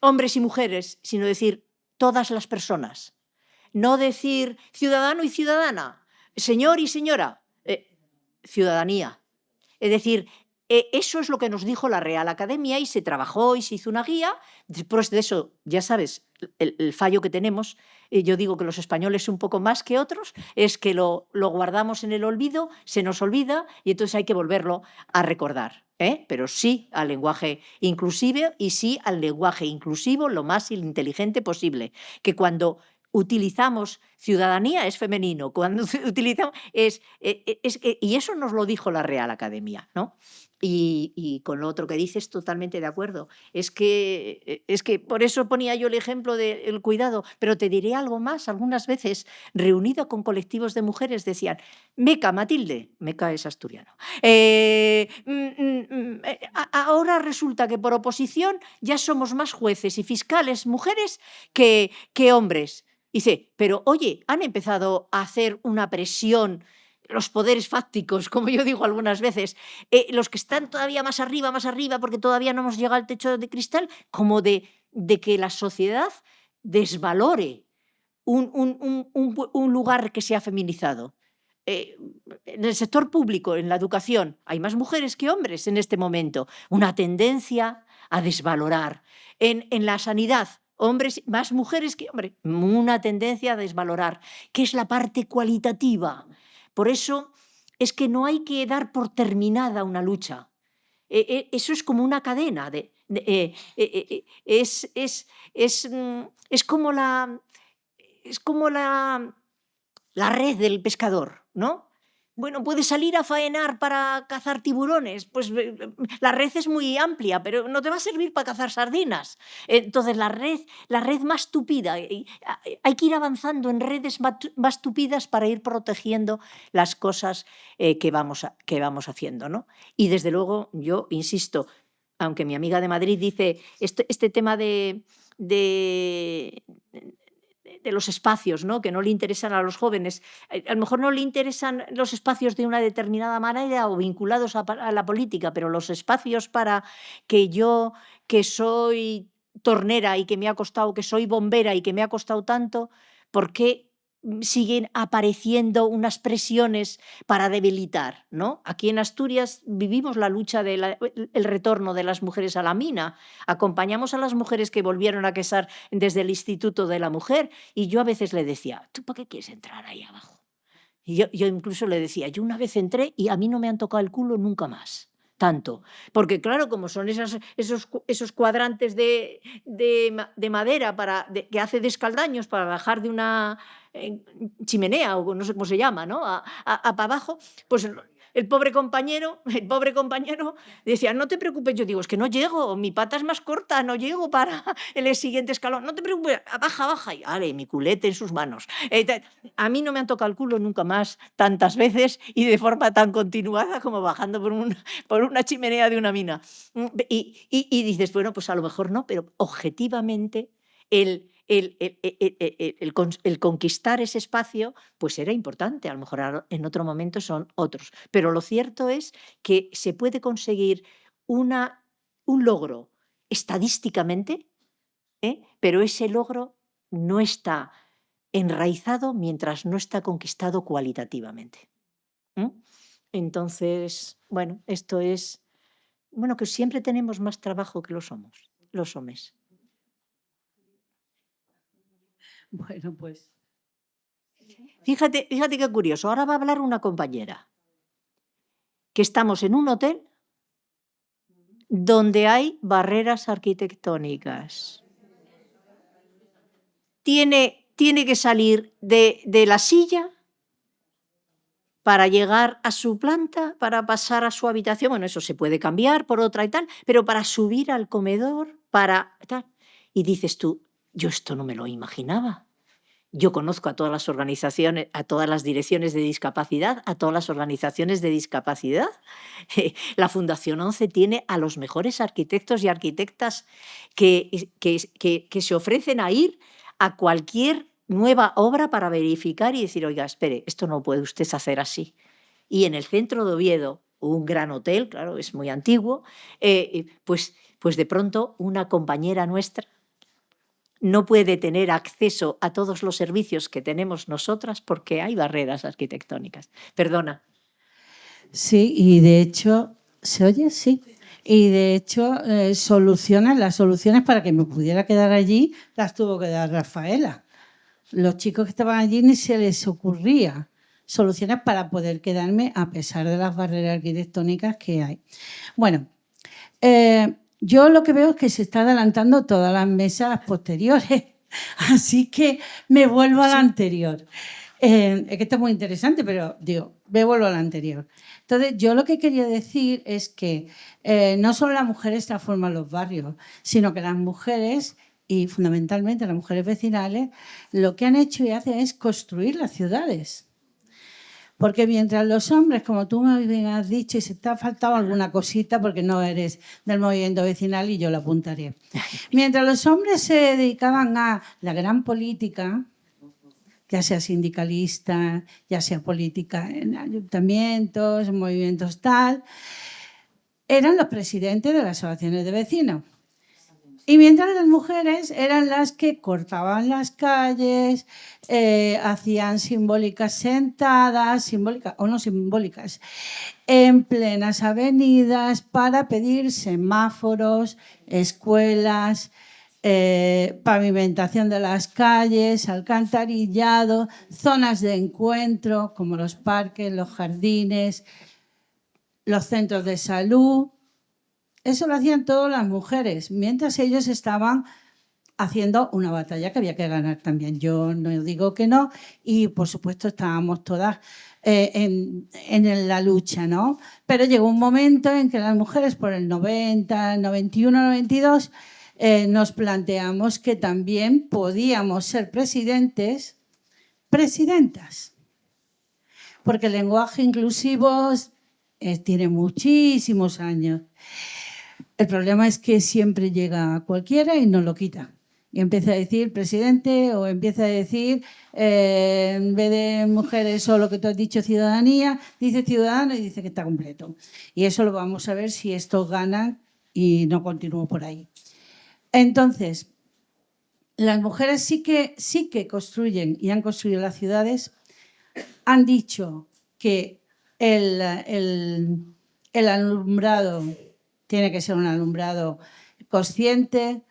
hombres y mujeres, sino decir todas las personas. No decir ciudadano y ciudadana, señor y señora, ciudadanía. Es decir, eso es lo que nos dijo la Real Academia y se trabajó y se hizo una guía. Después de eso, ya sabes, el fallo que tenemos, yo digo que los españoles un poco más que otros, es que lo guardamos en el olvido, se nos olvida y entonces hay que volverlo a recordar. Pero sí al lenguaje inclusivo y sí al lenguaje inclusivo lo más inteligente posible. Que cuando utilizamos ciudadanía es femenino, cuando utilizamos y eso nos lo dijo la Real Academia, ¿no? Y con lo otro que dices, totalmente de acuerdo. Es que por eso ponía yo el ejemplo del cuidado, pero te diré algo más. Algunas veces, reunida con colectivos de mujeres, decían, Meca, Matilde, Meca es asturiano, ahora resulta que por oposición ya somos más jueces y fiscales mujeres que hombres. Dice, pero oye, han empezado a hacer una presión los poderes fácticos, como yo digo algunas veces, los que están todavía más arriba, porque todavía no hemos llegado al techo de cristal, como de que la sociedad desvalore un lugar que se ha feminizado. En el sector público, en la educación, hay más mujeres que hombres en este momento. Una tendencia a desvalorar. En la sanidad, hombres, más mujeres que hombres. Una tendencia a desvalorar, que es la parte cualitativa. Por eso es que no hay que dar por terminada una lucha. Eso es como una cadena. Es como la red del pescador, ¿no? Bueno, puede salir a faenar para cazar tiburones, pues la red es muy amplia, pero no te va a servir para cazar sardinas. Entonces la red más tupida, hay que ir avanzando en redes más tupidas para ir protegiendo las cosas que vamos haciendo, ¿no? Y desde luego, yo insisto, aunque mi amiga de Madrid dice este tema de los espacios, ¿no? Que no le interesan a los jóvenes. A lo mejor no le interesan los espacios de una determinada manera o vinculados a la política, pero los espacios para que yo, que soy tornera y que me ha costado, que soy bombera y que me ha costado tanto, ¿por qué siguen apareciendo unas presiones para debilitar, ¿no? Aquí en Asturias vivimos la lucha del retorno de las mujeres a la mina. Acompañamos a las mujeres que volvieron a casar desde el Instituto de la Mujer y yo a veces le decía, ¿tú para qué quieres entrar ahí abajo? Y yo incluso le decía, yo una vez entré y a mí no me han tocado el culo nunca más. Tanto, porque claro, como son esos cuadrantes de madera que hace de escaldaños para bajar de una chimenea o no sé cómo se llama, ¿no? a para abajo, pues el pobre compañero decía, no te preocupes, yo digo, es que no llego, mi pata es más corta, no llego para el siguiente escalón, no te preocupes, baja, y vale, mi culete en sus manos. A mí no me han tocado el culo nunca más tantas veces y de forma tan continuada como bajando por una chimenea de una mina. Y dices, bueno, pues a lo mejor no, pero objetivamente el conquistar ese espacio pues era importante, a lo mejor en otro momento son otros, pero lo cierto es que se puede conseguir un logro estadísticamente, pero ese logro no está enraizado mientras no está conquistado cualitativamente. Entonces, bueno, esto es, bueno, que siempre tenemos más trabajo que los hombres. Bueno, pues. Fíjate qué curioso. Ahora va a hablar una compañera. Que estamos en un hotel donde hay barreras arquitectónicas. Tiene que salir de la silla para llegar a su planta, para pasar a su habitación. Bueno, eso se puede cambiar por otra y tal, pero para subir al comedor, para tal. Y dices tú, yo esto no me lo imaginaba. Yo conozco a todas las organizaciones, a todas las direcciones de discapacidad, a todas las organizaciones de discapacidad. La Fundación 11 tiene a los mejores arquitectos y arquitectas que se ofrecen a ir a cualquier nueva obra para verificar y decir, oiga, espere, esto no puede usted hacer así. Y en el centro de Oviedo, un gran hotel, claro, es muy antiguo, pues de pronto una compañera nuestra no puede tener acceso a todos los servicios que tenemos nosotras porque hay barreras arquitectónicas. Perdona. Sí, y de hecho, ¿se oye? Sí. Y de hecho, las soluciones para que me pudiera quedar allí las tuvo que dar Rafaela. Los chicos que estaban allí ni se les ocurría soluciones para poder quedarme a pesar de las barreras arquitectónicas que hay. Bueno, yo lo que veo es que se está adelantando todas las mesas posteriores Así que me vuelvo a la anterior. Es que esto es muy interesante, pero digo, me vuelvo a la anterior. Entonces, yo lo que quería decir es que no solo las mujeres transforman los barrios, sino que las mujeres, y fundamentalmente las mujeres vecinales, lo que han hecho y hacen es construir las ciudades. Porque mientras los hombres, como tú me bien has dicho, y se te ha faltado alguna cosita porque no eres del movimiento vecinal y yo lo apuntaré. Mientras los hombres se dedicaban a la gran política, ya sea sindicalista, ya sea política en ayuntamientos, movimientos tal, eran los presidentes de las asociaciones de vecinos. Y mientras las mujeres eran las que cortaban las calles, hacían simbólicas sentadas, simbólicas o no simbólicas, en plenas avenidas para pedir semáforos, escuelas, pavimentación de las calles, alcantarillado, zonas de encuentro como los parques, los jardines, los centros de salud. Eso lo hacían todas las mujeres, mientras ellos estaban haciendo una batalla que había que ganar también. Yo no digo que no, y por supuesto estábamos todas en la lucha, ¿no? Pero llegó un momento en que las mujeres, por el 90, 91, 92, nos planteamos que también podíamos ser presidentas, porque el lenguaje inclusivo tiene muchísimos años. El problema es que siempre llega cualquiera y nos lo quita. Y empieza a decir presidente o empieza a decir, en vez de mujeres o lo que tú has dicho, ciudadanía, dice ciudadano y dice que está completo. Y eso lo vamos a ver si estos ganan y no continúo por ahí. Entonces, las mujeres sí que construyen y han construido las ciudades. Han dicho que el alumbrado tiene que ser un alumbrado consciente.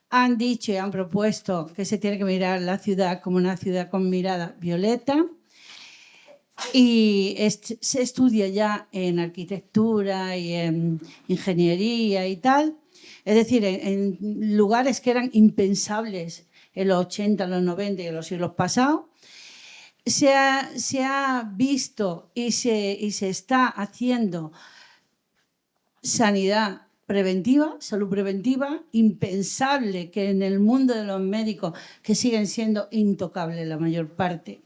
Han dicho y han propuesto que se tiene que mirar la ciudad como una ciudad con mirada violeta. Y se estudia ya en arquitectura y en ingeniería y tal. Es decir, en lugares que eran impensables en los 80, los 90 y en los siglos pasados, se ha visto y se está haciendo sanidad preventiva, salud preventiva, impensable que en el mundo de los médicos, que siguen siendo intocables la mayor parte,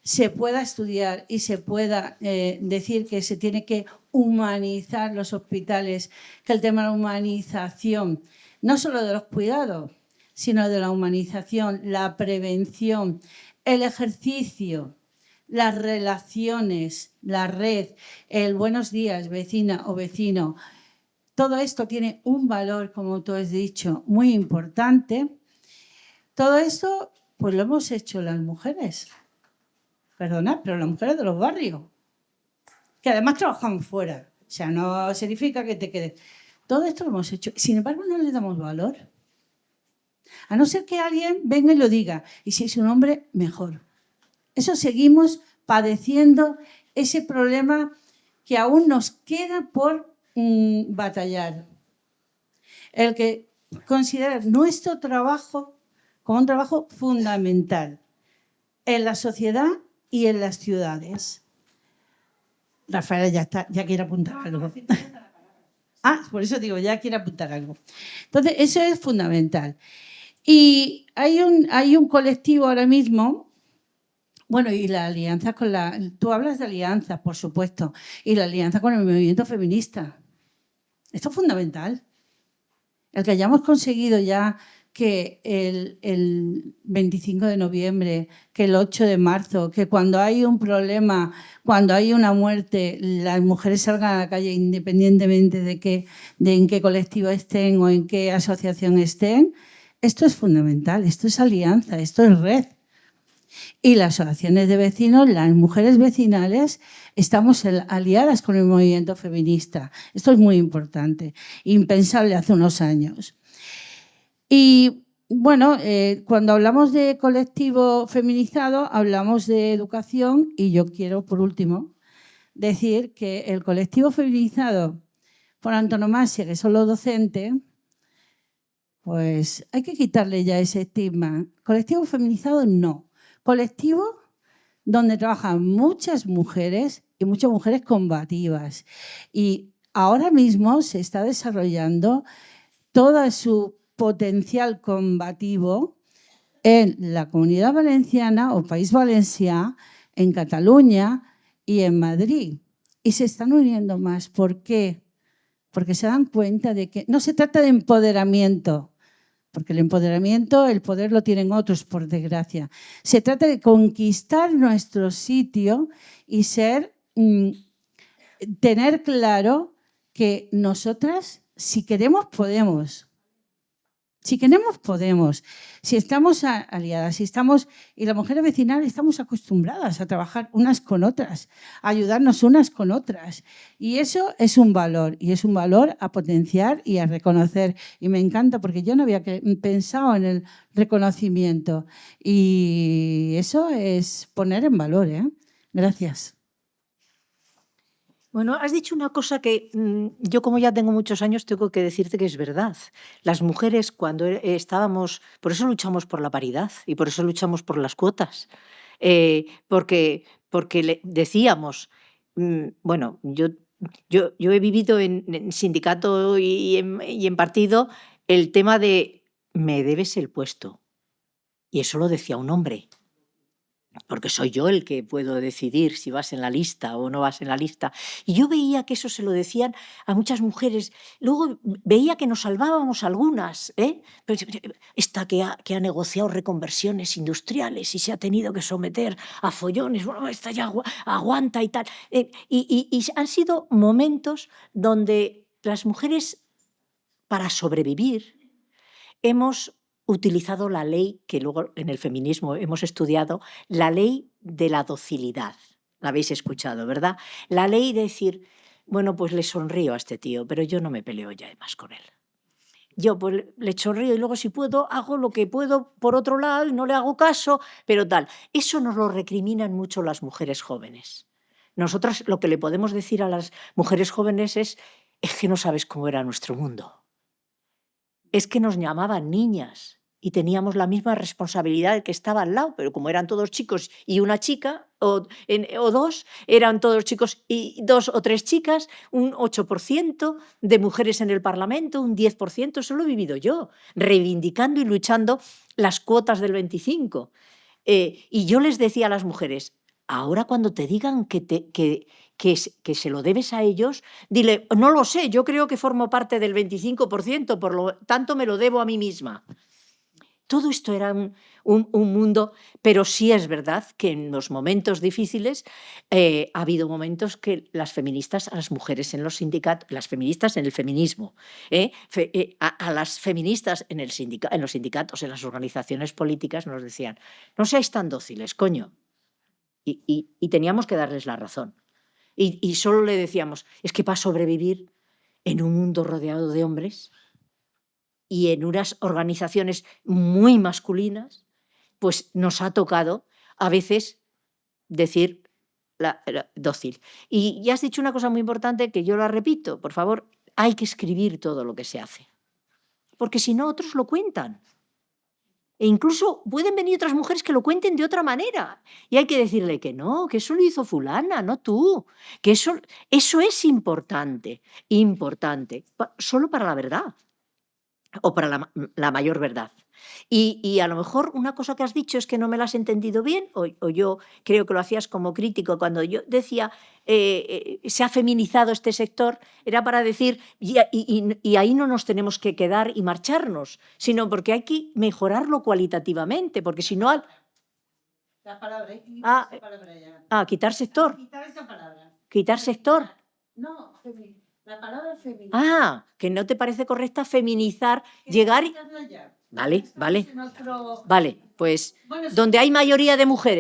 se pueda estudiar y se pueda decir que se tiene que humanizar los hospitales, que el tema de la humanización, no solo de los cuidados, sino de la humanización, la prevención, el ejercicio, las relaciones, la red, el buenos días, vecina o vecino. Todo esto tiene un valor, como tú has dicho, muy importante. Todo esto, pues lo hemos hecho las mujeres. Perdona, pero las mujeres de los barrios. Que además trabajamos fuera. O sea, no significa que te quedes. Todo esto lo hemos hecho. Sin embargo, no le damos valor. A no ser que alguien venga y lo diga. Y si es un hombre, mejor. Eso seguimos padeciendo ese problema que aún nos queda por batallar. El que considerar nuestro trabajo como un trabajo fundamental en la sociedad y en las ciudades. Rafaela ya quiere apuntar algo. Por eso digo, ya quiere apuntar algo. Entonces, eso es fundamental. Y hay un colectivo ahora mismo. Bueno, y la alianza con tú hablas de alianzas, por supuesto, y la alianza con el movimiento feminista. Esto es fundamental. El que hayamos conseguido ya que el 25 de noviembre, que el 8 de marzo, que cuando hay un problema, cuando hay una muerte, las mujeres salgan a la calle independientemente de en qué colectivo estén o en qué asociación estén, esto es fundamental, esto es alianza, esto es red. Y las asociaciones de vecinos, las mujeres vecinales, estamos aliadas con el movimiento feminista. Esto es muy importante, impensable hace unos años. Y bueno, cuando hablamos de colectivo feminizado, hablamos de educación y yo quiero, por último, decir que el colectivo feminizado por antonomasia, que son los docentes, Pues hay que quitarle ya ese estigma. Colectivo feminizado, no. Colectivo donde trabajan muchas mujeres y muchas mujeres combativas. Y ahora mismo se está desarrollando todo su potencial combativo en la Comunidad Valenciana o País Valencià, en Cataluña y en Madrid. Y se están uniendo más. ¿Por qué? Porque se dan cuenta de que no se trata de empoderamiento, porque el empoderamiento, el poder lo tienen otros, por desgracia. Se trata de conquistar nuestro sitio y tener claro que nosotras, si queremos, podemos. Si queremos, podemos. Si estamos aliadas, y las mujeres vecinales estamos acostumbradas a trabajar unas con otras, a ayudarnos unas con otras. Y eso es un valor, y es un valor a potenciar y a reconocer. Y me encanta porque yo no había pensado en el reconocimiento. Y eso es poner en valor, ¿eh? Gracias. Bueno, has dicho una cosa que yo, como ya tengo muchos años, tengo que decirte que es verdad. Las mujeres, cuando estábamos... Por eso luchamos por la paridad y por eso luchamos por las cuotas. Porque decíamos... bueno, yo he vivido en sindicato y en partido el tema de me debes el puesto. Y eso lo decía un hombre. Porque soy yo el que puedo decidir si vas en la lista o no vas en la lista. Y yo veía que eso se lo decían a muchas mujeres. Luego veía que nos salvábamos algunas. Pero esta que ha negociado reconversiones industriales y se ha tenido que someter a follones, bueno, esta ya aguanta y tal. Y han sido momentos donde las mujeres, para sobrevivir, hemos utilizado la ley que luego en el feminismo hemos estudiado, la ley de la docilidad. La habéis escuchado, ¿verdad? La ley de decir, bueno, pues le sonrío a este tío, pero yo no me peleo ya más con él. Yo pues le sonrío y luego si puedo hago lo que puedo por otro lado y no le hago caso, pero tal. Eso nos lo recriminan mucho las mujeres jóvenes. Nosotras lo que le podemos decir a las mujeres jóvenes es que no sabes cómo era nuestro mundo. Es que nos llamaban niñas y teníamos la misma responsabilidad que estaba al lado, pero como eran todos chicos y una chica, o dos, eran todos chicos y 2 o 3 chicas, un 8% de mujeres en el Parlamento, un 10%, eso lo he vivido yo, reivindicando y luchando las cuotas del 25%. Y yo les decía a las mujeres, ahora cuando te digan que se lo debes a ellos, dile, no lo sé, yo creo que formo parte del 25%, por lo tanto me lo debo a mí misma. Todo esto era un mundo, pero sí es verdad que en los momentos difíciles ha habido momentos que las feministas, a las mujeres en los sindicatos, las feministas en el feminismo, a las feministas en los sindicatos, en las organizaciones políticas nos decían, no seáis tan dóciles, coño. Y teníamos que darles la razón. Y solo le decíamos, es que para sobrevivir en un mundo rodeado de hombres y en unas organizaciones muy masculinas, pues nos ha tocado a veces decir dócil. Y ya has dicho una cosa muy importante que yo la repito, por favor, hay que escribir todo lo que se hace, porque si no otros lo cuentan. E incluso pueden venir otras mujeres que lo cuenten de otra manera. Y hay que decirle que no, que eso lo hizo fulana, no tú. Que eso es importante, solo para la verdad o para la mayor verdad. Y a lo mejor una cosa que has dicho es que no me la has entendido bien, o yo creo que lo hacías como crítico cuando yo decía se ha feminizado este sector, era para decir y ahí no nos tenemos que quedar y marcharnos, sino porque hay que mejorarlo cualitativamente, porque si no... La palabra, quitar sector. Quitar esa palabra. Quitar sector. No, la palabra feminizar. Que no te parece correcta feminizar, llegar... Vale, pues donde hay mayoría de mujeres.